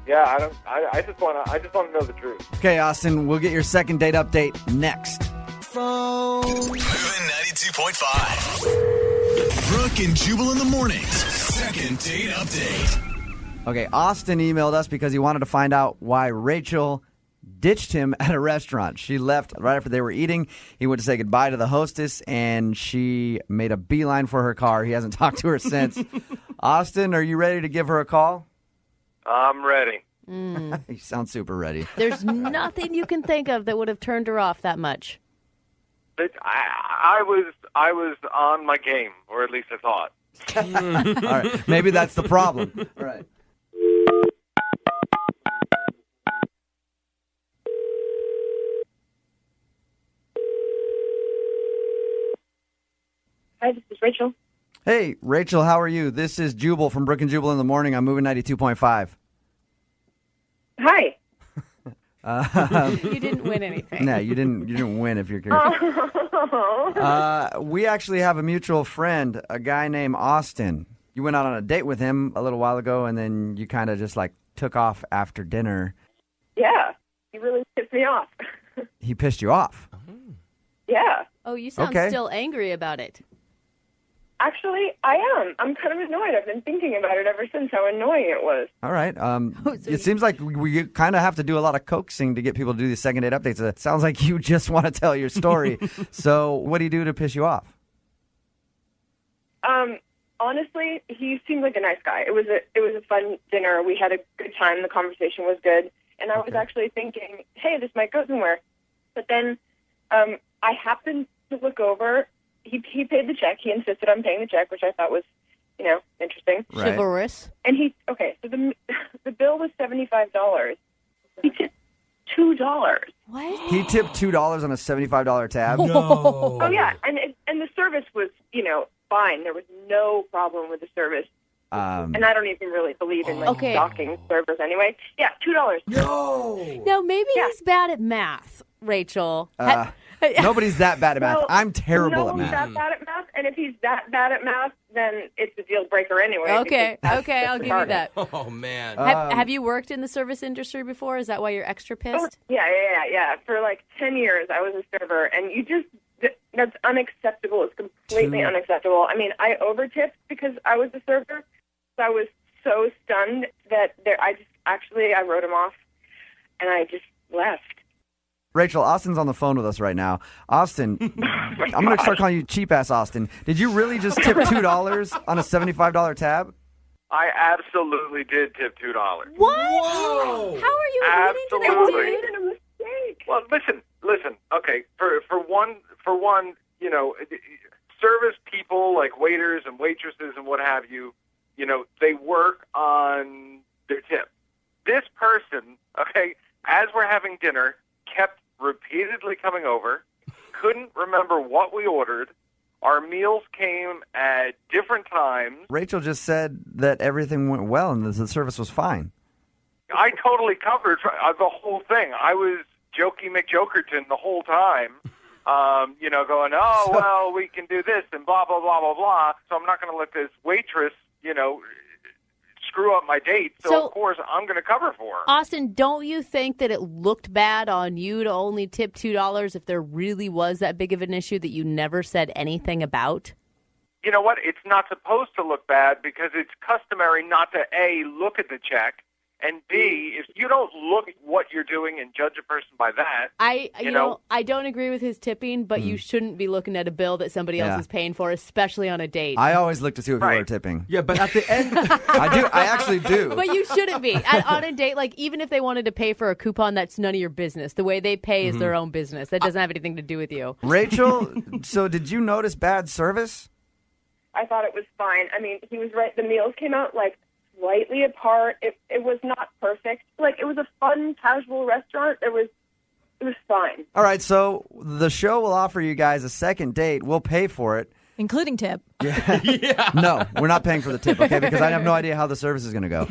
Yeah, I just want to know the truth. Okay, Austin, we'll get your second date update next. Moving 92.5. Brooke and Jubal in the mornings. Second date update. Okay, Austin emailed us because he wanted to find out why Rachel ditched him at a restaurant. She left right after they were eating. He went to say goodbye to the hostess, and she made a beeline for her car. He hasn't talked to her since. Austin, are you ready to give her a call? I'm ready. You sound super ready. There's nothing you can think of that would have turned her off that much. I was on my game, or at least I thought. All right, maybe that's the problem. All right. Hi, this is Rachel. Hey, Rachel, how are you? This is Jubal from Brooke and Jubal in the morning. I'm moving 92.5. Hi. You didn't win anything. No, you didn't win if you're curious. We actually have a mutual friend, a guy named Austin. You went out on a date with him a little while ago, and then you kind of just took off after dinner. Yeah, he really pissed me off. He pissed you off? Yeah. Oh, you sound still angry about it. Actually, I am. I'm kind of annoyed. I've been thinking about it ever since, how annoying it was. All right. It seems like we kind of have to do a lot of coaxing to get people to do these second date updates. It sounds like you just want to tell your story. So what do you do to piss you off? Honestly, he seemed like a nice guy. It was a fun dinner. We had a good time. The conversation was good. And I was actually thinking, hey, this might go somewhere. But then I happened to look over. He paid the check. He insisted on paying the check, which I thought was, interesting. Right. Chivalrous. And so the bill was $75. He tipped $2. What? He tipped $2 on a $75 tab? No. Oh, yeah. And the service was, fine. There was no problem with the service. And I don't even really believe in stocking servers anyway. Yeah, $2. No. Now, maybe he's bad at math, Rachel. Nobody's that bad at math. Well, I'm terrible at math. No one's that bad at math, and if he's that bad at math, then it's a deal breaker anyway. Okay, I'll give you that. Oh, man. Have you worked in the service industry before? Is that why you're extra pissed? Yeah. For 10 years, I was a server, and that's unacceptable. It's completely unacceptable. I mean, I over-tipped because I was a server, so I was so stunned that I wrote him off, and I just left. Rachel, Austin's on the phone with us right now. Austin, I'm going to start calling you cheap-ass Austin. Did you really just tip $2 on a $75 tab? I absolutely did tip $2. What? Whoa. How are you admitting to that, dude? A mistake. Well, listen. Okay, for one, service people like waiters and waitresses and what have you, they work on their tip. This person, okay, as we're having dinner, kept repeatedly coming over, couldn't remember what we ordered. Our meals came at different times. Rachel just said that everything went well and the service was fine. I totally covered the whole thing. I was jokey McJokerton the whole time, going, well, we can do this and blah, blah, blah, blah, blah. So I'm not going to let this waitress, screw up my date. So, of course, I'm going to cover for her. Austin, don't you think that it looked bad on you to only tip $2 if there really was that big of an issue that you never said anything about? You know what? It's not supposed to look bad because it's customary not to, A, look at the check, and B, if you don't look at what you're doing and judge a person by that, I don't agree with his tipping, but you shouldn't be looking at a bill that somebody else is paying for, especially on a date. I always look to see what people are tipping. Yeah, but at the end, I actually do. But you shouldn't be. On a date, like, even if they wanted to pay for a coupon, that's none of your business. The way they pay is their own business. That doesn't have anything to do with you. Rachel, so did you notice bad service? I thought it was fine. I mean, he was right. The meals came out, slightly apart. It was not perfect. It was a fun, casual restaurant. It was fine. All right, so the show will offer you guys a second date. We'll pay for it. Including tip. Yeah. No, we're not paying for the tip, okay? Because I have no idea how the service is going to go.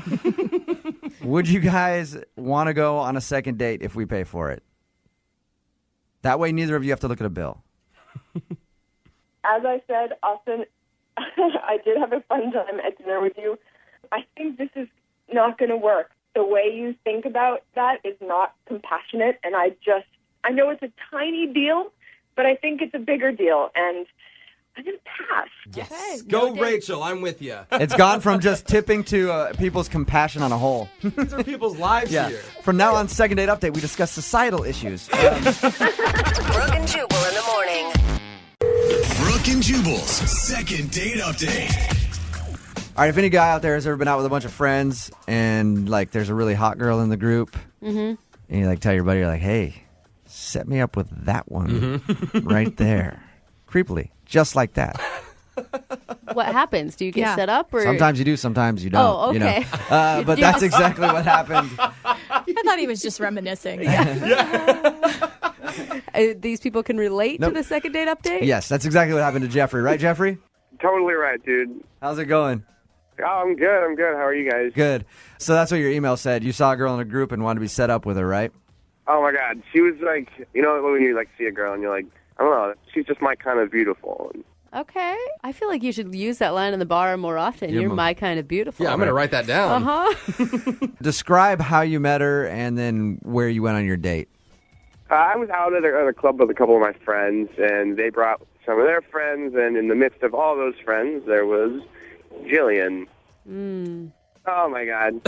Would you guys want to go on a second date if we pay for it? That way neither of you have to look at a bill. As I said, Austin, I did have a fun time at dinner with you. I think this is not going to work. The way you think about that is not compassionate, and I know it's a tiny deal, but I think it's a bigger deal, and I'm going to pass. Yes. Okay, Go, Rachel. I'm with you. It's gone from just tipping to people's compassion on a whole. These are people's lives here. From now on, Second Date Update, we discuss societal issues. Brooke and Jubal in the morning. Brooke and Jubal's Second Date Update. All right, if any guy out there has ever been out with a bunch of friends and, there's a really hot girl in the group, and you, tell your buddy, you're like, hey, set me up with that one right there. Creepily. Just like that. What happens? Do you get set up? Or Sometimes you do, sometimes you don't. Oh, okay. But that's exactly what happened. I thought he was just reminiscing. These people can relate to the second date update? Yes, that's exactly what happened to Jeffrey. Right, Jeffrey? Totally right, dude. How's it going? Oh, I'm good. How are you guys? Good. So that's what your email said. You saw a girl in a group and wanted to be set up with her, right? Oh, my God. She was when you, see a girl and you're like, I don't know, she's just my kind of beautiful. Okay. I feel like you should use that line in the bar more often. You're my kind of beautiful. Yeah, I'm going to write that down. Describe how you met her and then where you went on your date. I was out at a club with a couple of my friends, and they brought some of their friends, and in the midst of all those friends, there was Jillian. Oh, my God.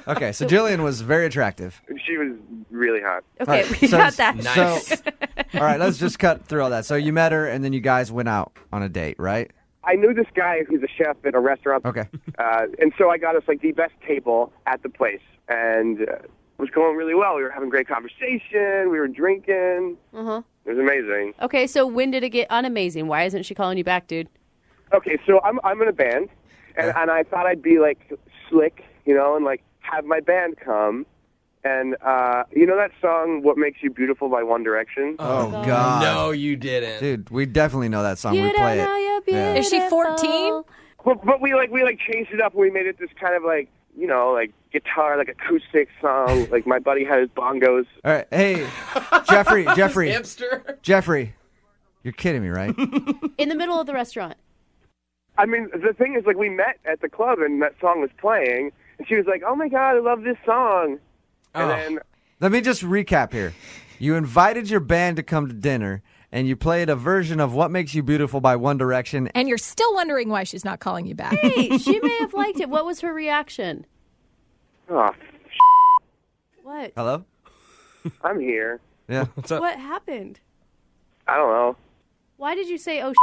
Okay, so Jillian was very attractive. She was really hot. Okay, right, we got that. Nice. All right, let's just cut through all that. So you met her, and then you guys went out on a date, right? I knew this guy who's a chef at a restaurant. Okay. And so I got us, the best table at the place, and it was going really well. We were having great conversation. We were drinking. It was amazing. Okay, so when did it get unamazing? Why isn't she calling you back, dude? Okay, so I'm in a band, and I thought I'd be slick, and have my band come, and that song "What Makes You Beautiful" by One Direction. Oh God! No, you didn't, dude. We definitely know that song. You we play don't know it. you're beautiful. Is she 14? But we changed it up. And we made it this kind of guitar, acoustic song. My buddy had his bongos. All right, hey, Jeffrey, Hipster. Jeffrey, you're kidding me, right? In the middle of the restaurant. I mean, the thing is, we met at the club, and that song was playing, and she was like, "Oh my God, I love this song." And then let me just recap here. You invited your band to come to dinner, and you played a version of "What Makes You Beautiful" by One Direction. And you're still wondering why she's not calling you back. Hey, she may have liked it. What was her reaction? Oh, What? Hello? I'm here. Yeah. What's up? What happened? I don't know. Why did you say, oh,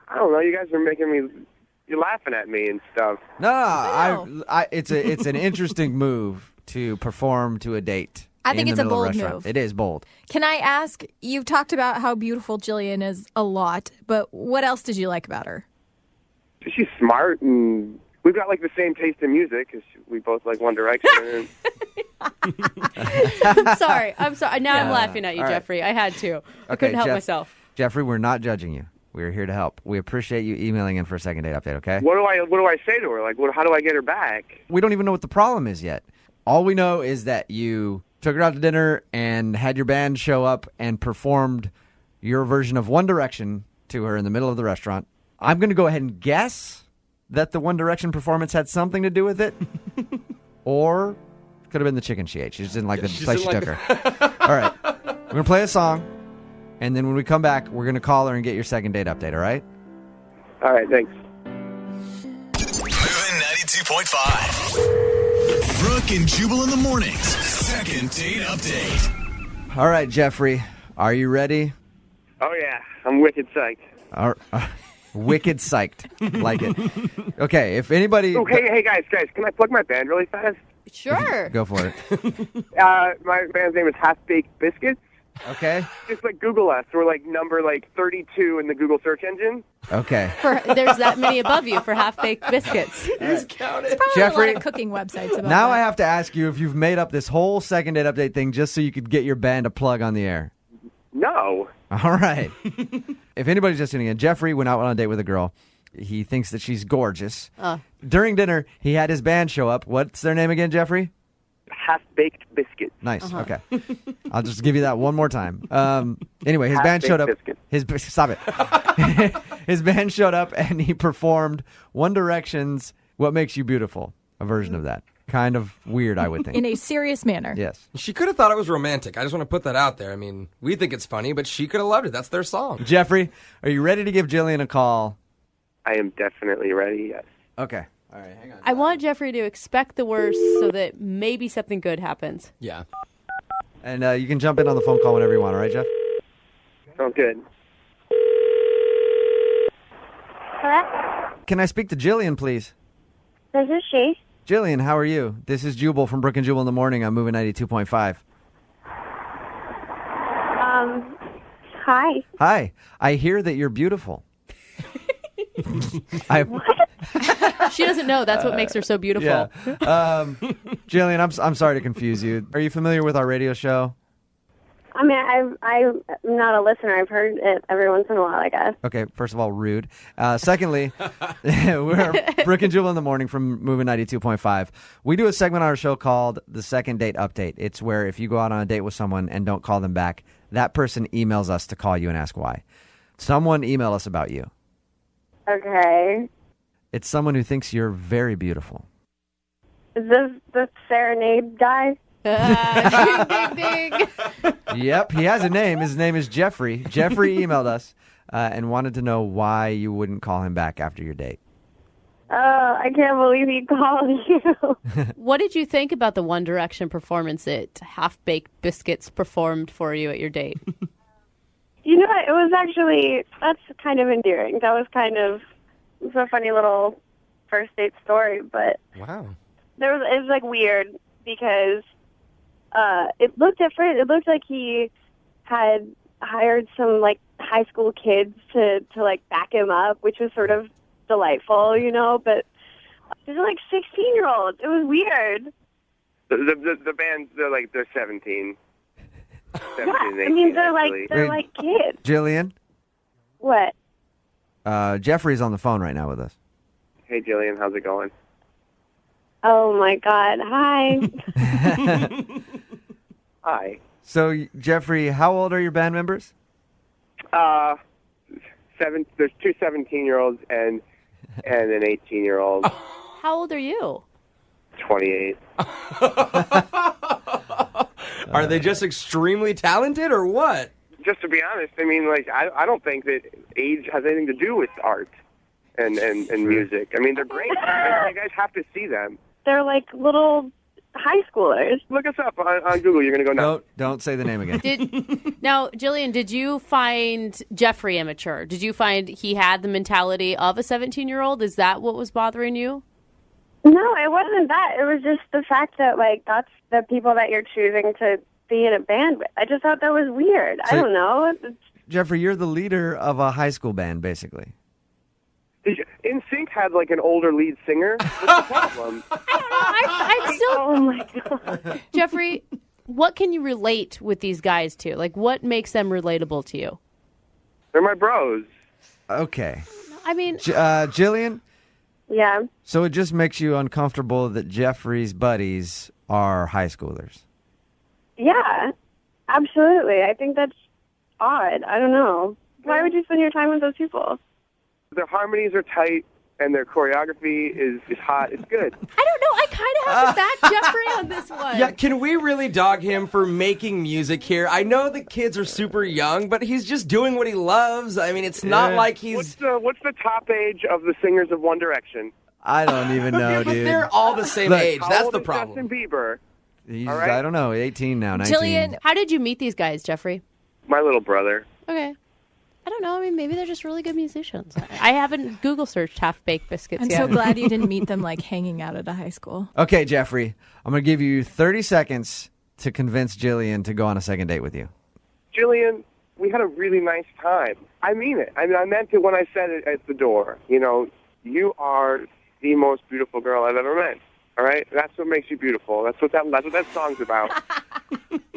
I don't know. You guys are making me. You're laughing at me and stuff. No, it's an interesting move to perform to a date. I think in it's the a middle of bold restaurant. move. It is bold. Can I ask, you've talked about how beautiful Jillian is a lot, but what else did you like about her? She's smart, and we've got like the same taste in music because we both like One Direction. I'm sorry. Now I'm laughing at you, All right. Jeffrey. I had to. I Okay, couldn't help Jeff- myself. Jeffrey, we're not judging you. We're here to help. We appreciate you emailing in for a second date update, okay? What do I say to her? Like, how do I get her back? We don't even know what the problem is yet. All we know is that you took her out to dinner and had your band show up and performed your version of One Direction to her in the middle of the restaurant. I'm going to go ahead and guess that the One Direction performance had something to do with it. Or it could have been the chicken she ate. She just didn't like the place you took her. All right. We're going to play a song. And then when we come back, we're going to call her and get your second date update, all right? All right, thanks. Moving 92.5. Brooke and Jubal in the mornings. Second date update. All right, Jeffrey, are you ready? Oh yeah, I'm wicked psyched. Wicked psyched. Like it. Okay, if anybody... Oh, hey guys, can I plug my band really fast? Sure. Go for it. My band's name is Half Baked Biscuits. Okay. Just like Google us. We're like number 32 in the Google search engine. Okay. There's that many above you for half-baked biscuits. There's probably Jeffrey, a lot of cooking websites about Now that. I have to ask you if you've made up this whole second date update thing just so you could get your band a plug on the air. No. All right. If anybody's just tuning in, Jeffrey went out on a date with a girl. He thinks that she's gorgeous. During dinner, he had his band show up. What's their name again, Jeffrey? Half-Baked Biscuits. Nice. Okay. I'll just give you that one more time. Anyway, his band showed up. Stop it. His band showed up and he performed One Direction's "What Makes You Beautiful," a version of that. Kind of weird, I would think. In a serious manner. Yes. She could have thought it was romantic. I just want to put that out there. I mean, we think it's funny, but she could have loved it. That's their song. Jeffrey, are you ready to give Jillian a call? I am definitely ready, yes. Okay. All right, hang on. I want Jeffrey to expect the worst so that maybe something good happens. Yeah. And you can jump in on the phone call whenever you want, all right, Jeff? Sounds good. Hello? Can I speak to Jillian, please? This is she. Jillian, how are you? This is Jubal from Brooke and Jubal in the morning. I'm moving 92.5. Hi. Hi. I hear that you're beautiful. She doesn't know. That's what makes her so beautiful. Yeah. Jillian, I'm sorry to confuse you. Are you familiar with our radio show? I mean, I'm not a listener. I've heard it every once in a while, I guess. Okay, first of all, rude. Secondly, we're Brooke and Jubal in the morning from Moving 92.5. We do a segment on our show called The Second Date Update. It's where if you go out on a date with someone and don't call them back, that person emails us to call you and ask why. Someone email us about you. Okay. It's someone who thinks you're very beautiful. Is this the serenade guy? Ding, ding, ding. Yep, he has a name. His name is Jeffrey. Jeffrey emailed us and wanted to know why you wouldn't call him back after your date. Oh, I can't believe he called you. What did you think about the One Direction performance that Half-Baked Biscuits performed for you at your date? You know what? It was actually, that's kind of endearing. That was kind of, it was a funny little first date story, but Wow. it was like weird because it looked different. It looked like he had hired some like high school kids to like back him up, which was sort of delightful, you know, but they're like 16-year-olds. It was weird. The band, they're 17. 17 I mean, they're like kids. Jillian, What? Jeffrey's on the phone right now with us. Hey, Jillian, how's it going? Oh my God! Hi. Hi. So, Jeffrey, how old are your band members? There's two 17-year-olds and an 18-year-old. How old are you? 28. Are they just extremely talented or what? Just to be honest, I mean, like, I don't think that age has anything to do with art and music. I mean, they're great. You guys have to see them. They're like little high schoolers. Look us up on Google. You're going to go nuts. Don't say the name again. Now, Jillian, did you find Jeffrey immature? Did you find he had the mentality of a 17-year-old? Is that what was bothering you? No, it wasn't that. It was just the fact that, like, that's the people that you're choosing to be in a band with. I just thought that was weird. I don't know. Jeffrey, you're the leader of a high school band, basically. NSYNC had like an older lead singer. What's the problem? I still. Oh my god, Jeffrey, what can you relate with these guys to? Like, what makes them relatable to you? They're my bros. Okay. I mean, Jillian? Yeah. So it just makes you uncomfortable that Jeffrey's buddies are high schoolers? Yeah, absolutely. I think that's odd. I don't know. Why would you spend your time with those people? Their harmonies are tight, and their choreography is hot. It's good. I don't know. I kind of have to back Jeffrey on this one. Yeah, can we really dog him for making music here? I know the kids are super young, but he's just doing what he loves. I mean, it's not like he's... What's the top age of the singers of One Direction? I don't even know, But dude. they're all the same Look, age. How That's old the is problem. Justin Bieber? He's, All right. I don't know, 18 now, 19. Jillian, how did you meet these guys, Jeffrey? My little brother. Okay. I don't know. I mean, maybe they're just really good musicians. I haven't Google searched half-baked biscuits I'm yet. so glad you didn't meet them like hanging out at a high school. Okay, Jeffrey, I'm going to give you 30 seconds to convince Jillian to go on a second date with you. Jillian, we had a really nice time. I mean it. I mean, I meant it when I said it at the door. You know, you are the most beautiful girl I've ever met. All right? That's what makes you beautiful. That's what that song's about.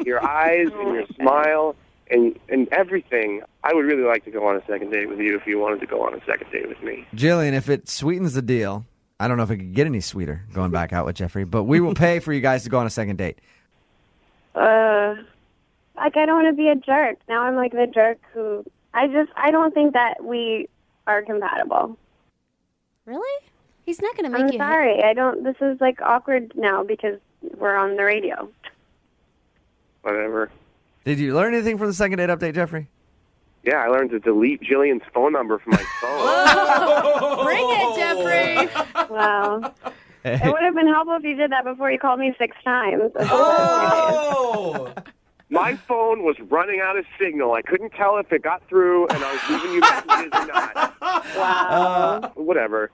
Your eyes and your smile and everything. I would really like to go on a second date with you if you wanted to go on a second date with me. Jillian, if it sweetens the deal, I don't know if it could get any sweeter going back out with Jeffrey, but we will pay for you guys to go on a second date. Like, I don't want to be a jerk. Now I'm like the jerk who... I don't think that we are compatible. Really? He's not going to make I'm you... sorry. This is, like, awkward now because we're on the radio. Whatever. Did you learn anything from the second date update, Jeffrey? Yeah, I learned to delete Jillian's phone number from my phone. Bring it, Jeffrey. Wow. It would have been helpful if you did that before you called me 6 times. Oh! My phone was running out of signal. I couldn't tell if it got through, and I was leaving you messages or not. Wow. Whatever.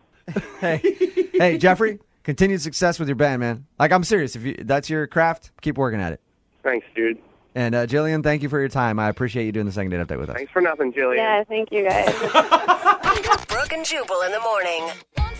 Hey, Jeffrey, continued success with your band, man. Like, I'm serious. If that's your craft, keep working at it. Thanks, dude. And Jillian, thank you for your time. I appreciate you doing the second date update with us. Thanks for nothing, Jillian. Yeah, thank you guys. Brooke and Jubal in the morning.